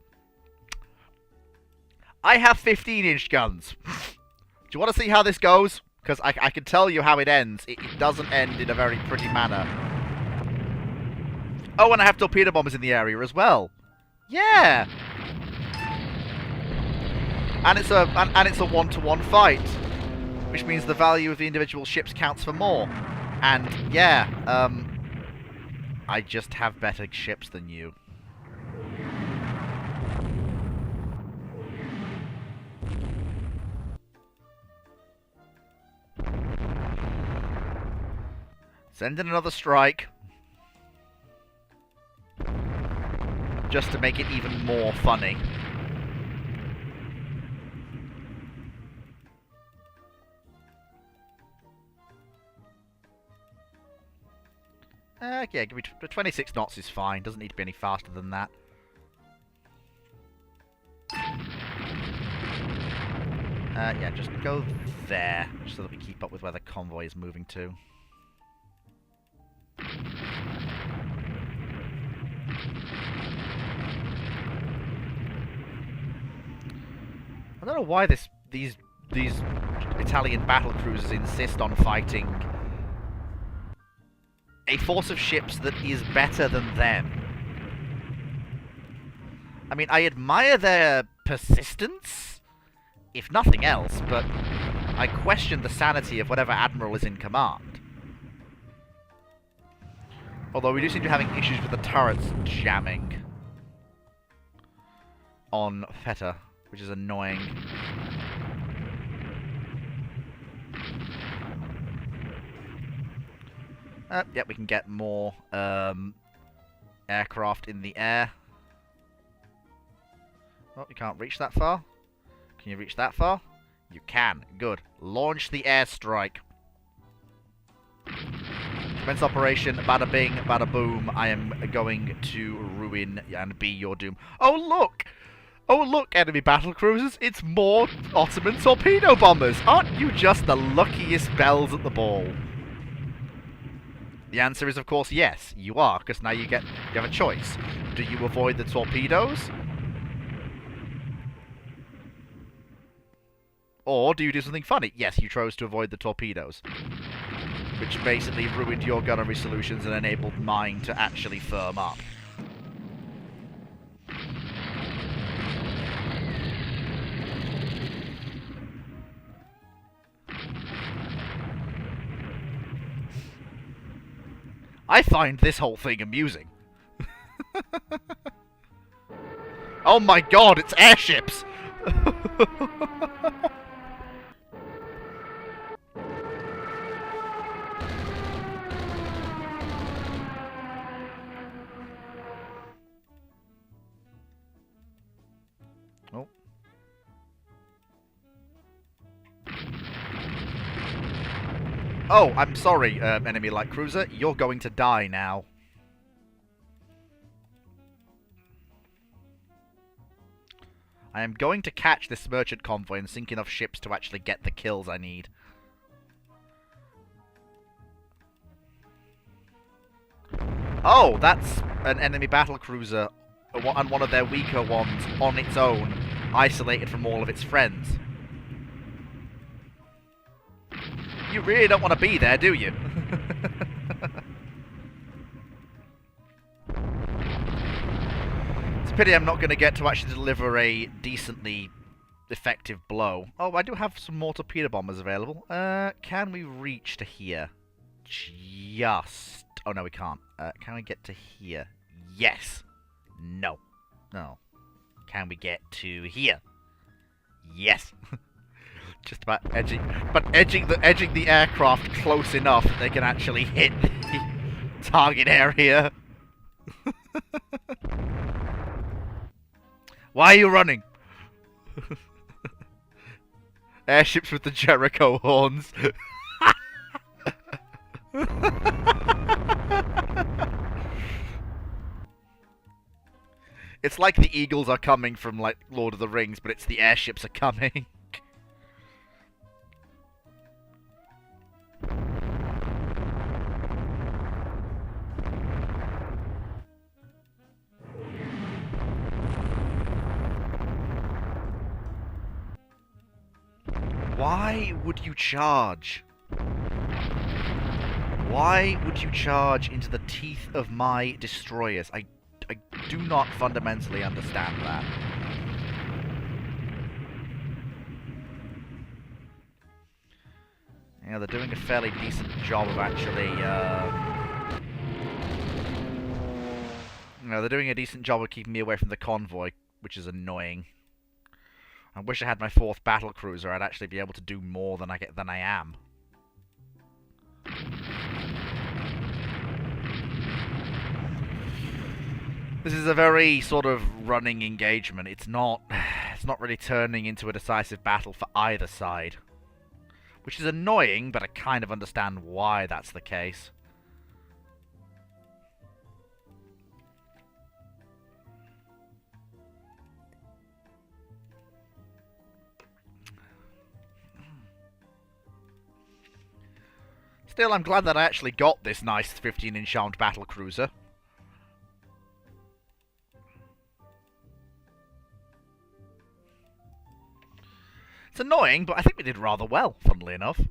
I have 15-inch guns. Do you want to see how this goes? Because I can tell you how it ends. It doesn't end in a very pretty manner. Oh, and I have torpedo bombers in the area as well. Yeah. And it's a 1-to-1 fight, which means the value of the individual ships counts for more. And yeah, I just have better ships than you. Send in another strike. Just to make it even more funny. Yeah, give me 26 knots is fine. Doesn't need to be any faster than that. Yeah, just go there, just so that we keep up with where the convoy is moving to. I don't know why these Italian battle cruisers insist on fighting a force of ships that is better than them. I mean, I admire their persistence, if nothing else, but I question the sanity of whatever admiral is in command. Although we do seem to be having issues with the turrets jamming on Feta, which is annoying. Yep, we can get more aircraft in the air. Oh, you can't reach that far? Can you reach that far? You can. Good. Launch the airstrike. Commence operation. Bada bing, bada boom. I am going to ruin and be your doom. Oh, look! Oh, look, enemy battlecruisers. It's more Ottoman torpedo bombers. Aren't you just the luckiest bells at the ball? The answer is, of course, yes, you are, because now you have a choice. Do you avoid the torpedoes? Or do you do something funny? Yes, you chose to avoid the torpedoes. Which basically ruined your gunnery solutions and enabled mine to actually firm up. I find this whole thing amusing. Oh my god, it's airships! Oh. Oh, I'm sorry, enemy light cruiser. You're going to die now. I am going to catch this merchant convoy and sink enough ships to actually get the kills I need. Oh, that's an enemy battle cruiser and one of their weaker ones on its own, isolated from all of its friends. You really don't want to be there, do you? It's a pity I'm not going to get to actually deliver a decently effective blow. Oh, I do have some more torpedo bombers available. Can we reach to here? Just... Oh, no, we can't. Can we get to here? Yes. No. No. Can we get to here? Yes. Just about edging the aircraft close enough that they can actually hit the target area. Why are you running? Airships with the Jericho horns. It's like the eagles are coming from, like, Lord of the Rings, but it's the airships are coming. Why would you charge? Why would you charge into the teeth of my destroyers? I do not fundamentally understand that. Yeah, they're doing a fairly decent job of actually, they're doing a decent job of keeping me away from the convoy, which is annoying. I wish I had my 4th battle cruiser. I'd actually be able to do more than I am. This is a very sort of running engagement. It's not really turning into a decisive battle for either side. Which is annoying, but I kind of understand why that's the case. Still, I'm glad that I actually got this nice 15-inch armed battle cruiser. It's annoying, but I think we did rather well, funnily enough.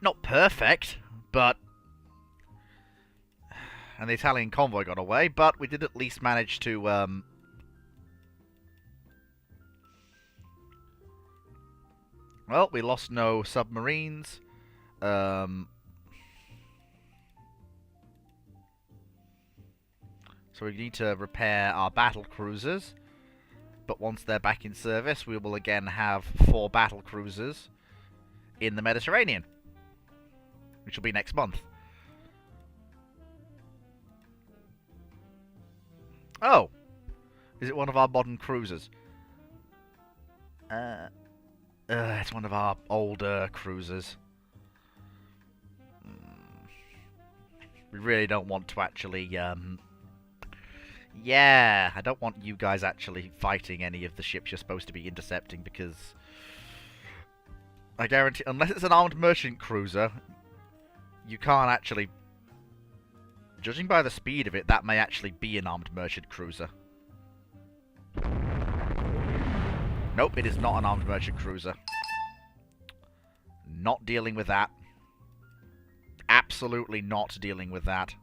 Not perfect, but... And the Italian convoy got away, but we did at least manage to, Well, we lost no submarines. So we need to repair our battle cruisers. But once they're back in service, we will again have 4 battle cruisers in the Mediterranean, which will be next month. Oh! Is it one of our modern cruisers? It's one of our older cruisers. We really don't want to actually, Yeah, I don't want you guys actually fighting any of the ships you're supposed to be intercepting, because... I guarantee, unless it's an armed merchant cruiser, you can't actually... Judging by the speed of it, that may actually be an armed merchant cruiser. Nope, it is not an armed merchant cruiser. Not dealing with that. Absolutely not dealing with that.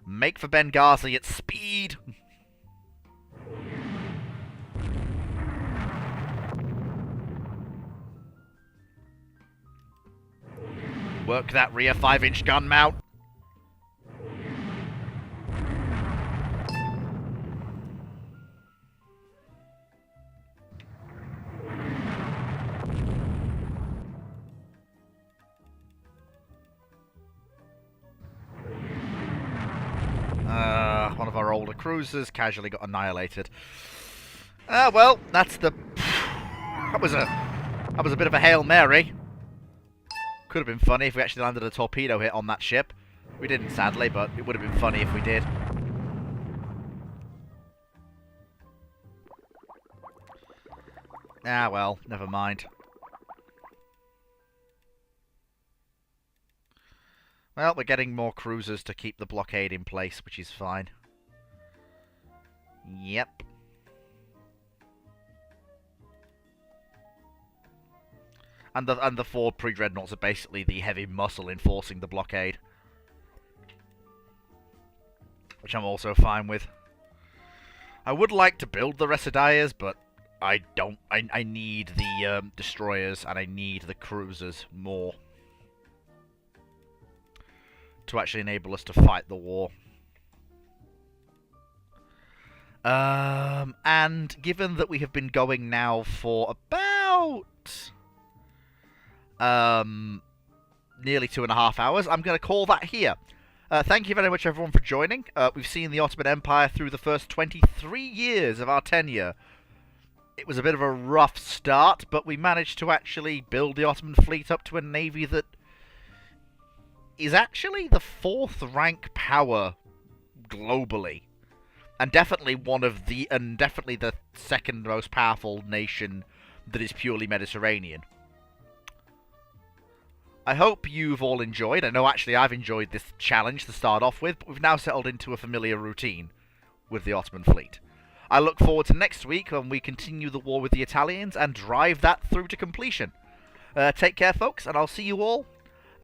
Make for Benghazi at speed! Work that rear 5-inch gun mount. One of our older cruisers casually got annihilated. Well, that's the... That was a bit of a Hail Mary. Could have been funny if we actually landed a torpedo hit on that ship. We didn't, sadly, but it would have been funny if we did. Ah, well, never mind. Well, we're getting more cruisers to keep the blockade in place, which is fine. Yep. And the 4 pre-dreadnoughts are basically the heavy muscle enforcing the blockade, which I'm also fine with. I would like to build the Residias, but I don't. I need the destroyers and I need the cruisers more to actually enable us to fight the war. And given that we have been going now for about nearly 2.5 hours, I'm going to call that here. Thank you very much, everyone, for joining. We've seen the Ottoman Empire through the first 23 years of our tenure. It was a bit of a rough start, but we managed to actually build the Ottoman fleet up to a navy that is actually the 4th rank power globally. And definitely definitely the 2nd most powerful nation that is purely Mediterranean. I hope you've all enjoyed. I know actually I've enjoyed this challenge to start off with, but we've now settled into a familiar routine with the Ottoman fleet. I look forward to next week when we continue the war with the Italians and drive that through to completion. Take care, folks, and I'll see you all